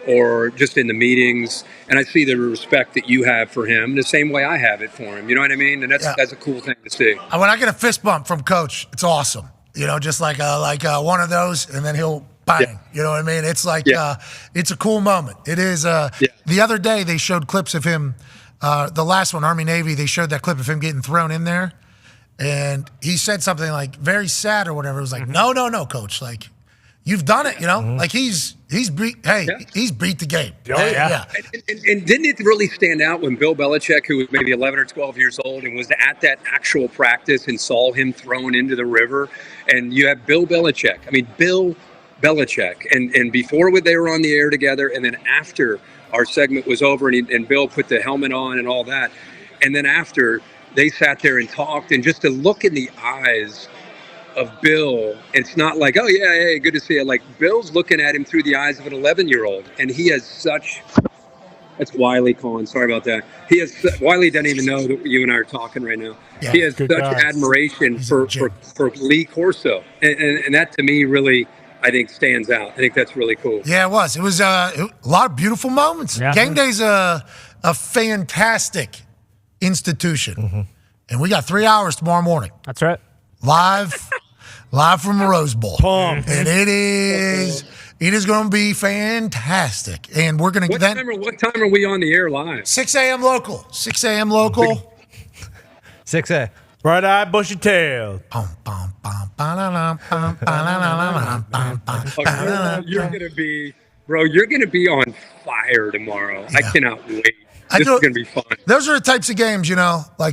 or just in the meetings, and I see the respect that you have for him the same way I have it for him. You know what I mean? And that's a cool thing to see. When I get a fist bump from Coach, it's awesome. Just like one of those, and then he'll bang. Yeah. You know what I mean? It's it's a cool moment. It is. The other day they showed clips of him. The last one, Army Navy, they showed that clip of him getting thrown in there, and he said something very sad or whatever. It was no, Coach, you've done it, he's beat the game. Yeah. And didn't it really stand out when Bill Belichick, who was maybe 11 or 12 years old and was at that actual practice and saw him thrown into the river? And you have Bill Belichick. Bill Belichick. And before they were on the air together, and then after our segment was over and Bill put the helmet on and all that. And then after, they sat there and talked, and just to look in the eyes of Bill, it's not like, oh yeah, hey, good to see you. Bill's looking at him through the eyes of an 11-year-old, and he has such. That's Wiley calling. Sorry about that. Wiley doesn't even know that you and I are talking right now. Yeah, he has such admiration for Lee Corso, and that to me really, I think, stands out. I think that's really cool. Yeah, it was. It was a lot of beautiful moments. Yeah. Game day's a fantastic institution, and we got 3 hours tomorrow morning. That's right. Live from the Rose Bowl. And it is going to be fantastic. And we're going to get What time are we on the air live? 6 a.m. local. 6 a.m. local. 6 a.m. Bright eye, bushy tail. You're going to be on fire tomorrow. Yeah. I cannot wait. This is going to be fun. Those are the types of games,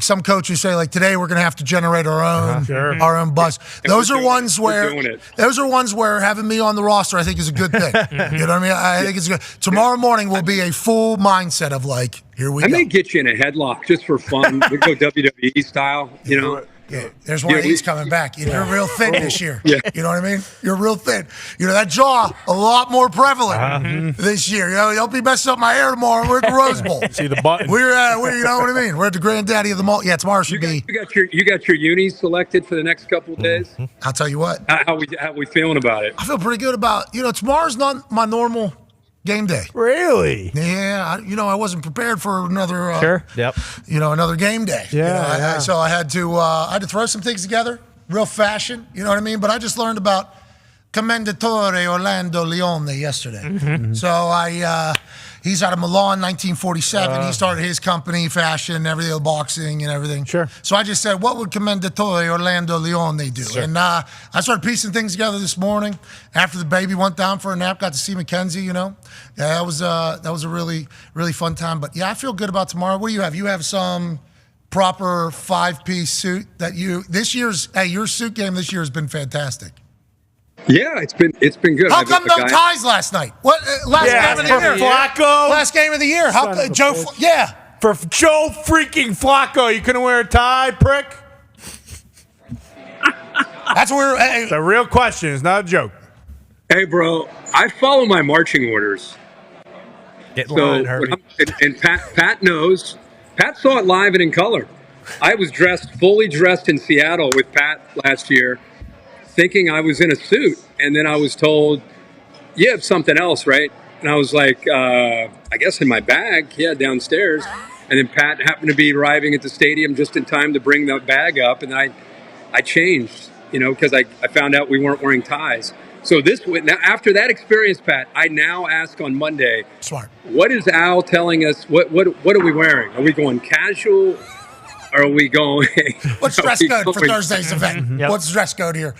some coaches say, today we're going to have to generate our own buzz. Those are ones where having me on the roster, I think, is a good thing. You know what I mean? I think it's good. Tomorrow morning will be a full mindset of here we go. I may get you in a headlock just for fun. We go WWE style, Yeah, there's one of these coming back. You're real thin this year. Yeah. You know what I mean? You're real thin. That jaw, a lot more prevalent this year. You'll be messing up my hair tomorrow. We're at the Rose Bowl. See the button. You know what I mean? We're at the granddaddy of the mall. Yeah, tomorrow should be. You got your unis selected for the next couple of days? I'll tell you what. How we feeling about it? I feel pretty good about, tomorrow's not my normal game day. Really? Yeah. I wasn't prepared for another. Yep. Another game day. Yeah. So I had to throw some things together, real fashion. You know what I mean? But I just learned about Commendatore Orlando Leone yesterday. So I He's out of Milan, 1947. He started his company, fashion, everything, boxing and everything. Sure. So I just said, what would Commendatore Orlando Leone do? Sure. And I started piecing things together this morning. After the baby went down for a nap, got to see Mackenzie, Yeah, that was a really, really fun time. But yeah, I feel good about tomorrow. What do you have? You have some proper 5-piece suit that your suit game this year has been fantastic. Yeah, it's been good. How come no ties last night? What last game of the year? Flacco. Last game of the year. How for Joe freaking Flacco, you couldn't wear a tie, prick. That's where it's a real question. It's not a joke. Hey, bro, I follow my marching orders. Get line, Herbie. And Pat knows. Pat saw it live and in color. I was fully dressed in Seattle with Pat last year, thinking I was in a suit. And then I was told, you have something else, right? And I was like, I guess in my bag, downstairs. And then Pat happened to be arriving at the stadium just in time to bring the bag up. And I changed, because I found out we weren't wearing ties. So now after that experience, Pat, I now ask on Monday, smart. What is Al telling us? What are we wearing? Are we going casual? Or are we going? What's dress code for Thursday's event? Yep. What's dress code here?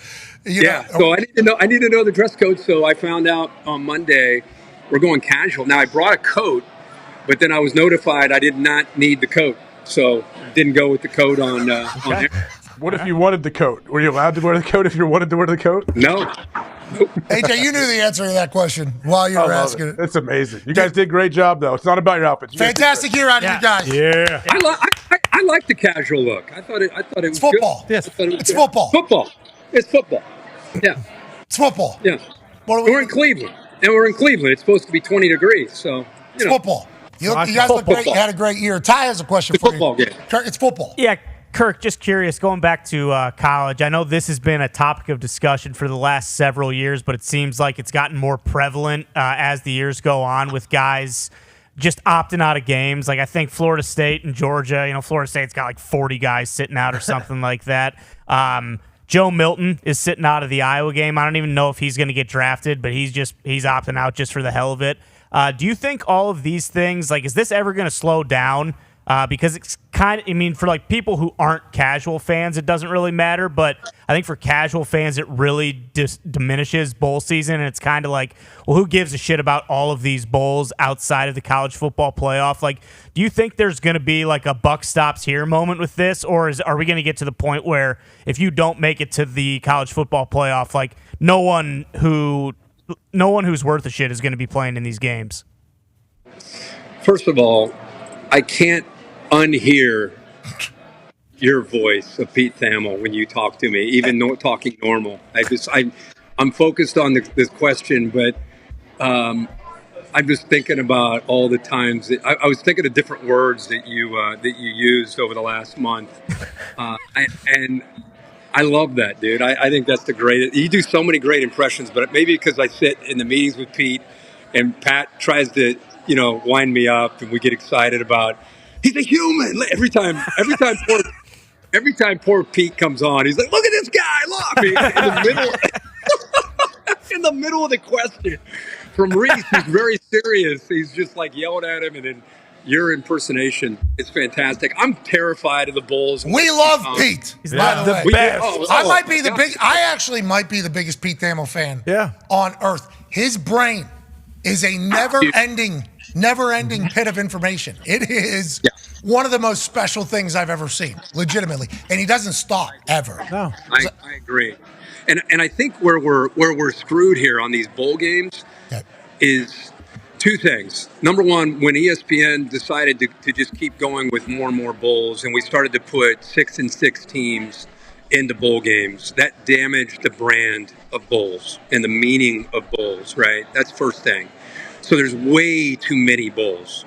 So I need to know the dress code. So I found out on Monday we're going casual. Now I brought a coat, but then I was notified I did not need the coat, so didn't go with the coat on air. What if you wanted the coat? Were you allowed to wear the coat if you wanted to wear the coat? No. AJ, you knew the answer to that question while you were asking it. It's amazing. You guys did a great job, though. It's not about your outfits. Fantastic year out of you guys. Yeah. I like the casual look. I thought it was football. Good. Yes. It's football. Football. It's football. Yeah. It's football. Yeah. We're in Cleveland. And we're in Cleveland. It's supposed to be 20 degrees. So, it's football. You guys look great. You had a great year. Ty has a question for you. Football game. It's football. Yeah. Kirk, just curious, going back to college, I know this has been a topic of discussion for the last several years, but it seems like it's gotten more prevalent as the years go on with guys just opting out of games. Like I think Florida State and Georgia, Florida State's got like 40 guys sitting out or something like that. Joe Milton is sitting out of the Iowa game. I don't even know if he's going to get drafted, but he's opting out just for the hell of it. Do you think all of these things, is this ever going to slow down? Because it's for like people who aren't casual fans, it doesn't really matter. But I think for casual fans, it really diminishes bowl season. And it's kind of like, well, who gives a shit about all of these bowls outside of the college football playoff? Like, do you think there's going to be like a buck stops here moment with this? Or are we going to get to the point where if you don't make it to the college football playoff, like no one who's worth a shit is going to be playing in these games? First of all, I can't unhear your voice of Pete Thamel when you talk to me, even talking normal. I'm focused on this question, but I'm just thinking about all the times that I was thinking of different words that you used over the last month, and I love that, dude. I think that's the greatest. You do so many great impressions, but maybe because I sit in the meetings with Pete, and Pat tries to wind me up, and we get excited about. He's a human. Every time poor Pete comes on, he's like, "Look at this guy! Look!" In the middle of the question from Reese, he's very serious. He's just like yelling at him, and then your impersonation is fantastic. I'm terrified of the Bulls. We love Pete. He's not the best. I actually might be the biggest Pete Thamel fan on earth. His brain is a never-ending pit of information. It is one of the most special things I've ever seen, legitimately. And he doesn't stop, ever. No. I agree. And I think where we're screwed here on these bowl games is two things. Number one, when ESPN decided to just keep going with more and more bowls, and we started to put 6-6 teams into bowl games, that damaged the brand of bowls and the meaning of bowls, right? That's first thing. So there's way too many bowls.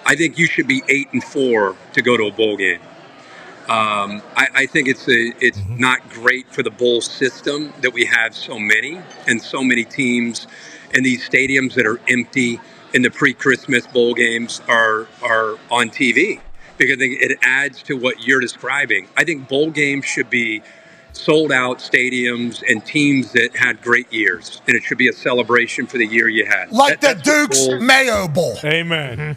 I think you should be 8-4 to go to a bowl game. I think it's not great for the bowl system that we have so many teams in these stadiums that are empty in the pre-Christmas bowl games are on TV, because it adds to what you're describing. I think bowl games should be sold out stadiums and teams that had great years, and it should be a celebration for the year you had. Like the That's what Duke's bowls- Mayo Bowl. Amen.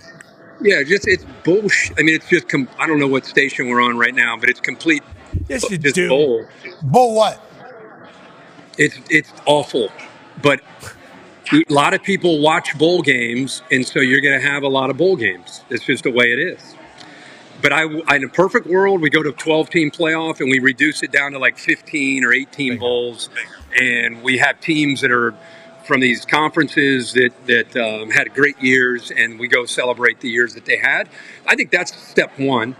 Yeah, it's bullshit. I mean, it's just I don't know what station we're on right now, but it's complete. Yes, you just do. Bowl. Bull what? It's awful, but a lot of people watch bowl games, and so you're going to have a lot of bowl games. It's just the way it is. But in a perfect world, we go to a 12-team playoff, and we reduce it down to like 15 or 18 bowls, and we have teams that are from these conferences that had great years, and we go celebrate the years that they had. I think that's step one.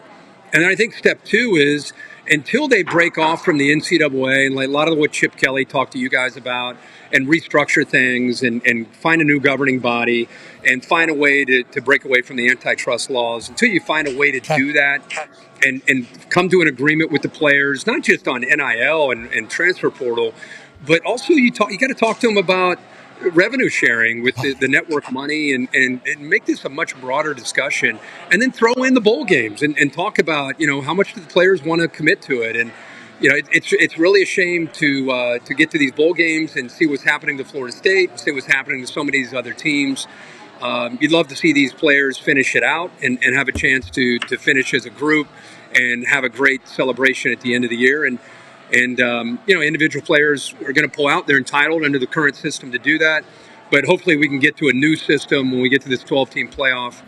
And then I think step two is until they break off from the NCAA, and like a lot of what Chip Kelly talked to you guys about, and restructure things and find a new governing body and find a way to break away from the antitrust laws, until you find a way to do that and come to an agreement with the players, not just on NIL and transfer portal, but also you got to talk to them about revenue sharing with the network money and make this a much broader discussion, and then throw in the bowl games and talk about, how much do the players want to commit to it. And, it's really a shame to get to these bowl games and see what's happening to Florida State, see what's happening to so many of these other teams. You'd love to see these players finish it out and have a chance to finish as a group and have a great celebration at the end of the year. And individual players are going to pull out. They're entitled under the current system to do that. But hopefully we can get to a new system when we get to this 12-team playoff.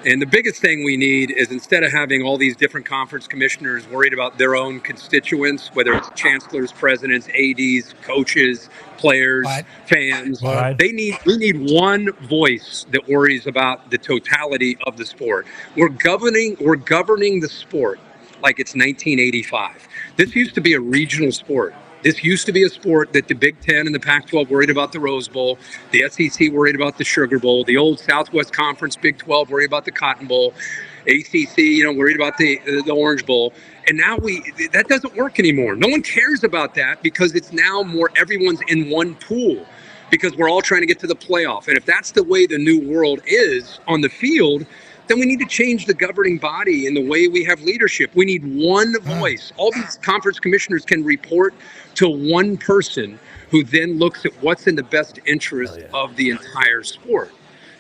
And the biggest thing we need is, instead of having all these different conference commissioners worried about their own constituents, whether it's chancellors, presidents, ADs, coaches, players, fans, we need one voice that worries about the totality of the sport. We're governing the sport like it's 1985. This used to be a regional sport. This used to be a sport that the Big Ten and the Pac-12 worried about the Rose Bowl, the SEC worried about the Sugar Bowl, the old Southwest Conference, Big 12 worried about the Cotton Bowl, ACC, worried about the Orange Bowl. And now that doesn't work anymore. No one cares about that, because it's now more everyone's in one pool, because we're all trying to get to the playoff. And if that's the way the new world is on the field, then we need to change the governing body and the way we have leadership. We need one voice. All these conference commissioners can report to one person, who then looks at what's in the best interest of the entire sport.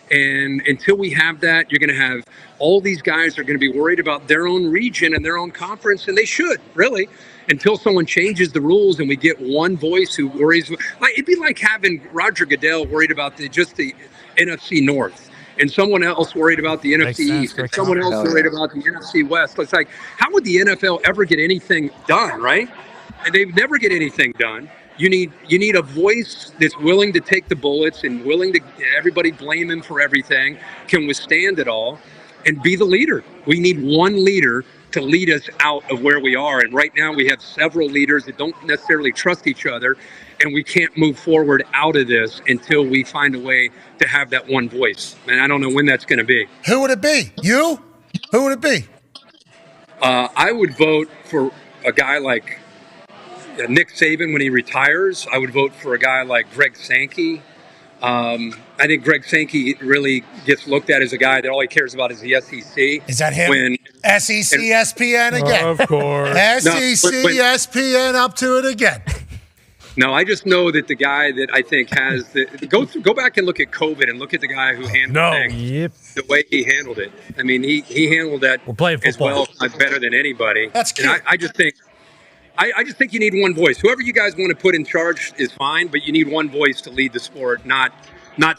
And until we have that, you're going to have all these guys are going to be worried about their own region and their own conference, and they should, really, until someone changes the rules and we get one voice who worries. It'd be like having Roger Goodell worried about just the NFC North, and someone else worried about the NFC East, and someone else worried about the NFC West. It's like, how would the NFL ever get anything done, right? And they never get anything done. You need a voice that's willing to take the bullets and willing to everybody blame him for everything, can withstand it all, and be the leader. We need one leader to lead us out of where we are. And right now we have several leaders that don't necessarily trust each other, and we can't move forward out of this until we find a way to have that one voice. And I don't know when that's going to be. Who would it be? You? Who would it be? I would vote for a guy like Nick Saban when he retires. I would vote for a guy like Greg Sankey. I think Greg Sankey really gets looked at as a guy that all he cares about is the SEC. Is that him? SEC, ESPN again. Of course. SEC, ESPN up to it again. No, I just know that the guy that I think has go back and look at COVID and look at the guy who handled things, the way he handled it. I mean, he handled that as well, if not better than anybody. That's cute. And I just think you need one voice. Whoever you guys want to put in charge is fine, but you need one voice to lead the sport, not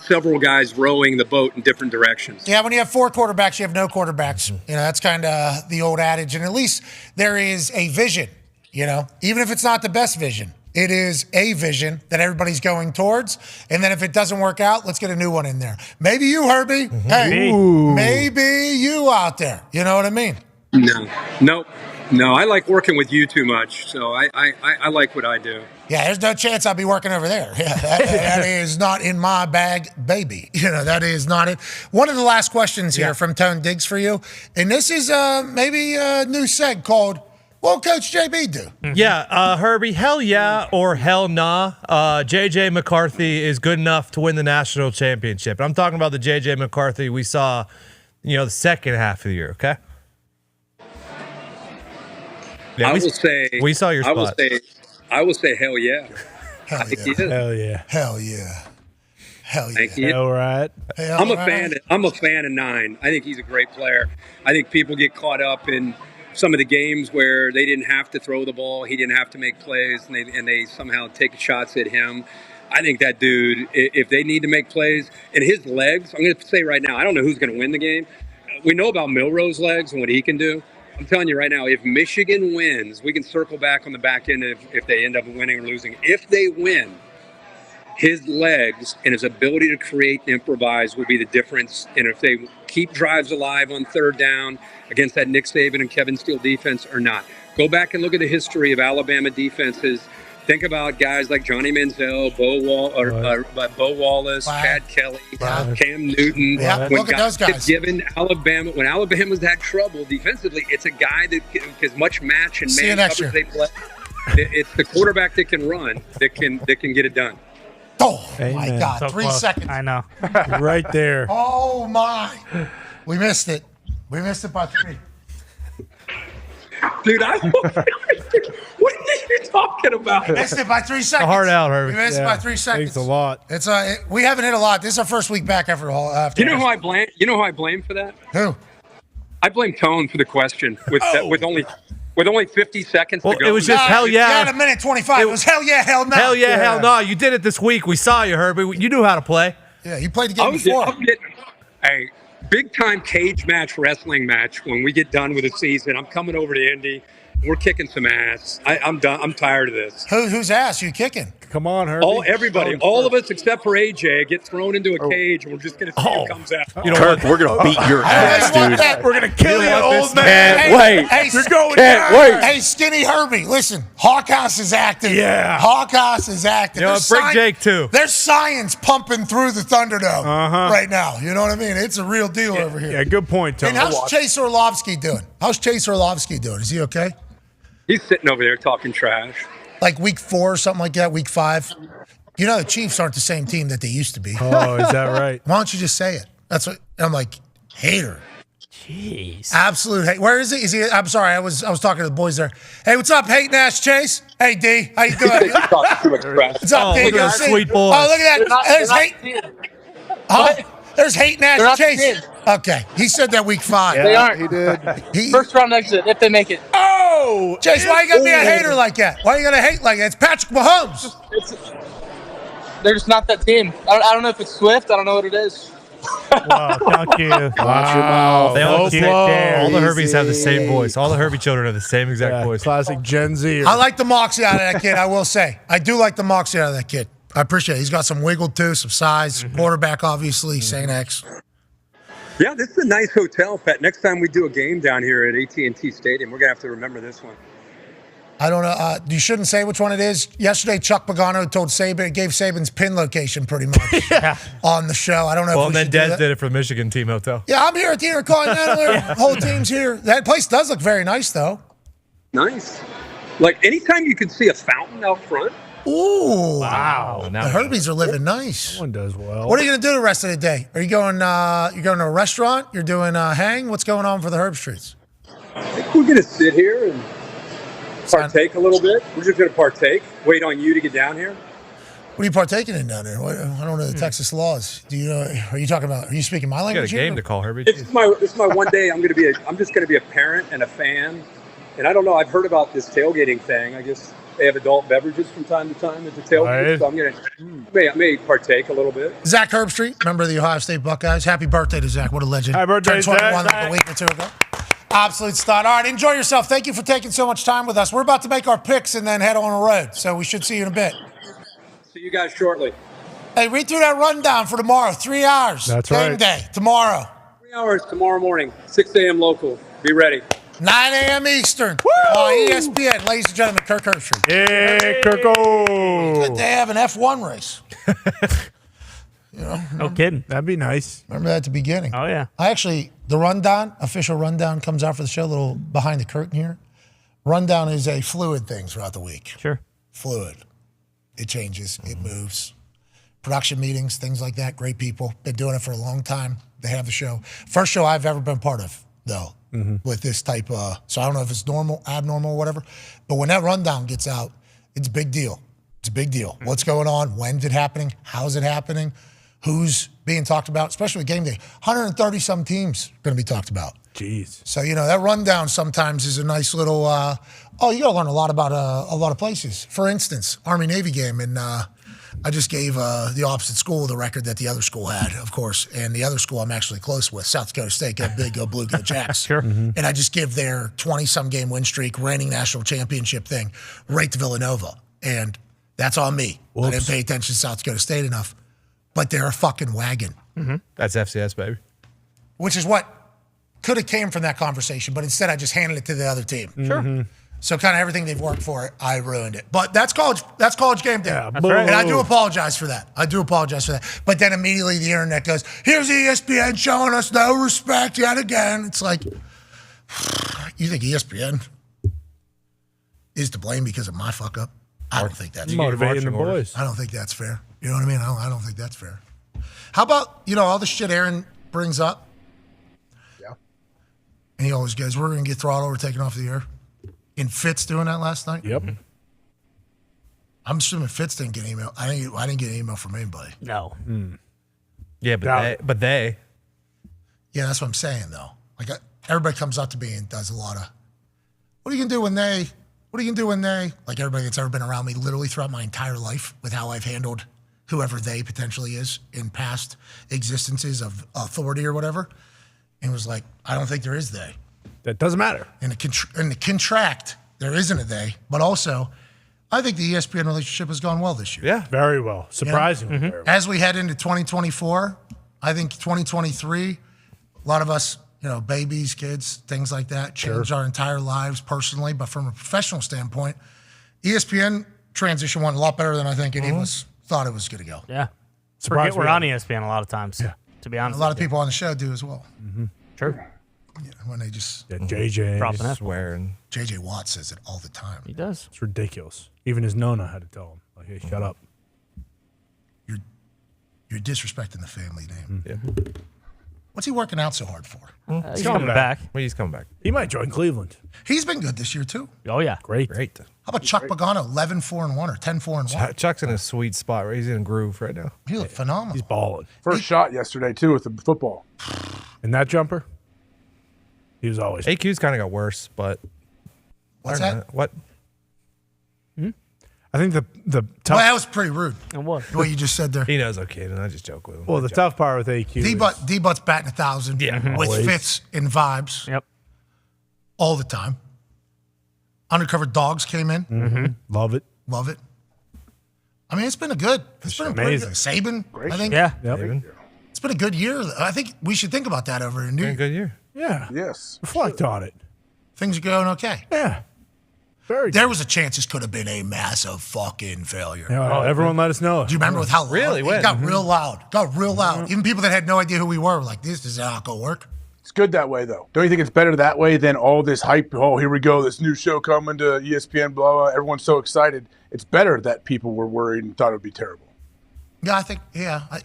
several guys rowing the boat in different directions. Yeah, when you have four quarterbacks, you have no quarterbacks. That's kind of the old adage. And at least there is a vision, even if it's not the best vision. It is a vision that everybody's going towards. And then if it doesn't work out, let's get a new one in there. Maybe you, Herbie. Mm-hmm. Hey, maybe you out there. You know what I mean? No, I like working with you too much. So I like what I do. Yeah, there's no chance I'll be working over there. Yeah, that is not in my bag, baby. That is not it. One of the last questions here from Tone Diggs for you. And this is maybe a new seg called, what will Coach JB do? Mm-hmm. Yeah, Herbie, hell yeah or hell nah. JJ McCarthy is good enough to win the national championship. I'm talking about the JJ McCarthy we saw, the second half of the year, okay? Yeah, I will say we saw your spot. I will say hell yeah. Hell yeah. Hell yeah. Hell yeah. Hell yeah. Thank you. All right. I'm a fan of 9. I think he's a great player. I think people get caught up in some of the games where they didn't have to throw the ball, he didn't have to make plays, and they somehow take shots at him. I think that dude, if they need to make plays, and his legs, I'm going to say right now, I don't know who's going to win the game. We know about Milroe's legs and what he can do. I'm telling you right now, if Michigan wins, we can circle back on the back end if they end up winning or losing. If they win, his legs and his ability to create and improvise will be the difference. And if they keep drives alive on third down against that Nick Saban and Kevin Steele defense or not. Go back and look at the history of Alabama defenses. Think about guys like Johnny Manziel, Bo Wallace, Chad Kelly, Cam Newton. Yeah, look at those guys. When Alabama's had trouble defensively, it's a guy that as much match and man coverage they play. It's the quarterback that can run that can get it done. Oh, Amen. my God. So 3 close. seconds. I know. Right there. Oh, my. We missed it. We missed it by 3. Dude, what are you talking about? We missed it by 3 seconds. Hard out, Herbie. We missed it by 3 seconds. Thanks a lot. It's we haven't hit a lot. This is our first week back after. You know who I blame? You know who I blame for that? Who? I blame Tone for the question with only 50 seconds to go. It was just hell yeah. Yeah, in a minute 25. It was hell yeah, hell no. Hell yeah, hell no. You did it this week. We saw you, Herbie. You knew how to play. Yeah, you played the game before. Hey, big time cage match, wrestling match. When we get done with the season, I'm coming over to Indy. We're kicking some ass. I'm done. I'm tired of this. Whose ass are you kicking? Come on, Herbie. Everybody, all of us except for AJ, get thrown into a cage, and we're just going to see who comes out. You know Kirk, we're going to beat your ass, dude. We're going to kill you, old man. Can't wait. Hey, You're going Can't down. wait. Hey, Skinny Herbie, listen. Hawkhouse is active. Yeah. Hawkhouse is active. You know, bring Jake, too. There's science pumping through the Thunderdome right now. You know what I mean? It's a real deal over here. Yeah, good point, Tony. And how's Chase Orlovsky doing? Is he okay? He's sitting over there talking trash. Like week 4 or something like that, week 5. You know the Chiefs aren't the same team that they used to be. Oh, is that right? Why don't you just say it? That's what I'm like. Hater. Jeez. Absolute hate. Where is he? Is he? I'm sorry. I was talking to the boys there. Hey, what's up, Hate Nash Chase? Hey, D. How you doing? What's up, D? Look at that sweet boy. Oh, look at that. There's Hate. Huh? There's Hate Nash Chase. Okay, he said that week 5. They aren't. He did. First round exit if they make it. Oh, Chase, why you gotta be a hater like that? Why you gotta hate like that? It's Patrick Mahomes. They're just not that team. I don't know if it's Swift. I don't know what it is. Wow, thank you. Wow. They all, Keep it there. all the Herbies have the same voice. All the Herbie children have the same exact voice. Classic Gen Z. I like the moxie out of that kid, I will say. I do like the moxie out of that kid. I appreciate it. He's got some wiggle, too, some size. Quarterback, obviously, St. X. Yeah, this is a nice hotel, Pat. Next time we do a game down here at AT&T Stadium, we're going to have to remember this one. I don't know. You shouldn't say which one it is. Yesterday, Chuck Pagano told Saban, gave Saban's pin location pretty much on the show. I don't know Well, if and we then should do Des that. did it for the Michigan team hotel. Yeah, I'm here at the Intercontinental. Whole team's here. That place does look very nice, though. Nice. Like, anytime you can see a fountain out front. Ooh. Wow. The Herbies are living nice. One does well. What are you going to do the rest of the day? Are you going you're going to a restaurant? You're doing hang? What's going on for the Herbstreits? I think we're going to sit here and partake a little bit. We're just going to partake. Wait on you to get down here. What are you partaking in down there? I don't know the Texas laws. Do you know? Are you speaking my You got a language? game to call, Herbie. This is my one day. I'm just going to be a parent and a fan. And I don't know. I've heard about this tailgating thing. I guess they have adult beverages from time to time at the tailgate. Right. So I'm going to I may partake a little bit. Zach Herbstreit, member of the Ohio State Buckeyes. Happy birthday to Zach. What a legend. Happy birthday, Turned 21 Zach. like a week or 2 ago. Absolute stud. All right, enjoy yourself. Thank you for taking so much time with us. We're about to make our picks and then head on the road. So we should see you in a bit. See you guys shortly. Hey, read through that rundown for tomorrow. 3 hours. That's Game right. day tomorrow. 3 hours tomorrow morning, 6 a.m. local. Be ready. 9 a.m. Eastern. On ESPN. Ladies and gentlemen, Kirk Herbstreit. Hey, Kirko. Good to have an F1 race. No kidding. That'd be nice. Remember that at the beginning. Oh, yeah. The rundown, official rundown comes out for the show, a little behind the curtain here. Rundown is a fluid thing throughout the week. Sure. Fluid. It changes. It moves. Production meetings, things like that. Great people. Been doing it for a long time. They have the show. First show I've ever been part of. though, with this type of. So I don't know if it's normal, abnormal, whatever. But when that rundown gets out, it's a big deal. It's a big deal. What's going on? When's it happening? How's it happening? Who's being talked about? Especially with game day. 130 some teams going to be talked about. Jeez. So, that rundown sometimes is a nice little, you got to learn a lot about a lot of places. For instance, Army-Navy game, and I just gave the opposite school the record that the other school had, of course, and the other school I'm actually close with, South Dakota State, go big, go blue, go Jacks. Sure. And I just give their 20-some game win streak, reigning national championship thing, right to Villanova. And that's on me. Whoops. I didn't pay attention to South Dakota State enough. But they're a fucking wagon. That's FCS, baby. Which is what could have came from that conversation, but instead I just handed it to the other team. Sure. So kind of everything they've worked for, I ruined it. But that's college game day. Yeah, and I do apologize for that. But then immediately the internet goes, here's ESPN showing us no respect yet again. It's like, you think ESPN is to blame because of my fuck up? I don't think that's motivating the boys. I don't think that's fair. You know what I mean? I don't think that's fair. How about, all the shit Aaron brings up? Yeah. And he always goes, we're going to get throttled, we're taking off the air. And Fitz doing that last night? Yep. I'm assuming Fitz didn't get an email. I didn't get an email from anybody. No. Yeah, but they. Yeah, that's what I'm saying, though. Like, everybody comes up to me and does a lot of, what are you going to do when they, like everybody that's ever been around me literally throughout my entire life with how I've handled whoever they potentially is in past existences of authority or whatever. And it was like, I don't think there is they. That doesn't matter. In the contract, there isn't a they. But also, I think the ESPN relationship has gone well this year. Yeah, very well. Surprisingly. Very well. As we head into 2024, I think 2023, a lot of us, babies, kids, things like that, change our entire lives personally. But from a professional standpoint, ESPN transition went a lot better than I think any of us thought it was going to go. Yeah. Forget we're on ESPN a lot of times, to be honest. A lot of people on the show do as well. Sure. Yeah, when they just JJ dropping that swearing. JJ Watt says it all the time. He does. It's ridiculous. Even his Nona had to tell him, like, hey, shut up. You're disrespecting the family name. Yeah. What's he working out so hard for? He's coming back. Well, he's coming back. He might join Cleveland. He's been good this year, too. Oh, yeah. Great. How about Chuck Pagano, 11-4-1 or 10-4-1? Chuck's in a sweet spot, right? He's in a groove right now. He looked phenomenal. He's balling. First shot yesterday, too, with the football. And that jumper? He was always. AQ's kind of got worse, but. What's that? What? I think the tough. Well, that was pretty rude. And what? What you just said there. He knows I'm kidding. I just joke with him. Well, the tough part with AQ. D-Butt's batting 1,000 with always. fits and vibes. Yep. All the time. Undercover Dogs came in. Love it. Love it. I mean, it's been pretty good. Saban, I think. Yeah. Yep. It's been a good year. I think we should think about that over in New Been a good year. Yeah. Yes. Reflect on it. Things are going okay. Yeah. Very good. There was a chance this could have been a massive fucking failure. Yeah, everyone let us know. Do you remember with how loud? Really? It When? got real loud. Got real loud. Even people that had no idea who we were like, this is not going to work. It's good that way, though. Don't you think it's better that way than all this hype? Oh, here we go. This new show coming to ESPN, blah, blah. Everyone's so excited. It's better that people were worried and thought it would be terrible. Yeah, I think,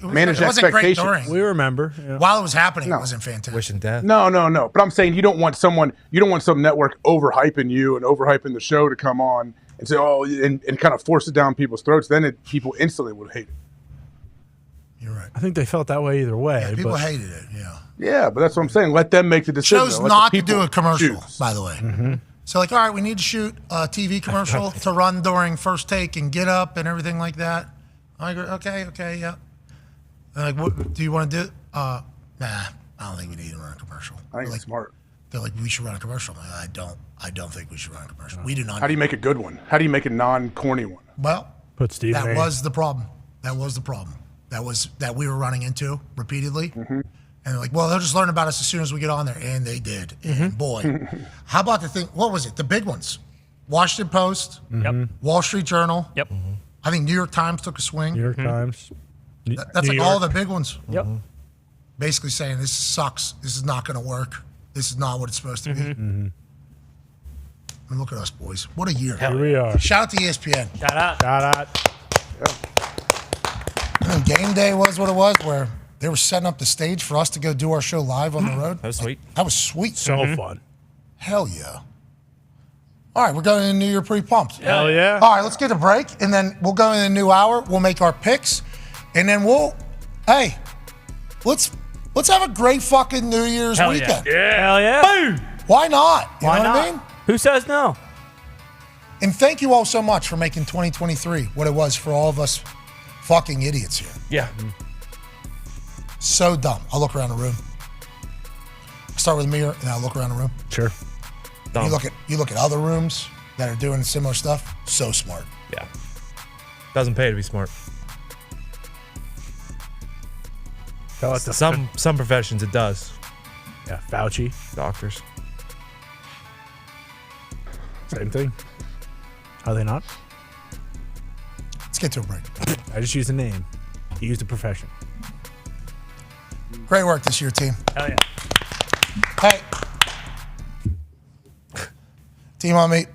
Manage it wasn't great expectations. during. We remember. Yeah. While it was happening, it wasn't fantastic. Wishing death. No. But I'm saying you don't want some network overhyping you and overhyping the show to come on and say, and kind of force it down people's throats. Then people instantly would hate it. You're right. I think they felt that way either way. Yeah, people but hated it, yeah. Yeah, but that's what I'm saying. Let them make the decision. Chose Let not the to do people a commercial, choose. by the way. So, all right, we need to shoot a TV commercial to run during First Take and Get Up and everything like that. I go, okay, yeah. They're like, what do you want to do? Nah, I don't think we need to run a commercial. I think it's smart. They're like, we should run a commercial. I'm like, I don't think we should run a commercial. We do not. How do you make a good one? How do you make a non-corny one? Well, put Steve that in. was the problem. That was that we were running into repeatedly. And they're like, well, they'll just learn about us as soon as we get on there. And they did. And boy, how about the thing? What was it? The big ones. Washington Post. Yep. Wall Street Journal. Yep. I think New York Times took a swing. New York Times. That's New like all York. the big ones. Yep. Basically saying this sucks. This is not going to work. This is not what it's supposed to be. I mean, look at us, boys. What a year. Here we are. Shout out to ESPN. Shout out. Shout out. And game day was what it was, where They were setting up the stage for us to go do our show live on the road. That was sweet. That was sweet. So fun. Hell yeah. All right, we're going into the New Year pretty pumped. Hell yeah. All right, let's get a break, and then we'll go in the new hour. We'll make our picks, and then let's have a great fucking New Year's weekend. Hell yeah. Boom. Why not? You Why know not? what I mean? Who says no? And thank you all so much for making 2023 what it was for all of us fucking idiots here. Yeah. So dumb. I'll look around the room. I start with a mirror, and I'll look around the room. Sure. You look at other rooms that are doing similar stuff. So smart. Yeah. Doesn't pay to be smart. Some professions it does. Yeah, Fauci. Doctors. Same thing. Are they not? Let's get to a break. I just used a name. He used a profession. Great work this year, team. Hell yeah. Hey. Team on me.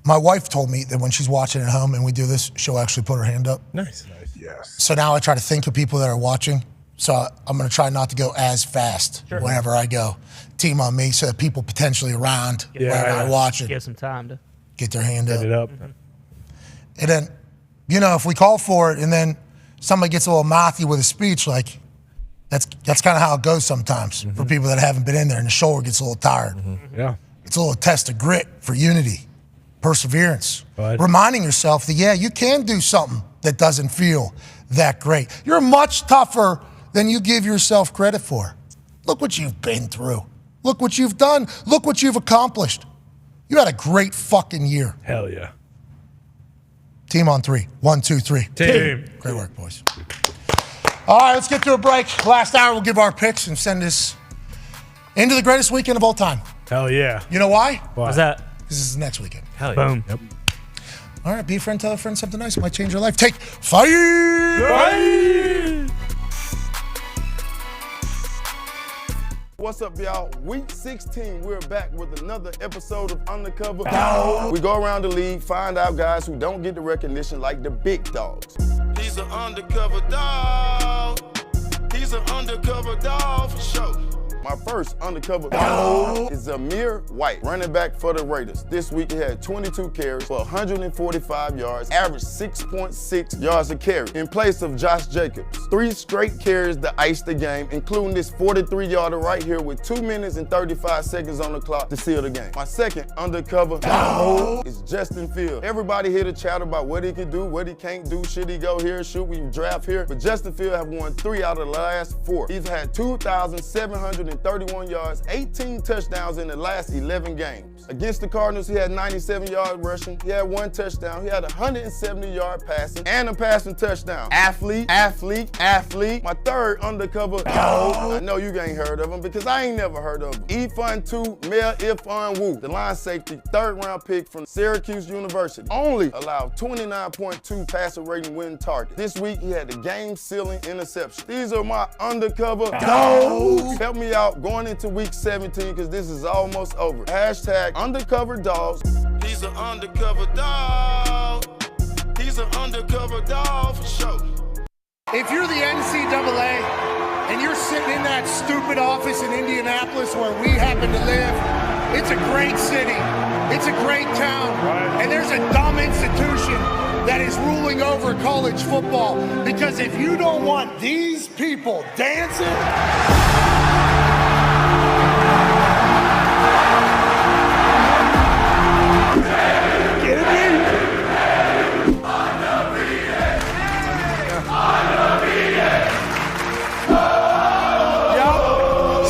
My wife told me that when she's watching at home and we do this, she'll actually put her hand up. Nice. Yes. So now I try to think of people that are watching. So I'm going to try not to go as fast whenever I go. Team on me, so that people potentially around when I'm watching Give some time to get their hand Get up. it up. And then, if we call for it and then somebody gets a little mouthy with a speech, like that's kind of how it goes sometimes for people that haven't been in there, and the shoulder gets a little tired. Yeah. It's a little test of grit for unity, perseverance, reminding yourself that, you can do something that doesn't feel that great. You're much tougher than you give yourself credit for. Look what you've been through. Look what you've done. Look what you've accomplished. You had a great fucking year. Hell yeah. Team on 3. 1, 2, 3. Team. Great work, boys. All right, let's get to a break. Last hour, we'll give our picks and send this into the greatest weekend of all time. Hell yeah. You know why? What's that? Because this is next weekend. Hell yeah. Boom. Yep. All right, be a friend, tell a friend something nice. It might change your life. Take 5. What's up, y'all? Week 16, we're back with another episode of Undercover. We go around the league, find out guys who don't get the recognition like the big dogs. He's an undercover dog. He's an undercover dog for sure. My first undercover dog is Amir White, running back for the Raiders. This week he had 22 carries for 145 yards, averaged 6.6 yards a carry, in place of Josh Jacobs. 3 straight carries to ice the game, including this 43-yarder right here with 2 minutes and 35 seconds on the clock to seal the game. My second undercover dog is Justin Fields. Everybody here to chat about what he can do, what he can't do, should he go here, should we draft here? But Justin Fields have won 3 out of the last 4. He's had 2,731 yards, 18 touchdowns in the last 11 games. Against the Cardinals, he had 97 yards rushing. He had 1 touchdown. He had 170-yard passing and a passing touchdown. Athlete. My third undercover dog. I know you ain't heard of him because I ain't never heard of him. Ifan Mel Ifan Wu, the line safety, 3rd-round pick from Syracuse University. Only allowed 29.2 passer rating win target. This week, he had the game-sealing interception. These are my undercover dogs. Help me out going into week 17 because this is almost over. Hashtag undercover dogs. He's an undercover dog. He's an undercover dog for sure. If you're the NCAA and you're sitting in that stupid office in Indianapolis where we happen to live, it's a great city. It's a great town. And there's a dumb institution that is ruling over college football. Because if you don't want these people dancing...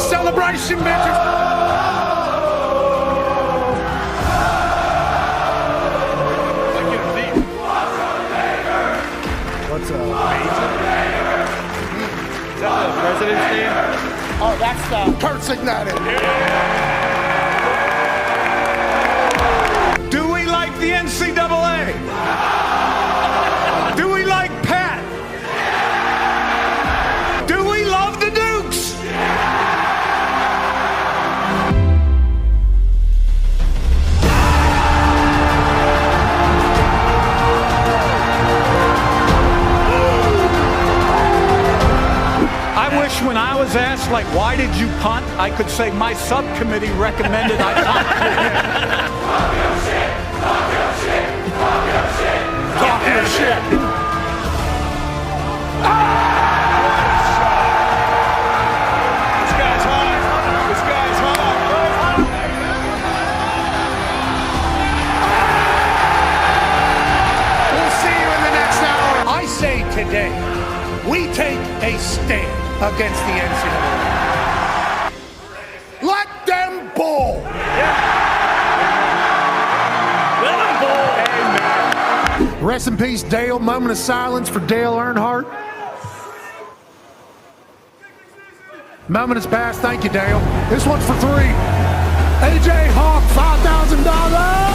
Celebration, bitches! What's up? Is that the president's name? Oh, that's Kurt Signatic. Do we like the NCAA? Do we like Pat? Do we love the Dukes? like, why did you punt? I could say my subcommittee recommended I punt. Talk your shit. This guy's hot. This guy's hot. We'll see you in the next hour. I say today, we take a stand against the NCAA. Let them bowl. Rest in peace, Dale. Moment of silence for Dale Earnhardt. Moment has passed. Thank you, Dale. This one's for 3. AJ Hawk, $5,000.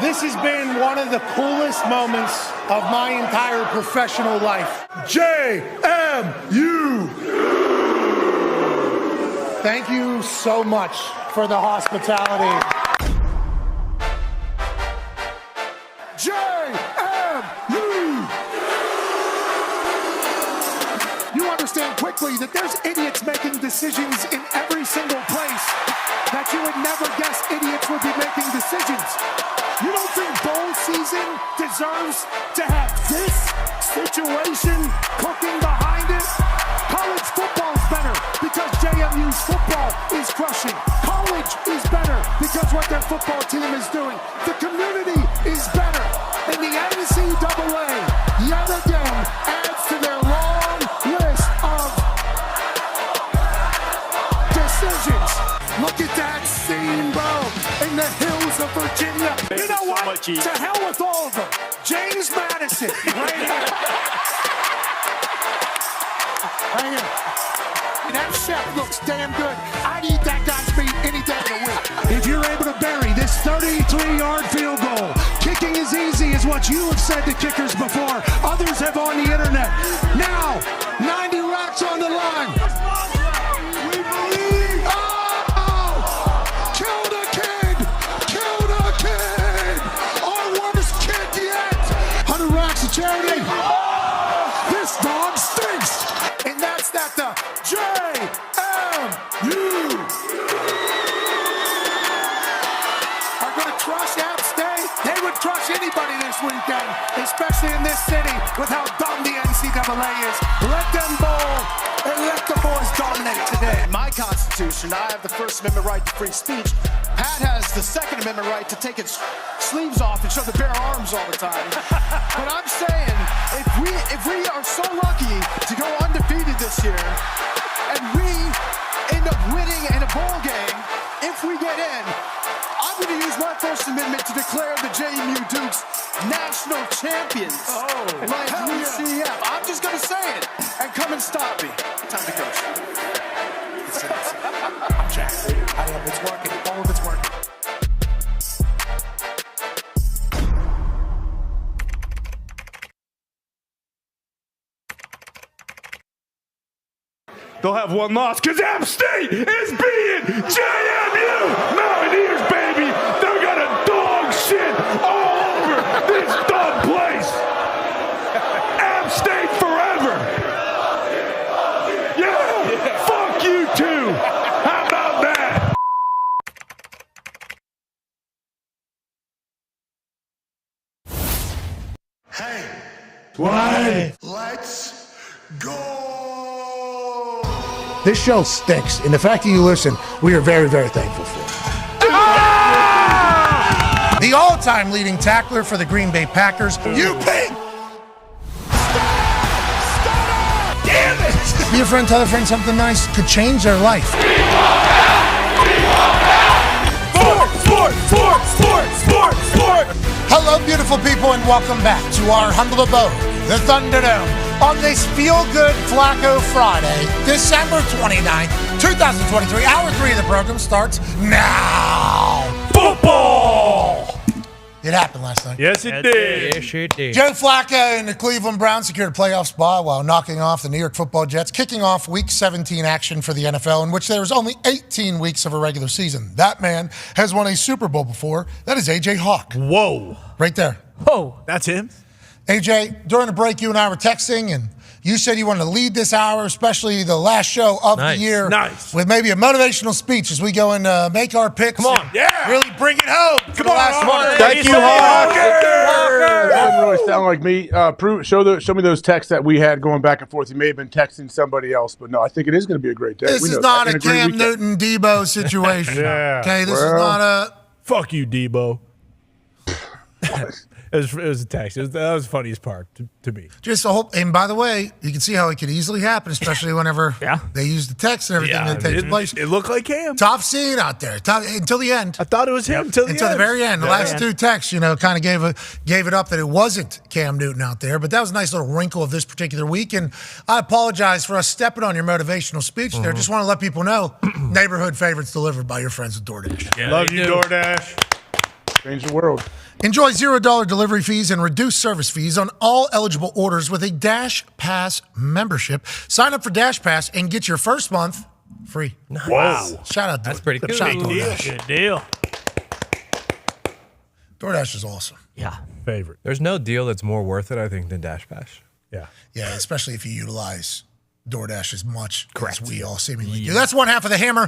This has been one of the coolest moments of my entire professional life. JMU! Thank you so much for the hospitality. JMU! You understand quickly that there's idiots making decisions in every single place that you would never guess idiots would be making decisions. You don't think bowl season deserves to have this situation cooking behind it? College football is better because JMU's football is crushing. College is better because what their football team is doing. The community is better. And the NCAA, yet again, adds to their long list of decisions. Look at that scene, bro, in the hills of Virginia. You know what? To hell with all of them. James Madison, right here. Right here. That chef looks damn good. I'd eat that guy's meat any day of the week. If you're able to bury this 33-yard field goal, kicking is easy is what you have said to kickers before. Others have on the internet. Now, 90 racks on the line. We believe. Oh! Kill the kid! Kill the kid! Our worst kid yet! 100 racks of charity. This dog stinks! And that's that the JMU are going to crush App State. They would crush anybody this weekend, especially in this city with how dumb the NCAA is. Let them bowl and let the boys dominate today. In my Constitution, I have the First Amendment right to free speech. Pat has the Second Amendment right to take its sleeves off and show the bare arms all the time. But I'm saying, if we are so lucky to go undefeated this year, and we end up winning in a bowl game, if we get in, I'm going to use my First Amendment to declare the JMU Dukes national champions. Like UCF. I'm just going to say it and come and stop me. Time to coach. I'm jacked. I know it's working. All of it's working. They'll have one loss because App State is beating JMU Mountaineers, baby. They're gonna dog shit all over this dumb place. App State forever. Yeah, fuck you too. How about that? Hey. Why? Let's go. This show stinks, and the fact that you listen, we are very, very thankful for. The all-time leading tackler for the Green Bay Packers, you pig! Damn it! Be a friend, tell a friend something nice could change their life. Sport! Hello, beautiful people, and welcome back to our humble abode, the Thunderdome. On this feel-good Flacco Friday, December 29th, 2023, Hour 3 of the program starts now. Football! It happened last night. Yes, it did. Yes, it did. Joe Flacco and the Cleveland Browns secured a playoff spot while knocking off the New York Football Jets, kicking off Week 17 action for the NFL, in which there was only 18 weeks of a regular season. That man has won a Super Bowl before. That is A.J. Hawk. Whoa. Right there. Whoa. That's him? AJ, during the break, you and I were texting, and you said you wanted to lead this hour, especially the last show of the year, with maybe a motivational speech as we go and make our picks. Come on. Yeah. Really bring it home. Come on. Thank you, Hawk. That doesn't really sound like me. Show me those texts that we had going back and forth. You may have been texting somebody else, but no, I think it is going to be a great day. This is not a Cam Newton Debo situation. Yeah. Okay, this is not a. Fuck you, Debo. It was a text. That was the funniest part to me. Just a whole, and by the way, you can see how it could easily happen, especially whenever they use the text and everything that takes place. It looked like Cam. Tough scene out there until the end. I thought it was him until the very end. The last two texts, kind of gave it up that it wasn't Cam Newton out there. But that was a nice little wrinkle of this particular week. And I apologize for us stepping on your motivational speech there. Just want to let people know, neighborhood favorites delivered by your friends at DoorDash. Yeah, love you, DoorDash. Change the world. Enjoy $0 delivery fees and reduced service fees on all eligible orders with a Dash Pass membership. Sign up for Dash Pass and get your first month free. Nice. Wow. Shout out. That's pretty cool. Shout out DoorDash. Good deal. DoorDash is awesome. Yeah. Favorite. There's no deal that's more worth it, I think, than Dash Pass. Yeah. Yeah, especially if you utilize DoorDash as much as we all seemingly do. That's one half of the hammer.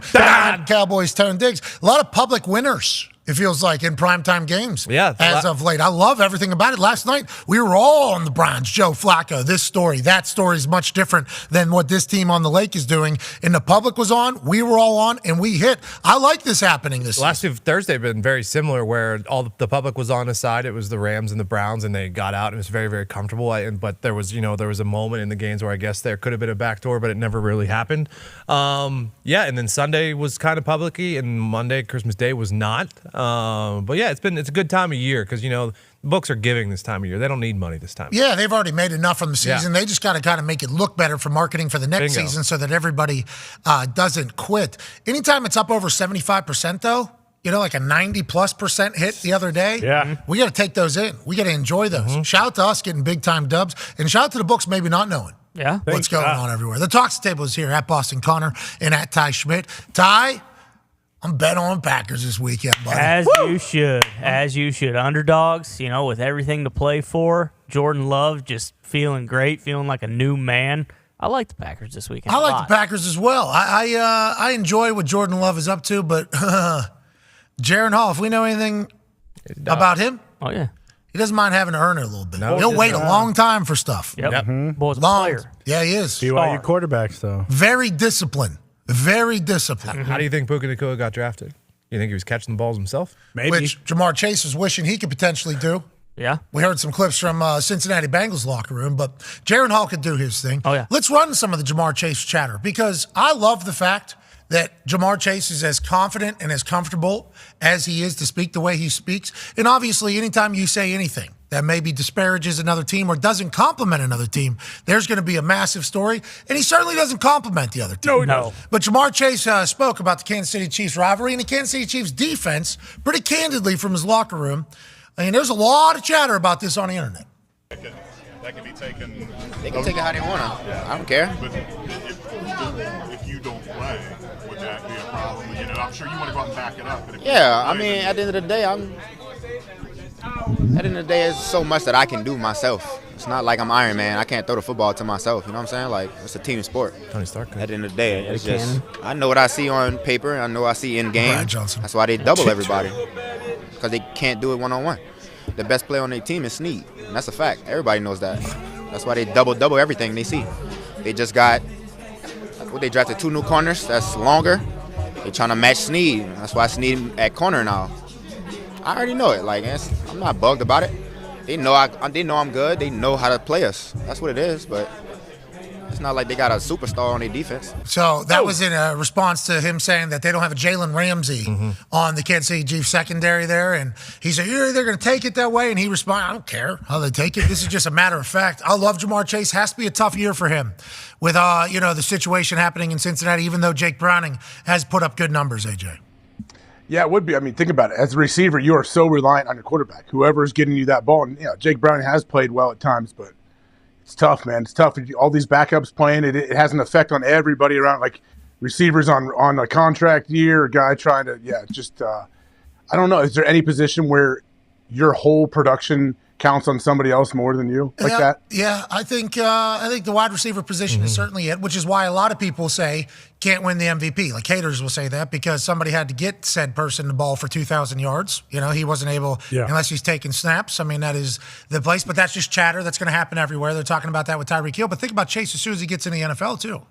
Cowboys turn digs. A lot of public winners, it feels like, in primetime games as of late. I love everything about it. Last night, we were all on the Browns. Joe Flacco, this story. That story is much different than what this team on the lake is doing. And the public was on, we were all on, and we hit. I like this happening this last two Thursday have been very similar, where all the public was on his side. It was the Rams and the Browns, and they got out. It was very, very comfortable. But there was a moment in the games where I guess there could have been a backdoor, but it never really happened. And then Sunday was kind of public-y, and Monday, Christmas Day, was not. But yeah, it's a good time of year because books are giving this time of year. They don't need money this time. Yeah, they've already made enough from the season. Yeah. They just got to kind of make it look better for marketing for the next season so that everybody doesn't quit. Anytime it's up over 75%, though, like a 90+% hit the other day. We got to take those in. We got to enjoy those. Shout out to us getting big time dubs, and shout out to the books maybe not knowing. Yeah, what's going on everywhere. The Talks Table is here at Boston Connor and at Ty Schmidt. Ty, I'm betting on Packers this weekend, buddy. As you should. Underdogs, with everything to play for. Jordan Love just feeling great, feeling like a new man. I like the Packers this weekend. I like the Packers as well. I enjoy what Jordan Love is up to, but Jaron Hall, if we know anything about him, he doesn't mind having to earn it a little bit. No, he'll wait a long time for stuff. Boy's a long player. Yeah, he is. BYU quarterbacks, though. Very disciplined. Very disciplined. How do you think Puka Nacua got drafted? You think he was catching the balls himself? Maybe. Which Jamar Chase was wishing he could potentially do. Yeah. We heard some clips from Cincinnati Bengals locker room, but Jaron Hall could do his thing. Oh, yeah. Let's run some of the Jamar Chase chatter because I love the fact that Jamar Chase is as confident and as comfortable as he is to speak the way he speaks. And obviously, anytime you say anything that maybe disparages another team or doesn't compliment another team, there's going to be a massive story. And he certainly doesn't compliment the other team. No. But Jamar Chase spoke about the Kansas City Chiefs rivalry and the Kansas City Chiefs defense pretty candidly from his locker room. And there's a lot of chatter about this on the internet. That can be taken. They can take it how they want to. Yeah. I don't care. But if you don't play, would that be a problem? I'm sure you want to go out and back it up. But I mean, at the end of the day, it's so much that I can do myself. It's not like I'm Iron Man. I can't throw the football to myself. You know what I'm saying? Like, it's a team sport. Tony Stark. At the end of the day, it's just I know what I see on paper. I know what I see in game. Brian Johnson. That's why they double everybody because they can't do it one-on-one. The best player on their team is Snead, and that's a fact. Everybody knows that. That's why they double everything they see. They just got they drafted 2 new corners. That's longer. They're trying to match Snead. That's why Snead at corner now. I already know it. Like, I'm not bugged about it. They know I'm good. They know how to play us. That's what it is. But it's not like they got a superstar on their defense. So that was in a response to him saying that they don't have a Jalen Ramsey on the Kansas City Chiefs secondary there. And he said, they're going to take it that way. And he responded, I don't care how they take it. This is just a matter of fact. I love Jamar Chase. Has to be a tough year for him with, the situation happening in Cincinnati, even though Jake Browning has put up good numbers, AJ. Yeah, it would be. I mean, think about it. As a receiver, you are so reliant on your quarterback. Whoever's getting you that ball. And, Jake Brown has played well at times, but it's tough, man. It's tough. All these backups playing, it has an effect on everybody around, like receivers on a contract year, a guy trying to, I don't know. Is there any position where your whole production counts on somebody else more than you like that? Yeah, I think the wide receiver position is certainly it, which is why a lot of people say can't win the MVP. Like haters will say that because somebody had to get said person the ball for 2,000 yards. He wasn't able unless he's taking snaps. I mean, that is the place, but that's just chatter. That's going to happen everywhere. They're talking about that with Tyreek Hill, but think about Chase as soon as he gets in the NFL too.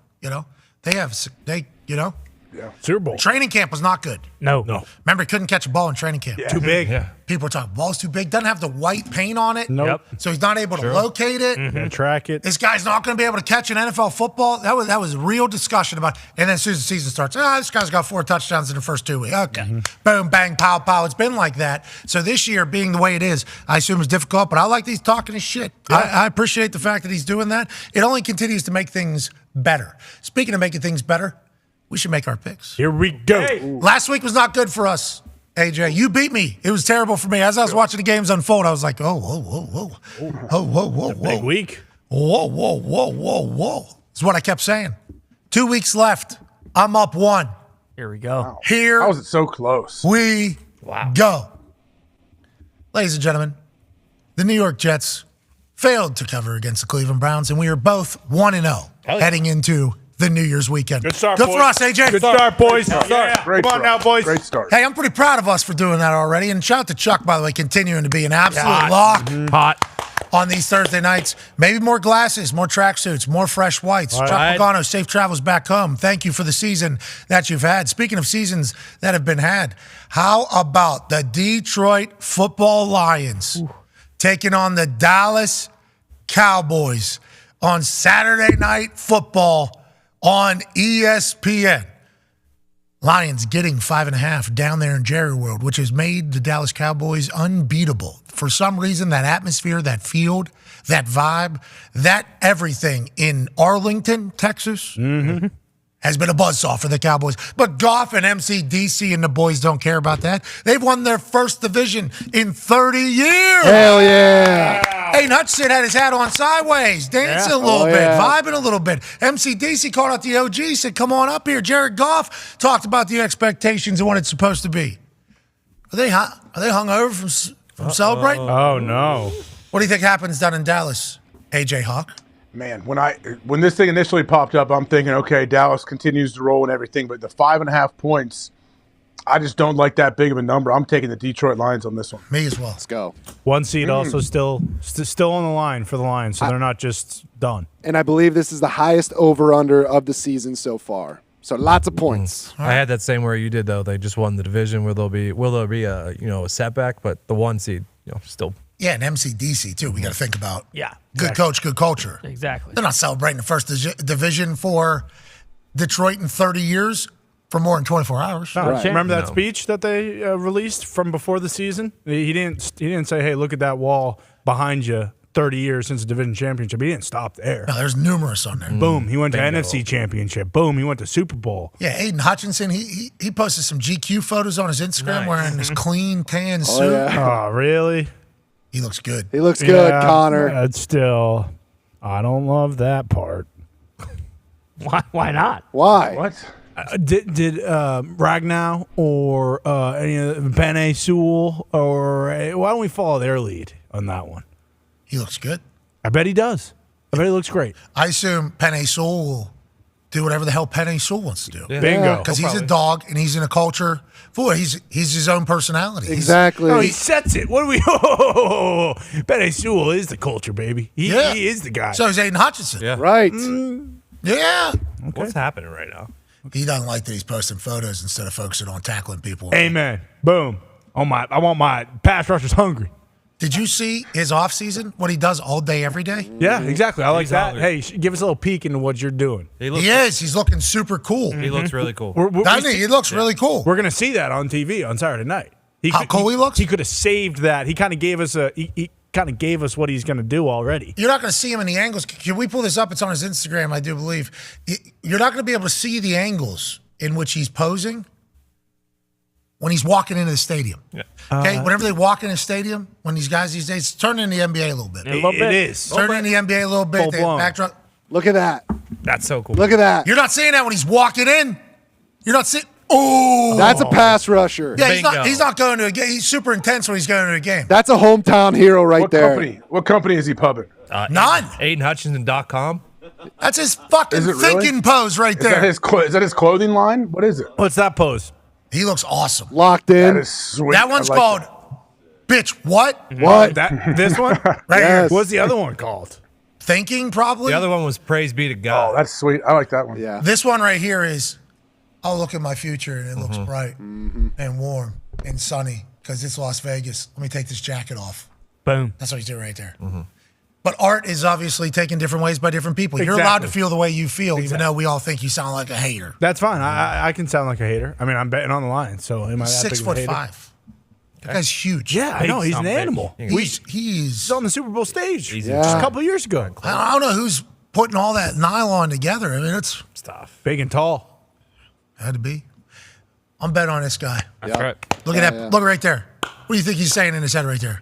Yeah. Super Bowl. Training camp was not good. No. Remember, he couldn't catch a ball in training camp. Too big. Yeah. People are talking, ball's too big. Doesn't have the white paint on it. Nope. So he's not able to locate it. And track it. This guy's not going to be able to catch an NFL football. That was real discussion about. And then as soon as the season starts, this guy's got 4 touchdowns in the first 2 weeks. Okay. Boom, bang, pow, pow. It's been like that. So this year, being the way it is, I assume it's difficult, but I like these talking his shit. Yeah. I appreciate the fact that he's doing that. It only continues to make things better. Speaking of making things better, we should make our picks. Here we go. Hey. Last week was not good for us, AJ. You beat me. It was terrible for me. As I was watching the games unfold, I was like, whoa. Big week. Whoa. That's what I kept saying. 2 weeks left. I'm up 1. Here we go. Wow. Here. How was it so close? We go. Ladies and gentlemen, the New York Jets failed to cover against the Cleveland Browns, and we are both 1-0 heading into the New Year's weekend. Good start, Good boys. for us, AJ. Good start, boys. Yeah. Great Come on start. now, boys. Great start. Hey, I'm pretty proud of us for doing that already. And shout out to Chuck, by the way, continuing to be an absolute lock on these Thursday nights. Maybe more glasses, more tracksuits, more fresh whites. Chuck Pagano, safe travels back home. Thank you for the season that you've had. Speaking of seasons that have been had, how about the Detroit Football Lions taking on the Dallas Cowboys on Saturday Night Football on ESPN? Lions getting 5.5 down there in Jerry World, which has made the Dallas Cowboys unbeatable. For some reason, that atmosphere, that field, that vibe, that everything in Arlington, Texas, has been a buzzsaw for the Cowboys. But Goff and MCDC and the boys don't care about that. They've won their first division in 30 years. Hell yeah. Hey, Hutchinson had his hat on sideways, dancing a little bit, vibing a little bit. MCDC called out the OG, said, come on up here. Jared Goff talked about the expectations and what it's supposed to be. Are they hungover from celebrating? Oh, no. What do you think happens down in Dallas, AJ Hawk? Man, when this thing initially popped up, I'm thinking, okay, Dallas continues to roll and everything, but the 5.5 points, I just don't like that big of a number. I'm taking the Detroit Lions on this one. Me as well. Let's go. 1 seed also still on the line for the Lions, so they're not just done. And I believe this is the highest over-under of the season so far. So lots of points. I had that same where you did, though. They just won the division. Will there be a setback? But the 1 seed, still. Yeah, and MCDC, too. We got to think about. Yeah. Good coach, good culture. Exactly. They're not celebrating the first division for Detroit in 30 years for more than 24 hours. No, remember that speech that they released from before the season? He didn't say, hey, look at that wall behind you, 30 years since the division championship. He didn't stop there. No, there's numerous on there. Boom, he went to NFC championship. Boom, he went to Super Bowl. Yeah, Aiden Hutchinson, he posted some GQ photos on his Instagram wearing this clean tan suit. Oh, really? He looks good. He looks good, Connor. But still, I don't love that part. Why not? Why? What? Did Ragnow or any of Penny Sewell or why don't we follow their lead on that one? He looks good. I bet he does. I bet he looks great. I assume Penny Sewell will do whatever the hell Penny Sewell wants to do. Yeah. Bingo. Because he's a dog and he's in a culture. He's his own personality. Exactly. He sets it. What do we? Penny Sewell is the culture, baby. He is the guy. So is Aiden Hutchinson. Yeah. Right. Yeah. Okay. What's happening right now? He doesn't like that he's posting photos instead of focusing on tackling people. Amen. Boom. I want my pass rushers hungry. Did you see his offseason? What he does all day, every day? Yeah, exactly. I like that. Hungry. Hey, give us a little peek into what you're doing. He is. He's looking super cool. He looks really cool. He looks really cool. We're gonna see that on TV on Saturday night. How cool he looks? He could have saved that. He kind of gave us he kind of gave us what he's going to do already. You're not going to see him in the angles. Can we pull this up? It's on his Instagram, I do believe. You're not going to be able to see the angles in which he's posing. when he's walking into the stadium. Yeah. Okay, whenever they walk in a stadium, when these guys these days, it's turning into the NBA a little bit. It is. Turning into the NBA a little bit. Full They blown. backdrop. Look at that. That's so cool. Look at that. You're not seeing that when he's walking in. You're not seeing. Oh, That's a pass rusher. Yeah, he's not going to a game. He's super intense when he's going to a game. That's a hometown hero right there. What company is he pubbing? None. AidenHutchinson.com. That's his fucking Is it really? thinking pose right Is there. that his clothing line? What is it? What's that pose? He looks awesome. Locked in. That is sweet. That one's I like called that. Bitch What? What? This one? Right here. What's the other one called? Thinking probably. The other one was Praise Be to God. Oh, that's sweet. I like that one. Yeah. This one right here is, I'll look at my future and it looks bright and warm and sunny because it's Las Vegas. Let me take this jacket off. Boom. That's what he's doing right there. But art is obviously taken different ways by different people. You're allowed to Exactly. feel the way you feel, even though we all think you sound like a hater. That's fine. I can sound like a hater. I mean, I'm betting on the line, so am I that big of a hater? 6'5". That guy's huge. Yeah, I know. He's an animal. He's He's on the Super Bowl stage Yeah. just a couple of years ago. I don't know who's putting all that nylon together. I mean, it's Stuff. Big and tall. had to be. I'm betting on this guy. That's right. Look at that. Look right there. What do you think he's saying in his head right there?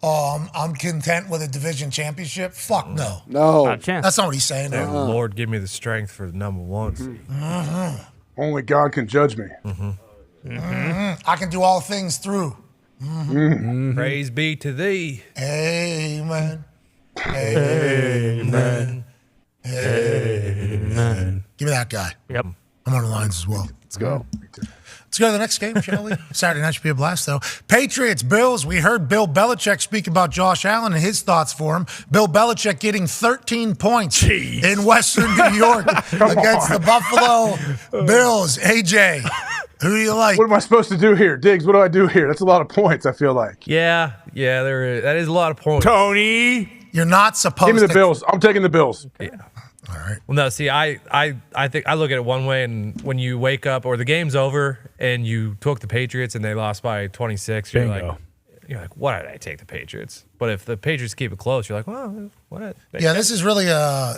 I'm content with a division championship. Fuck no. No. Not a chance. That's not what he's saying. And Lord, give me the strength for the number one seed. Only God can judge me. I can do all things through. Praise be to thee. Amen. Amen. Amen. Give me that guy. Yep. I'm on the lines as well. Let's go. Let's go to the next game, shall we? Saturday night should be a blast, though. Patriots, Bills. We heard Bill Belichick speak about Josh Allen and his thoughts for him. Bill Belichick getting 13 points in Western New York against the Buffalo Bills. AJ, who do you like? What am I supposed to do here? Diggs, what do I do here? That's a lot of points, I feel like. Yeah, there is. That is a lot of points. Tony. You're not supposed Give me the to. Bills. I'm taking the Bills. Yeah. All right. Well, no, see, I think I look at it one way, and when you wake up or the game's over and you took the Patriots and they lost by 26, you're Bingo. like, why did I take the Patriots? But if the Patriots keep it close, you're like, well, what? Yeah, this is really a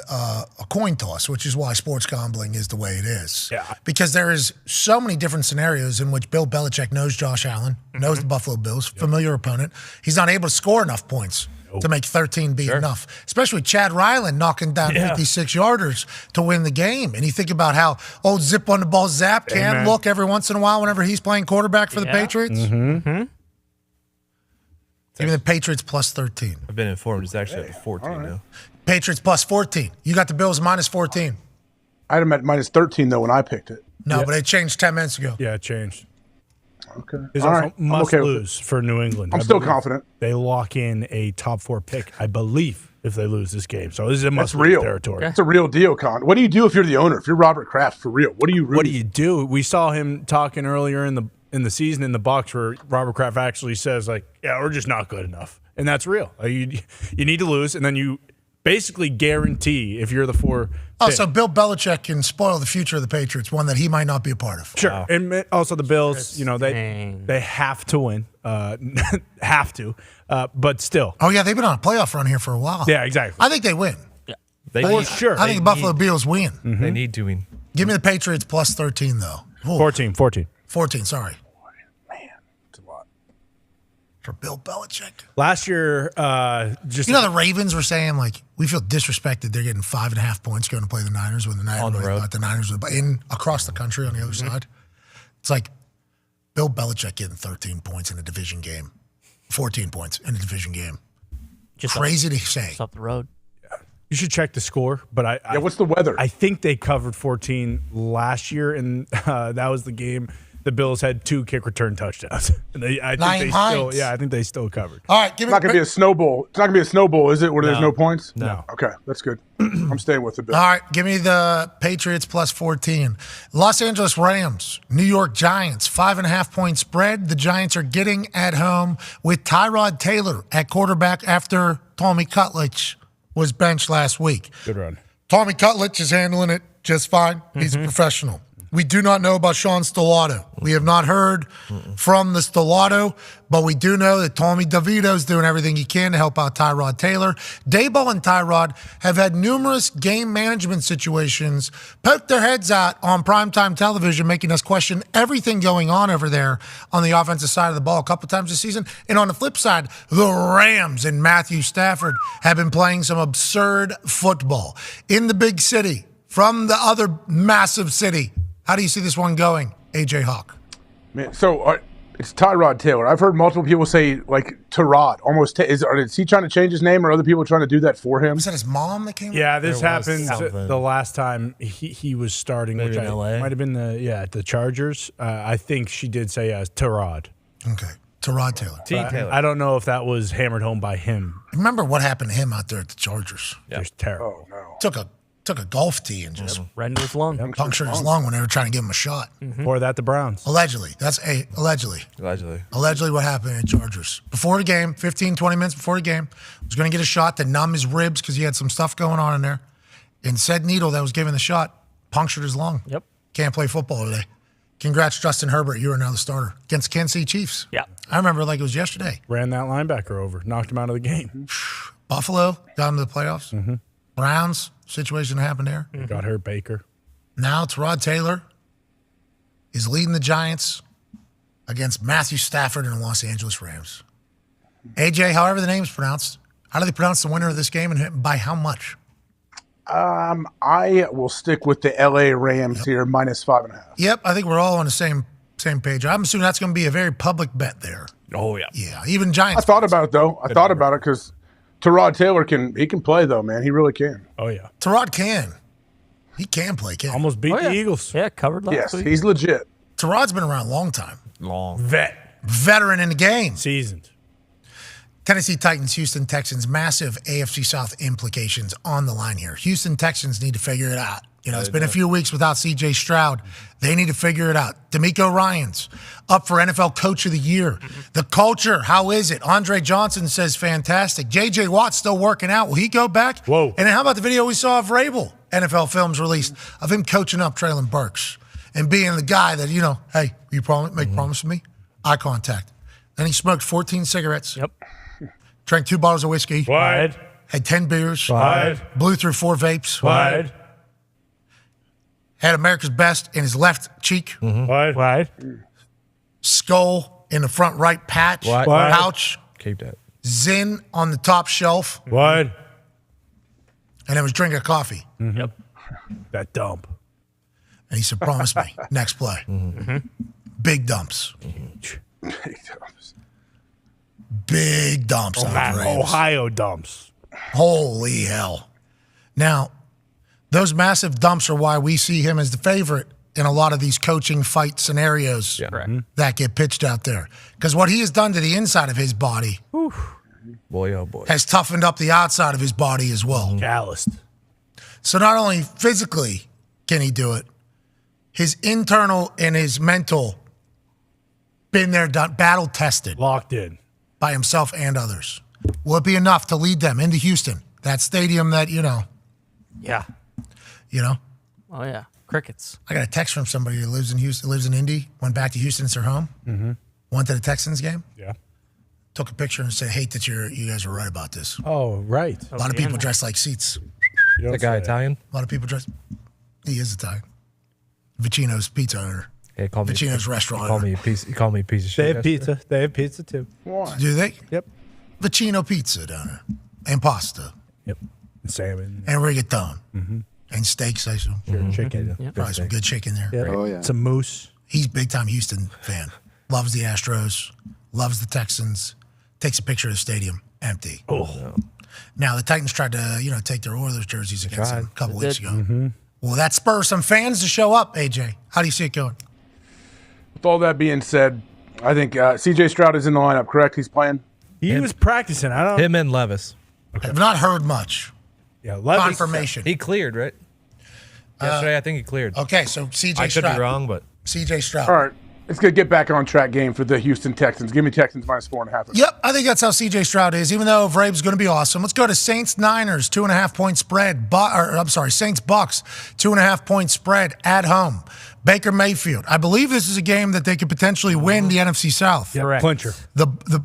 coin toss, which is why sports gambling is the way it is. Yeah. Because there is so many different scenarios in which Bill Belichick knows Josh Allen, knows the Buffalo Bills, familiar opponent. He's not able to score enough points to make 13 be enough, especially Chad Ryland knocking down 56-yarders to win the game. And you think about how old Zip on the ball Zap can look every once in a while whenever he's playing quarterback for the Patriots. Give me the Patriots plus 13. I've been informed it's actually at 14 now. Patriots plus 14. You got the Bills minus 14. I had them at minus 13, though, when I picked it. No, but it changed 10 minutes ago. Yeah, it changed. Okay. It's All also right. I'm must okay with lose for New England. I'm I still believe confident. They lock in a top 4 pick, I believe, if they lose this game. So this is a That's must-lose real. territory. It's a real deal, Con. What do you do if you're the owner? If you're Robert Kraft, for real? What do you What do you do? We saw him talking earlier in the season in the Bucs where Robert Kraft actually says, like, yeah, we're just not good enough. And that's real. You need to lose, and then you basically guarantee if you're the 4 Oh, pick. so Bill Belichick can spoil the future of the Patriots, one that he might not be a part of. Sure. And also the Bills, they have to win. Have to. But still. Oh, yeah, they've been on a playoff run here for a while. Yeah, exactly. I think they win. They I need, think, I think the Buffalo Bills win. They need to win. Give me the Patriots plus 13, though. Ooh, 14. 14, sorry. For Bill Belichick. Last year, the Ravens were saying, like, we feel disrespected. They're getting 5.5 points going to play the Niners when the Niners On the road. The Niners were across the country on the other side. It's like Bill Belichick getting 13 points in a division game, 14 points in a division game. Just crazy to say. Just up the road. You should check the score, but what's the weather? I think they covered 14 last year, and that was the game. The Bills had 2 kick return touchdowns. And I think they still covered. All right, give It's not going to be a snowball. It's not going to be a snowball, is it, where there's no points? No. Okay, that's good. I'm staying with the Bills. All right, give me the Patriots plus 14. Los Angeles Rams, New York Giants, 5.5 point spread. The Giants are getting at home with Tyrod Taylor at quarterback after Tommy Cutledge was benched last week. Good run. Tommy Cutledge is handling it just fine. He's a professional. We do not know about Sean Stellato. We have not heard from the Stellato, but we do know that Tommy DeVito's doing everything he can to help out Tyrod Taylor. Daboll and Tyrod have had numerous game management situations poke their heads out on primetime television, making us question everything going on over there on the offensive side of the ball a couple times this season. And on the flip side, the Rams and Matthew Stafford have been playing some absurd football in the big city from the other massive city. How do you see this one going, AJ Hawk? Man, so it's Tyrod Taylor. I've heard multiple people say like Tyrod. Almost is he trying to change his name, or other people trying to do that for him? Was that his mom that came? Yeah, this happened the last time he was starting, Maybe which in LA? might have been the Chargers. I think she did say Tyrod. Okay, Tyrod Taylor. Taylor. I don't know if that was hammered home by him. Remember what happened to him out there at the Chargers? Just terrible. Oh no. Took a golf tee and just rendered his lung. Punctured his lung when they were trying to give him a shot. Or that the Browns. Allegedly. That's allegedly. Allegedly what happened at Chargers. Before the game, 15, 20 minutes before the game, was going to get a shot to numb his ribs because he had some stuff going on in there. And said needle that was giving the shot punctured his lung. Yep. Can't play football today. Congrats, Justin Herbert. You are now the starter against Kansas City Chiefs. Yeah. I remember like it was yesterday. Ran that linebacker over. Knocked him out of the game. Buffalo got him to the playoffs. Browns, situation happened there. Got hurt Baker. Now Tyrod Taylor is leading the Giants against Matthew Stafford and the Los Angeles Rams. AJ, however the name's pronounced, how do they pronounce the winner of this game and by how much? I will stick with the LA Rams here, minus 5.5. Yep, I think we're all on the same page. I'm assuming that's going to be a very public bet there. Oh, yeah. Yeah, even Giants. I thought about it, though. I thought about it because Tyrod Taylor can play, though, man. He really can. Oh, yeah. Tyrod can. He can play, can't he? Almost beat the Eagles. Yeah, covered last week. Yes, he's legit. Tyrod's been around a long time. Veteran in the game. Seasoned. Tennessee Titans, Houston Texans, massive AFC South implications on the line here. Houston Texans need to figure it out. You know, it's been a few weeks without C.J. Stroud. They need to figure it out. D'Amico Ryans up for NFL Coach of the Year. The culture, how is it? Andre Johnson says fantastic. J.J. Watt's still working out. Will he go back? Whoa. And then how about the video we saw of Vrabel? NFL Films released of him coaching up Traylon Burks and being the guy that, you know, hey, you make promise with me? Eye contact. Then he smoked 14 cigarettes. Yep. Drank 2 bottles of whiskey. Wide. Had 10 beers. Wide. Blew through 4 vapes. Wide. Had America's Best in his left cheek. Wide. Skull in the front right patch. Wide. Pouch. Keep that. Zin on the top shelf. Wide. And then was drinking coffee. Yep. That dump. And he said, promise me, next play. Big dumps. Big dumps. on the Ravens. Ohio dumps. Holy hell. Now, those massive dumps are why we see him as the favorite in a lot of these coaching fight scenarios that get pitched out there. Because what he has done to the inside of his body Boy, oh boy. has toughened up the outside of his body as well. Calloused. So not only physically can he do it, his internal and his mental been there, done, battle tested. Locked in. By himself and others. Will it be enough to lead them into Houston? That stadium that, you know. Yeah. You know? Oh, yeah. Crickets. I got a text from somebody who lives in Houston, lives in Indy, went back to Houston, it's their home, went to the Texans game. Yeah. Took a picture and said, hate that you guys are right about this. Oh, right. A lot of people dressed like seats. That guy Italian? A lot of people dressed. He is Italian. Vicino's pizza owner. Yeah, call me Vicino's restaurant. He called me a piece of shit. They have pizza. They have pizza too. Do they? Yep. Vicino pizza down there. And pasta. Yep. Salmon. And rigatone. And steaks, I assume. Chicken. Probably some good chicken there. Yeah. Oh, yeah. Some moose. He's big time Houston fan. Loves the Astros. Loves the Texans. Takes a picture of the stadium empty. Oh. Now the Titans tried to, take their Oilers jerseys against them a couple weeks ago. Mm-hmm. Well, that spurs some fans to show up. AJ, how do you see it going? With all that being said, I think C.J. Stroud is in the lineup, correct? He's playing? He was practicing. I don't. Him and Levis. I've not heard much. Yeah, Levis. Confirmation. He cleared, right? Yesterday, I think he cleared. Okay, so C.J. I Stroud. could be wrong, but C.J. Stroud. All right. It's going to get back on track game for the Houston Texans. Give me Texans -4.5. Yep, I think that's how C.J. Stroud is, even though Vrabel's going to be awesome. Let's go to Saints-Niners, 2.5-point spread. Saints-Bucks, 2.5-point spread at home. Baker Mayfield. I believe this is a game that they could potentially win the NFC South. Correct. Clincher.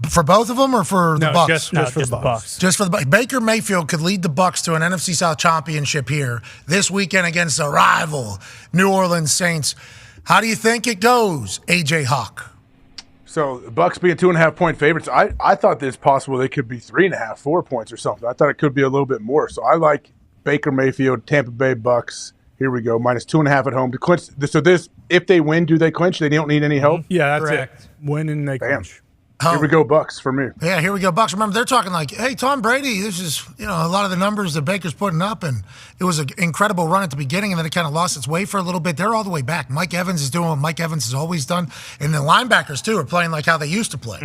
For both of them or for the Bucks? Just for the Bucks. Just for the Bucks. Baker Mayfield could lead the Bucks to an NFC South championship here this weekend against the rival New Orleans Saints. How do you think it goes, AJ Hawk? So the Bucks being 2.5-point favorites. I thought it's possible they could be 3.5, 4 points or something. I thought it could be a little bit more. So I like Baker Mayfield, Tampa Bay Bucks. Here we go, -2.5 at home to clinch. So this, if they win, do they clinch? They don't need any help. Yeah, that's it. Win and they clinch. Here we go, Bucks for me. Yeah, here we go, Bucks. Remember, they're talking like, hey, Tom Brady, this is, a lot of the numbers that Baker's putting up, and it was an incredible run at the beginning, and then it kind of lost its way for a little bit. They're all the way back. Mike Evans is doing what Mike Evans has always done, and the linebackers, too, are playing like how they used to play,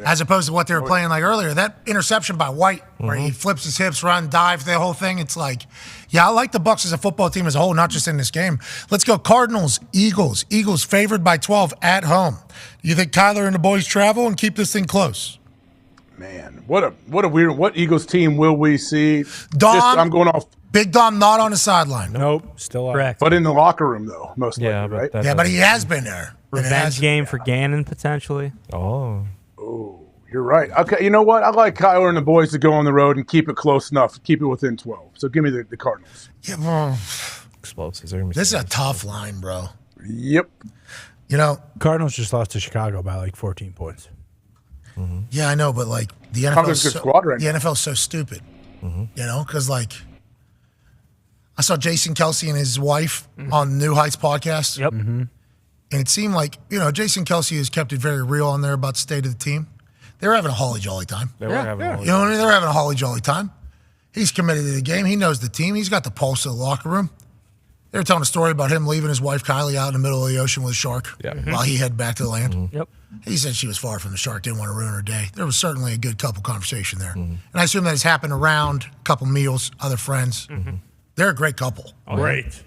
as opposed to what they were playing like earlier. That interception by White, where he flips his hips, run, dive, the whole thing, it's like, yeah, I like the Bucks as a football team as a whole, not just in this game. Let's go Cardinals, Eagles. Eagles favored by 12 at home. Do you think Kyler and the boys travel and keep this thing close? Man, what a weird. What Eagles team will we see? Dahn, I'm going off. Big Dom not on the sideline. Nope, still Correct. But in the locker room though, most likely, right? Yeah, but he has been there. Revenge game for Gannon potentially. Oh, you're right. Okay, you know what? I like Kyler and the boys to go on the road and keep it close enough, keep it within 12. So give me the Cardinals. Yeah, well, explosives. This is a tough line, bro. Yep. Cardinals just lost to Chicago by like 14 points. Yeah, I know, but like the Cardinals good squad right the NFL's so stupid. Because like I saw Jason Kelsey and his wife on New Heights podcast. Yep. And it seemed like, Jason Kelsey has kept it very real on there about the state of the team. They were having a holly jolly time. They were having a holly You know what I mean? They were having a holly jolly time. He's committed to the game. He knows the team. He's got the pulse of the locker room. They were telling a story about him leaving his wife Kylie out in the middle of the ocean with a shark while he headed back to the land. Yep. He said she was far from the shark, didn't want to ruin her day. There was certainly a good couple conversation there. And I assume that has happened around a couple meals, other friends. They're a great couple. Great.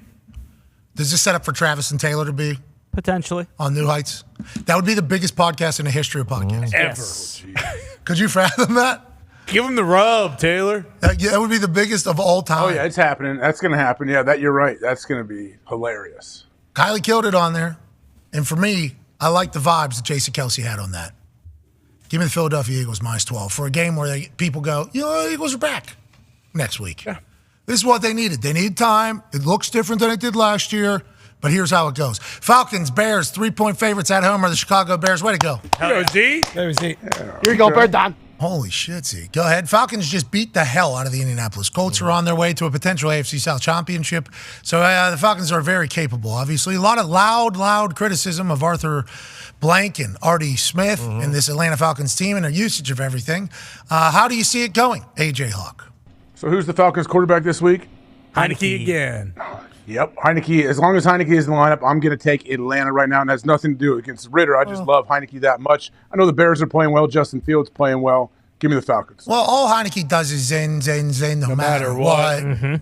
Does this set up for Travis and Taylor to be Potentially. on New Heights? That would be the biggest podcast in the history of podcasts. Ever. Could you fathom that? Give him the rub, Taylor. That would be the biggest of all time. Oh yeah, it's happening. That's going to happen. Yeah, you're right. That's going to be hilarious. Kylie killed it on there. And for me, I like the vibes that Jason Kelsey had on that. Give me the Philadelphia Eagles -12 for a game where people go, the Eagles are back next week. Yeah. This is what they needed. They need time. It looks different than it did last year, but here's how it goes. Falcons, Bears, 3-point favorites at home are the Chicago Bears. Way to go. Z. Z. Here you go, Bird Don. Holy shit, Z. Go ahead. Falcons just beat the hell out of the Indianapolis Colts, are on their way to a potential AFC South championship. So the Falcons are very capable, obviously. A lot of loud criticism of Arthur Blank and Artie Smith and this Atlanta Falcons team and their usage of everything. How do you see it going, AJ Hawk? So who's the Falcons quarterback this week? Heineke again. Yep, Heineke. As long as Heineke is in the lineup, I'm going to take Atlanta right now, and it has nothing to do against Ritter. I just love Heineke that much. I know the Bears are playing well. Justin Fields playing well. Give me the Falcons. Well, all Heineke does is zen, no matter what.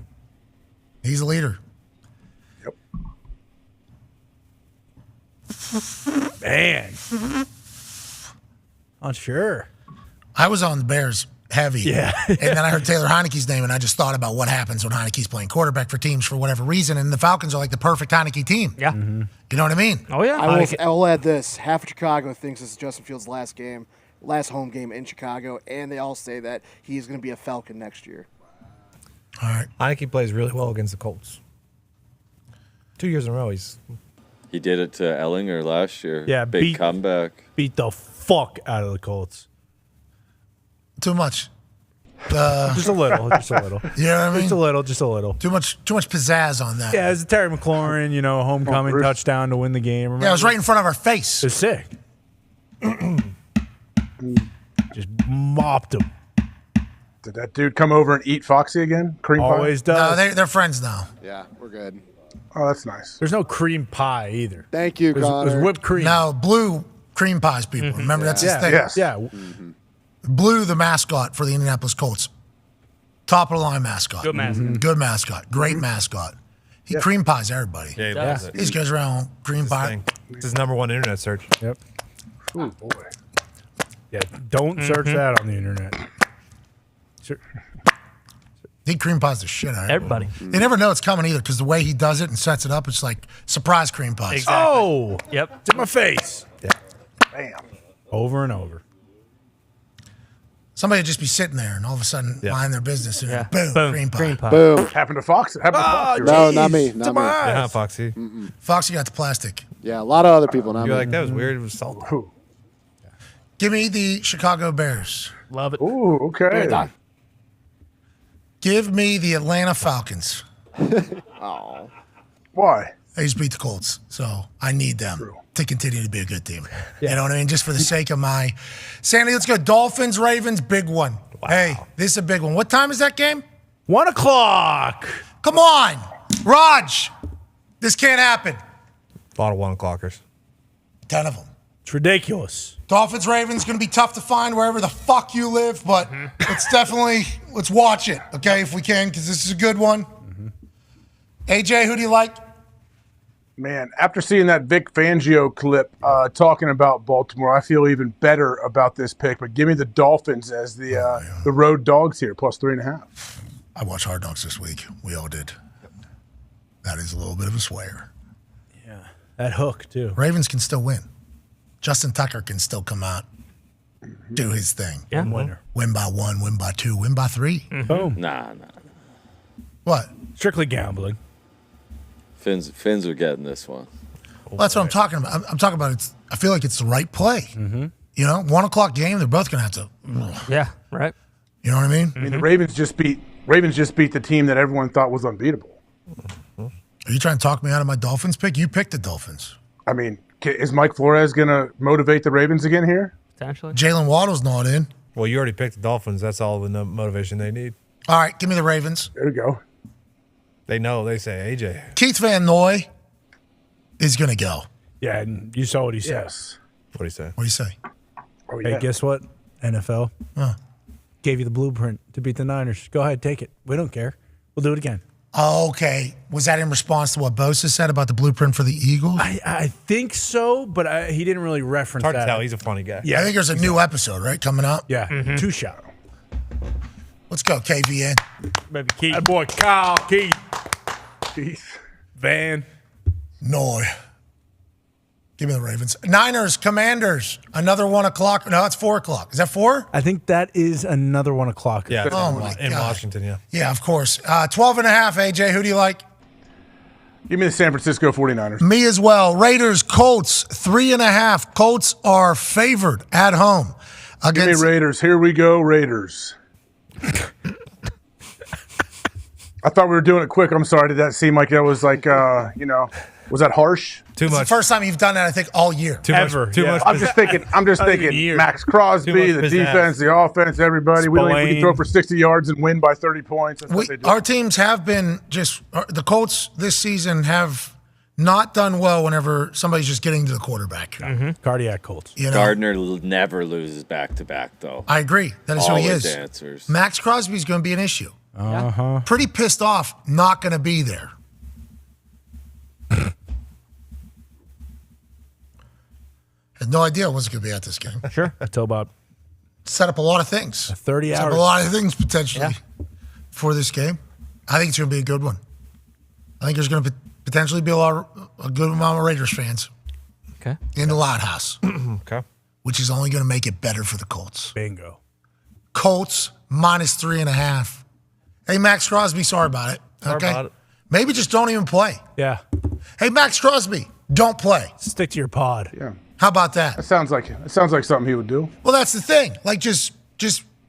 He's a leader. Yep. Man. Not sure. I was on the Bears heavy. Yeah. And then I heard Taylor Heineke's name, and I just thought about what happens when Heineke's playing quarterback for teams for whatever reason, and the Falcons are like the perfect Heineke team. Yeah. You know what I mean? Oh, yeah. I will add this. Half of Chicago thinks this is Justin Fields' last home game in Chicago, and they all say that he's going to be a Falcon next year. All right. Heineke plays really well against the Colts. 2 years in a row, He did it to Ellinger last year. Yeah, big comeback. Beat the fuck out of the Colts. Too much. Just a little. You know what I mean? Just a little. Too much pizzazz on that. Yeah, it was a Terry McLaurin, homecoming touchdown to win the game. Remember? Yeah, it was right in front of our face. It was sick. Just mopped him. Did that dude come over and eat Foxy again? Cream pie? Always does. No, they're friends now. Yeah, we're good. Oh, that's nice. There's no cream pie either. Thank you, It was Connor. whipped cream. No, Blue cream pies people. Remember, that's his thing. Yes. Yeah. Blue, the mascot for the Indianapolis Colts. Top of the line mascot. Good mascot. Good mascot. Great mascot. He cream pies everybody. Yeah, he loves it. He just goes around cream pie. thing. It's his #1 internet search. Yep. Oh boy. Yeah, don't search that on the internet. He cream pies the shit out of Everybody. They never know it's coming either because the way he does it and sets it up, it's like surprise cream pies. Exactly. Oh, Yep. it's in my face. Yeah. Bam. Over and over. Somebody would just be sitting there and all of a sudden mind their business and boom, cream pie. Cream pie. Boom. Happened to Fox. Happened to Fox. No, not me. Not me. Yeah, Foxy. Foxy got the plastic. Yeah, a lot of other people. Not You're me. like, that was weird. It was salty. Give me the Chicago Bears. Love it. Ooh, okay. Dahn. Give me the Atlanta Falcons. Oh. Why? They just beat the Colts, so I need them to continue to be a good team. You know what I mean? Just for the sake of my sanity. Let's go. Dolphins, Ravens, big one. Wow. Hey, this is a big one. What time is that game? 1 o'clock. Come on. Raj, this can't happen. A lot of 1 o'clockers. 10 of them. It's ridiculous. Dolphins, Ravens, going to be tough to find wherever the fuck you live, but let's watch it, okay, if we can, because this is a good one. AJ, who do you like? Man, after seeing that Vic Fangio clip talking about Baltimore, I feel even better about this pick. But give me the Dolphins as the road dogs here, plus 3.5. I watched Hard Knocks this week. We all did. That is a little bit of a swear. Yeah. That hook, too. Ravens can still win. Justin Tucker can still come out, do his thing. Yeah. Winner. Win by 1, win by 2, win by 3. Boom. Nah. What? Strictly gambling. Finns are getting this one. Well, that's what I'm talking about. I'm talking about it's. I feel like it's the right play. You know, 1 o'clock game, they're both going to have to. Yeah, right. You know what I mean? I mean, the Ravens just beat the team that everyone thought was unbeatable. Are you trying to talk me out of my Dolphins pick? You picked the Dolphins. I mean, is Mike Flores going to motivate the Ravens again here? Potentially. Jalen Waddle's not in. Well, you already picked the Dolphins. That's all the motivation they need. All right, give me the Ravens. There we go. They know. They say, AJ. Keith Van Noy is going to go. Yeah, and you saw what he said. Yes. What do you say? What do you say? Oh, Hey, yeah. guess what? NFL gave you the blueprint to beat the Niners. Go ahead, take it. We don't care. We'll do it again. Oh, okay. Was that in response to what Bosa said about the blueprint for the Eagles? I think so, but he didn't really reference Hard that. to tell. He's a funny guy. Yeah, I think there's a new episode, right, coming up? Yeah, 2 shot. Let's go, KVN. Maybe Keith. That boy Kyle, Keith, Van. Noy. Give me the Ravens. Niners, Commanders. Another 1 o'clock. No, it's 4 o'clock. Is that 4? I think that is another 1 o'clock. Yeah, Oh, my in God. Washington, yeah. Yeah, of course. 12 and a half, AJ. Who do you like? Give me the San Francisco 49ers. Me as well. Raiders, Colts, 3.5. Colts are favored at home. Give me Raiders. Here we go, Raiders. I thought we were doing it quick. I'm sorry. Did that seem like that was like, was that harsh? Too It's the much. first time you've done that, I think, all year. Too Ever, much. Too yeah. much. I'm just thinking. years. Max Crosby, Too much the business. defense, the offense, everybody. We can Spillane. throw for 60 yards and win by 30 points. That's what they do. Our teams have been the Colts this season have not done well whenever somebody's just getting to the quarterback. Cardiac Colts. You know? Gardner never loses back-to-back, though. I agree. That is who he Always is. answers. Max Crosby's going to be an issue. Uh-huh. Pretty pissed off, not going to be there. Had no idea I wasn't going to be at this game. Sure. Until about Set up a lot of things. 30 Set up hours. a lot of things potentially for this game. I think it's going to be a good one. I think there's going to potentially be a good amount of Raiders fans Okay. in the Loud House, Okay. which is only going to make it better for the Colts. Bingo. Colts minus 3.5. Hey, Max Crosby, sorry about it. Sorry Okay. about it. Maybe just don't even play. Yeah. Hey, Max Crosby, don't play. Stick to your pod. Yeah. How about that? That sounds like something he would do. Well, that's the thing. Like just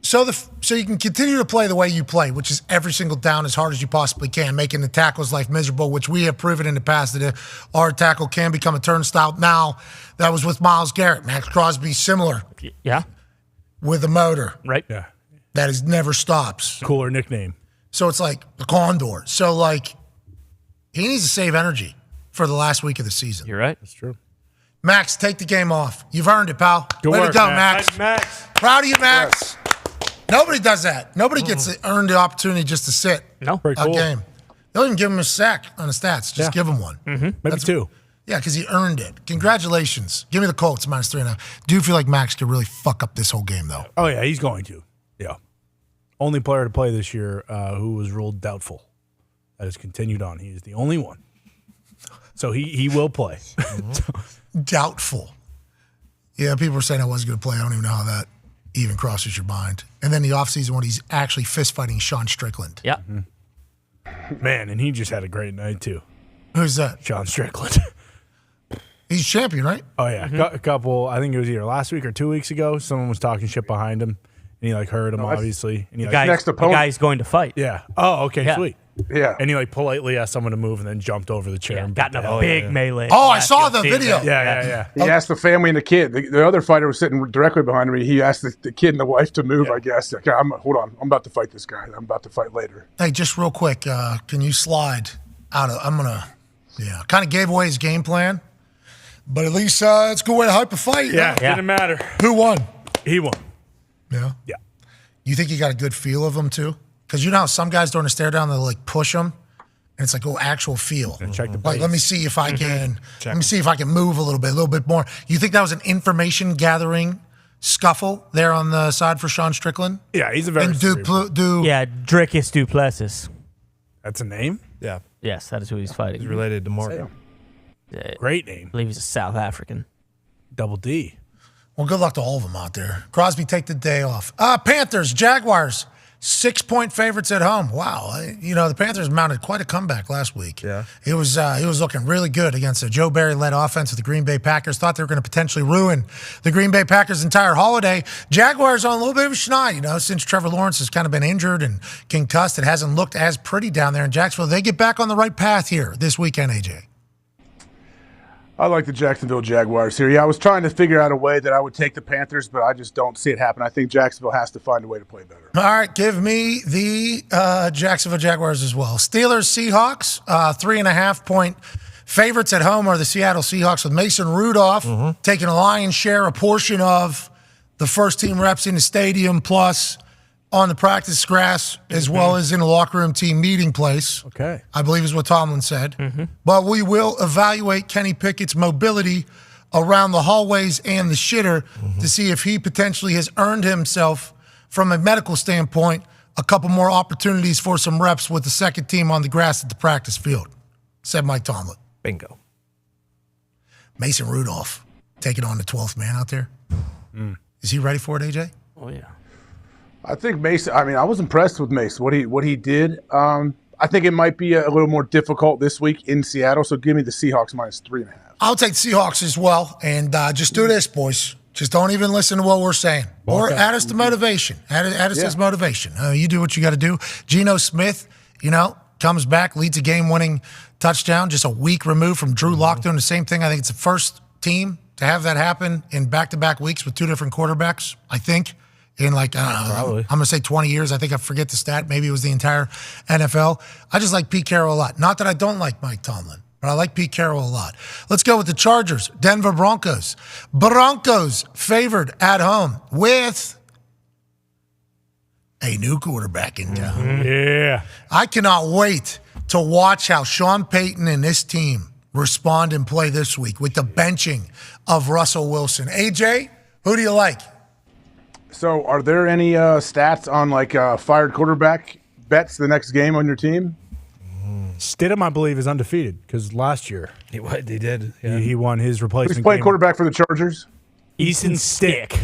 so you can continue to play the way you play, which is every single down as hard as you possibly can, making the tackle's life miserable, which we have proven in the past that our tackle can become a turnstile. Now, that was with Myles Garrett. Max Crosby, similar Yeah. with a motor Right. Yeah. that is never stops. Cooler nickname. So it's like the Condor. So like he needs to save energy for the last week of the season. You're right. That's true. Max, take the game off. You've earned it, pal. Good Way work, to go, Max. Max. Proud of you, Max. Nobody does that. Nobody gets to earn the opportunity just to sit No. Very a cool. game. They'll even give him a sack on the stats. Just give him one. Maybe That's- 2. Yeah, because he earned it. Congratulations. Give me the Colts minus 3.5. Do you feel like Max could really fuck up this whole game, though? Oh, yeah, he's going to. Yeah. Only player to play this year who was ruled doubtful. That has continued on. He is the only one. So he will play. Doubtful. Yeah, people were saying I wasn't going to play. I don't even know how that even crosses your mind. And then the offseason when he's actually fist fighting Sean Strickland. Yeah. Man, and he just had a great night, too. Who's that? Sean Strickland. He's champion, right? Oh, yeah. A couple, I think it was either last week or 2 weeks ago, someone was talking shit behind him, and he, heard him, obviously. And he, the guy's going to fight. Yeah. Oh, okay, Yeah. sweet. Yeah. And he, politely asked someone to move and then jumped over the chair. and got in beat the a hell big out of him. melee. Oh, I saw the video. Yeah. He asked the family and the kid. The other fighter was sitting directly behind me. He asked the kid and the wife to move, I guess. Okay, hold on. I'm about to fight this guy. I'm about to fight later. Hey, just real quick, can you slide out of kind of gave away his game plan, but at least it's a good way to hype a fight. Yeah, didn't matter. Who won? He won. Yeah? Yeah. You think you got a good feel of him, too? Because you know how some guys during a stare down, they'll, push him, and it's actual feel. Check the let me see if I can move a little bit more. You think that was an information gathering scuffle there on the side for Sean Strickland? Yeah, he's a very Yeah, Dricus Duplessis. That's a name? Yeah. Yes, that is who he's fighting. He's related to Morgan. Great name. I believe he's a South African. Double D. Well, good luck to all of them out there. Crosby, take the day off. Panthers, Jaguars, 6-point favorites at home. Wow. The Panthers mounted quite a comeback last week. Yeah. He was looking really good against a Joe Barry-led offense of the Green Bay Packers. Thought they were going to potentially ruin the Green Bay Packers' entire holiday. Jaguars on a little bit of a schneid, since Trevor Lawrence has kind of been injured and concussed. It hasn't looked as pretty down there in Jacksonville. They get back on the right path here this weekend, AJ. I like the Jacksonville Jaguars here. Yeah, I was trying to figure out a way that I would take the Panthers, but I just don't see it happen. I think Jacksonville has to find a way to play better. All right, give me the Jacksonville Jaguars as well. Steelers, Seahawks, 3.5-point favorites at home are the Seattle Seahawks with Mason Rudolph taking a lion's share, a portion of the first-team reps in the stadium, plus on the practice grass, as well as in the locker room team meeting place. Okay. I believe is what Tomlin said. But we will evaluate Kenny Pickett's mobility around the hallways and the shitter to see if he potentially has earned himself, from a medical standpoint, a couple more opportunities for some reps with the second team on the grass at the practice field, said Mike Tomlin. Bingo. Mason Rudolph taking on the 12th man out there. Is he ready for it, AJ? Oh, yeah. I think Mason. I was impressed with Mason. What he did. I think it might be a little more difficult this week in Seattle. So give me the Seahawks minus 3.5. I'll take the Seahawks as well. And just do this, boys. Just don't even listen to what we're saying. Or add us to motivation. Add us as motivation. You do what you got to do. Geno Smith, comes back, leads a game-winning touchdown, just a week removed from Drew Lock doing the same thing. I think it's the first team to have that happen in back-to-back weeks with two different quarterbacks, I think. In I'm going to say 20 years. I think I forget the stat. Maybe it was the entire NFL. I just like Pete Carroll a lot. Not that I don't like Mike Tomlin, but I like Pete Carroll a lot. Let's go with the Chargers, Denver Broncos. Broncos favored at home with a new quarterback in town. Yeah. I cannot wait to watch how Sean Payton and this team respond and play this week with the benching of Russell Wilson. AJ, who do you like? So, are there any stats on fired quarterback bets the next game on your team? Stidham, I believe, is undefeated because last year he did. Yeah. He won his replacement. He's playing game. quarterback for the Chargers. Easton Stick.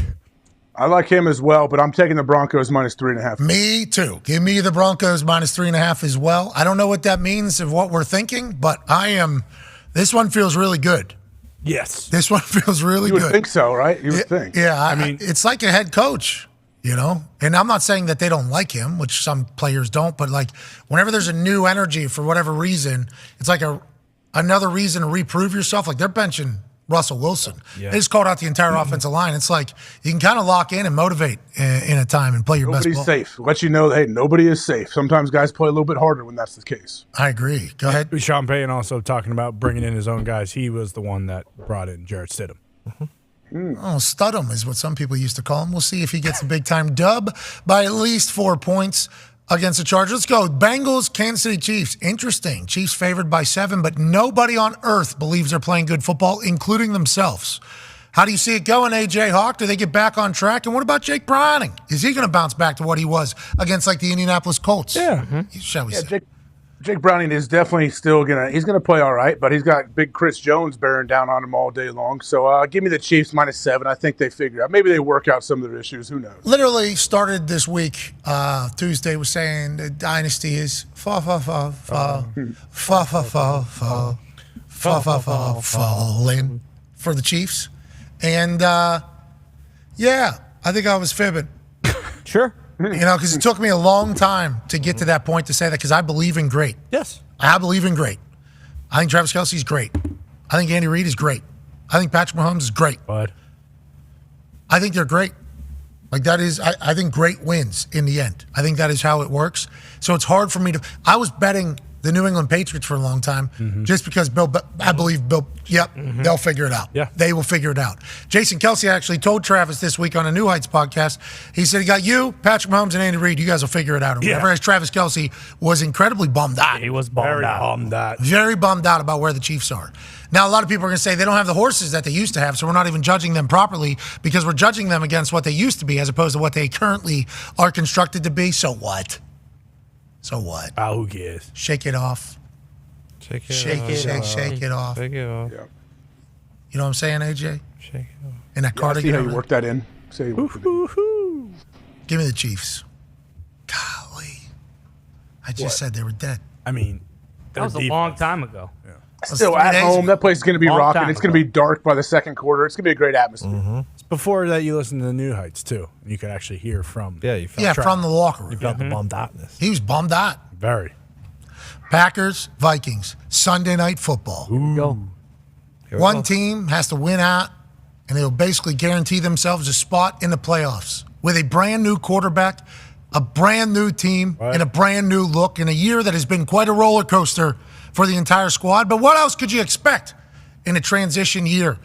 I like him as well, but I'm taking the Broncos minus 3.5. Me too. Give me the Broncos minus 3.5 as well. I don't know what that means of what we're thinking, but this one feels really good. Yes. This one feels really good. You would think so, right? You would think. Yeah, I mean, it's like a head coach, And I'm not saying that they don't like him, which some players don't, but whenever there's a new energy for whatever reason, it's like another reason to reprove yourself. They're benching Russell Wilson. Yeah. They just called out the entire offensive line. It's like you can kind of lock in and motivate in a time and play your best ball. Nobody's safe. Let you know that, hey, nobody is safe. Sometimes guys play a little bit harder when that's the case. I agree. Go ahead. Sean Payton also talking about bringing in his own guys. He was the one that brought in Jarrett Stidham. Oh, Studham is what some people used to call him. We'll see if he gets a big-time dub by at least 4 points. against the Chargers. Let's go. Bengals, Kansas City Chiefs. Interesting. Chiefs favored by 7, but nobody on earth believes they're playing good football, including themselves. How do you see it going, A.J. Hawk? Do they get back on track? And what about Jake Browning? Is he going to bounce back to what he was against, like, the Indianapolis Colts? Yeah. Shall we say? Jake Browning is definitely still he's gonna play all right, but he's got big Chris Jones bearing down on him all day long. So give me the Chiefs -7. I think they figure out. Maybe they work out some of their issues. Who knows? Literally started this week. Tuesday was saying the dynasty is falling for the Chiefs. And I think I was fibbing. Sure. Because it took me a long time to get to that point to say that, because I believe in great. Yes. I believe in great. I think Travis Kelce's great. I think Andy Reid is great. I think Patrick Mahomes is great. But I think they're great. Like, that is, I think great wins in the end. I think that is how it works. So it's hard for me to, I was betting the New England Patriots for a long time, just because I believe Bill, they'll figure it out. Yeah. They will figure it out. Jason Kelce actually told Travis this week on a New Heights podcast, he said he got you, Patrick Mahomes, and Andy Reid. You guys will figure it out. Whereas Travis Kelce was incredibly bummed out. He was bummed out. Very bummed out about where the Chiefs are. Now, a lot of people are going to say they don't have the horses that they used to have, so we're not even judging them properly because we're judging them against what they used to be as opposed to what they currently are constructed to be. So what? So what? Who cares? Shake it off. Shake it off. Take it off. You know what I'm saying, AJ? Shake it off. In that cardigan. See how you work that in. Give me the Chiefs. Golly. I just said they were dead. I mean, that was a long time ago. Yeah. Still at home. That place is going to be Long rocking. time It's going to ago. be dark by the second quarter. It's going to be a great atmosphere. It's before that you listen to the New Heights too. You could actually hear from From the locker room. You felt the bummed outness. He was bummed out. Very. Packers, Vikings, Sunday Night Football. Go. One team has to win out, and they'll basically guarantee themselves a spot in the playoffs with a brand new quarterback, a brand new team, and a brand new look in a year that has been quite a roller coaster for the entire squad. But what else could you expect in a transition year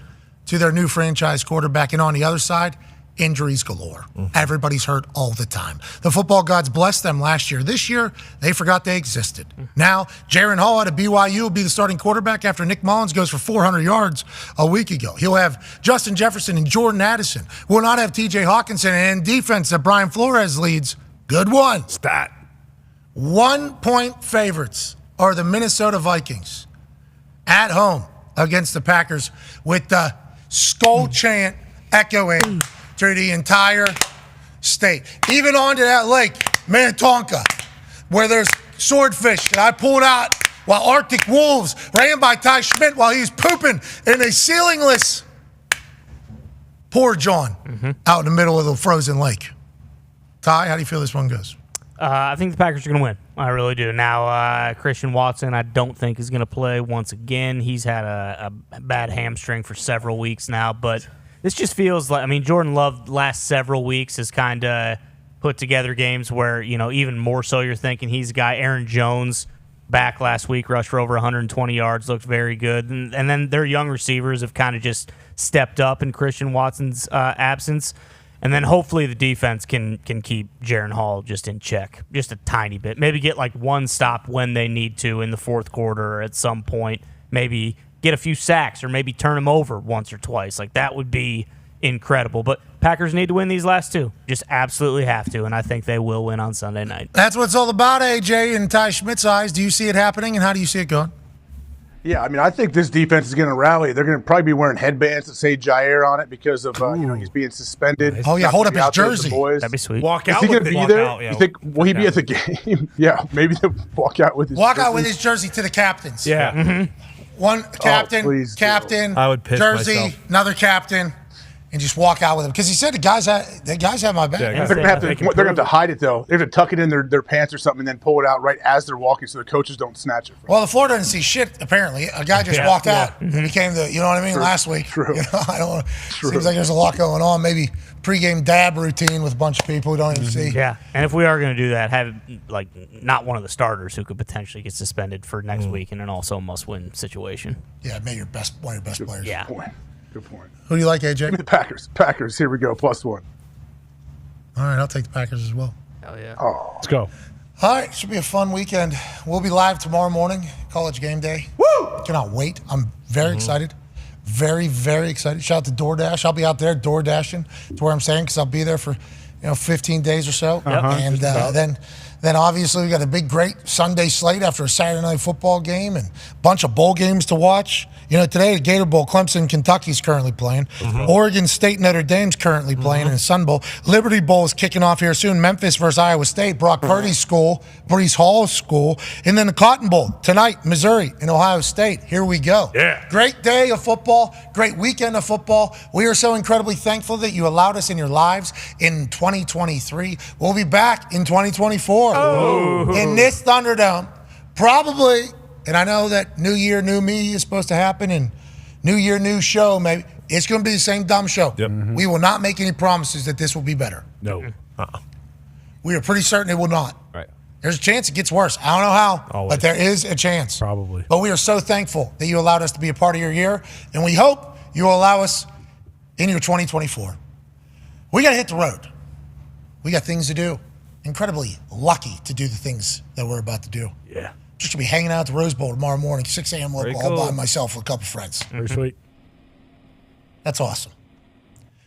to their new franchise quarterback? And on the other side, injuries galore. Everybody's hurt all the time. The football gods blessed them last year. This year, they forgot they existed. Now, Jaron Hall out of BYU will be the starting quarterback after Nick Mullins goes for 400 yards a week ago. He'll have Justin Jefferson and Jordan Addison. Will not have TJ Hawkinson, and defense that Brian Flores leads. Good one. Stat. 1-point favorites are the Minnesota Vikings at home against the Packers, with the skull chant echoing through the entire state. Even onto that lake, Minnetonka, where there's swordfish that I pulled out while Arctic wolves ran by Ty Schmidt while he was pooping in a ceilingless Poor John out in the middle of the frozen lake. Ty, how do you feel this one goes? I think the Packers are going to win. I really do. Now, Christian Watson, I don't think is going to play once again. He's had a bad hamstring for several weeks now, but this just feels like, I mean, Jordan Love last several weeks has kind of put together games where, you know, even more so you're thinking he's a guy. Aaron Jones back last week, rushed for over 120 yards, looked very good. And then their young receivers have kind of just stepped up in Christian Watson's absence. And then hopefully the defense can keep Jaron Hall just in check, just a tiny bit. Maybe get like one stop when they need to in the fourth quarter or at some point. Maybe get a few sacks or maybe turn him over once or twice. Like, that would be incredible. But Packers need to win these last two. Just absolutely have to, and I think they will win on Sunday night. That's what it's all about, AJ, in Ty Schmidt's eyes. Do you see it happening, and how do you see it going? Yeah, I mean, I think this defense is going to rally. They're going to probably be wearing headbands that say Jair on it because of he's being suspended. Oh, yeah, hold up his jersey. That'd be sweet. Walk Is out he going with to it. be there? Out, yeah. You think, will he be at the game? Yeah, maybe they'll walk out with his Walk jersey. out with his jersey to the captains. Yeah. One captain, please do. captain, I would piss jersey, myself. another captain, and just walk out with him. Because he said the guys have my back. Yeah, They're going to have to hide it, though. They have to tuck it in their pants or something and then pull it out right as they're walking so the coaches don't snatch it. Well, the floor doesn't see shit, apparently. A guy just walked out and became the, you know what I mean, last week. True. You know, I don't. Seems like there's a lot going on. Maybe pregame dab routine with a bunch of people who don't even see. Yeah, and if we are going to do that, have like not one of the starters who could potentially get suspended for next week, and then also a must-win situation. Yeah, maybe one of your best players. Yeah. Good point. Who do you like, AJ? Give me the Packers. Packers, here we go, +1. All right, I'll take the Packers as well. Hell yeah. Oh, Let's go. All right, should be a fun weekend. We'll be live tomorrow morning, College Game Day. Woo! Cannot wait. I'm very excited. Very, very excited. Shout out to DoorDash. I'll be out there door dashing to where I'm saying because I'll be there for 15 days or so. And then obviously we got a big, great Sunday slate after a Saturday night football game and a bunch of bowl games to watch. Today the Gator Bowl, Clemson, Kentucky's currently playing. Oregon State, Notre Dame's currently playing in the Sun Bowl. Liberty Bowl is kicking off here soon. Memphis versus Iowa State, Brock Purdy's school, Breece Hall's school. And then the Cotton Bowl tonight, Missouri and Ohio State. Here we go. Yeah. Great day of football, great weekend of football. We are so incredibly thankful that you allowed us in your lives in 2023. We'll be back in 2024 in this Thunderdome. Probably. And I know that New Year, New Me is supposed to happen, and New Year, New Show, maybe. It's going to be the same dumb show. Yep. We will not make any promises that this will be better. No. We are pretty certain it will not. Right. There's a chance it gets worse. I don't know how, but there is a chance. Probably. But we are so thankful that you allowed us to be a part of your year, and we hope you will allow us in your 2024. We got to hit the road. We got things to do. Incredibly lucky to do the things that we're about to do. Yeah. Just to be hanging out at the Rose Bowl tomorrow morning, 6 a.m. local, all by myself with a couple friends. Very sweet. That's awesome.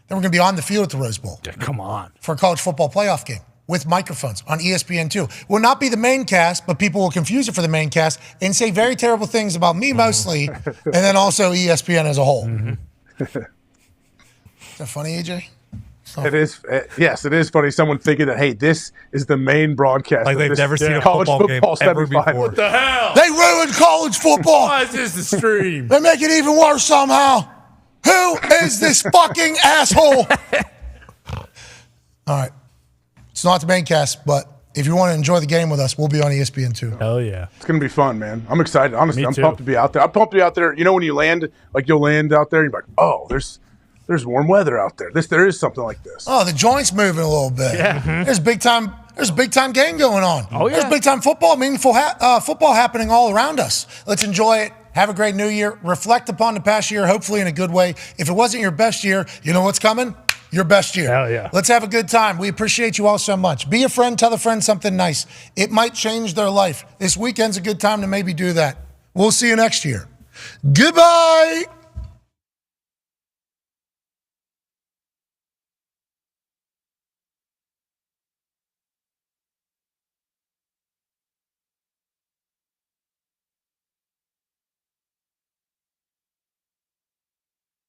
Then we're going to be on the field at the Rose Bowl. Yeah, come on. For a college football playoff game with microphones on ESPN2. Will not be the main cast, but people will confuse it for the main cast and say very terrible things about me mostly, and then also ESPN as a whole. Is that funny, AJ? It is. Yes, it is funny. Someone thinking that, hey, this is the main broadcast. Like they've never seen a college football game ever 75. before. What the hell? They ruined college football. Why is this the stream? They make it even worse somehow. Who is this fucking asshole? All right. It's not the main cast, but if you want to enjoy the game with us, we'll be on ESPN2. Hell yeah. It's going to be fun, man. I'm excited. Honestly, Me I'm too. pumped to be out there. I'm pumped to be out there. When you land, like you'll land out there, and you're like, oh, there's warm weather out there. There is something like this. Oh, the joint's moving a little bit. Yeah. There's a big time game going on. Oh, yeah. There's big time football, meaningful football happening all around us. Let's enjoy it. Have a great new year. Reflect upon the past year, hopefully in a good way. If it wasn't your best year, you know what's coming? Your best year. Hell yeah. Let's have a good time. We appreciate you all so much. Be a friend. Tell a friend something nice. It might change their life. This weekend's a good time to maybe do that. We'll see you next year. Goodbye.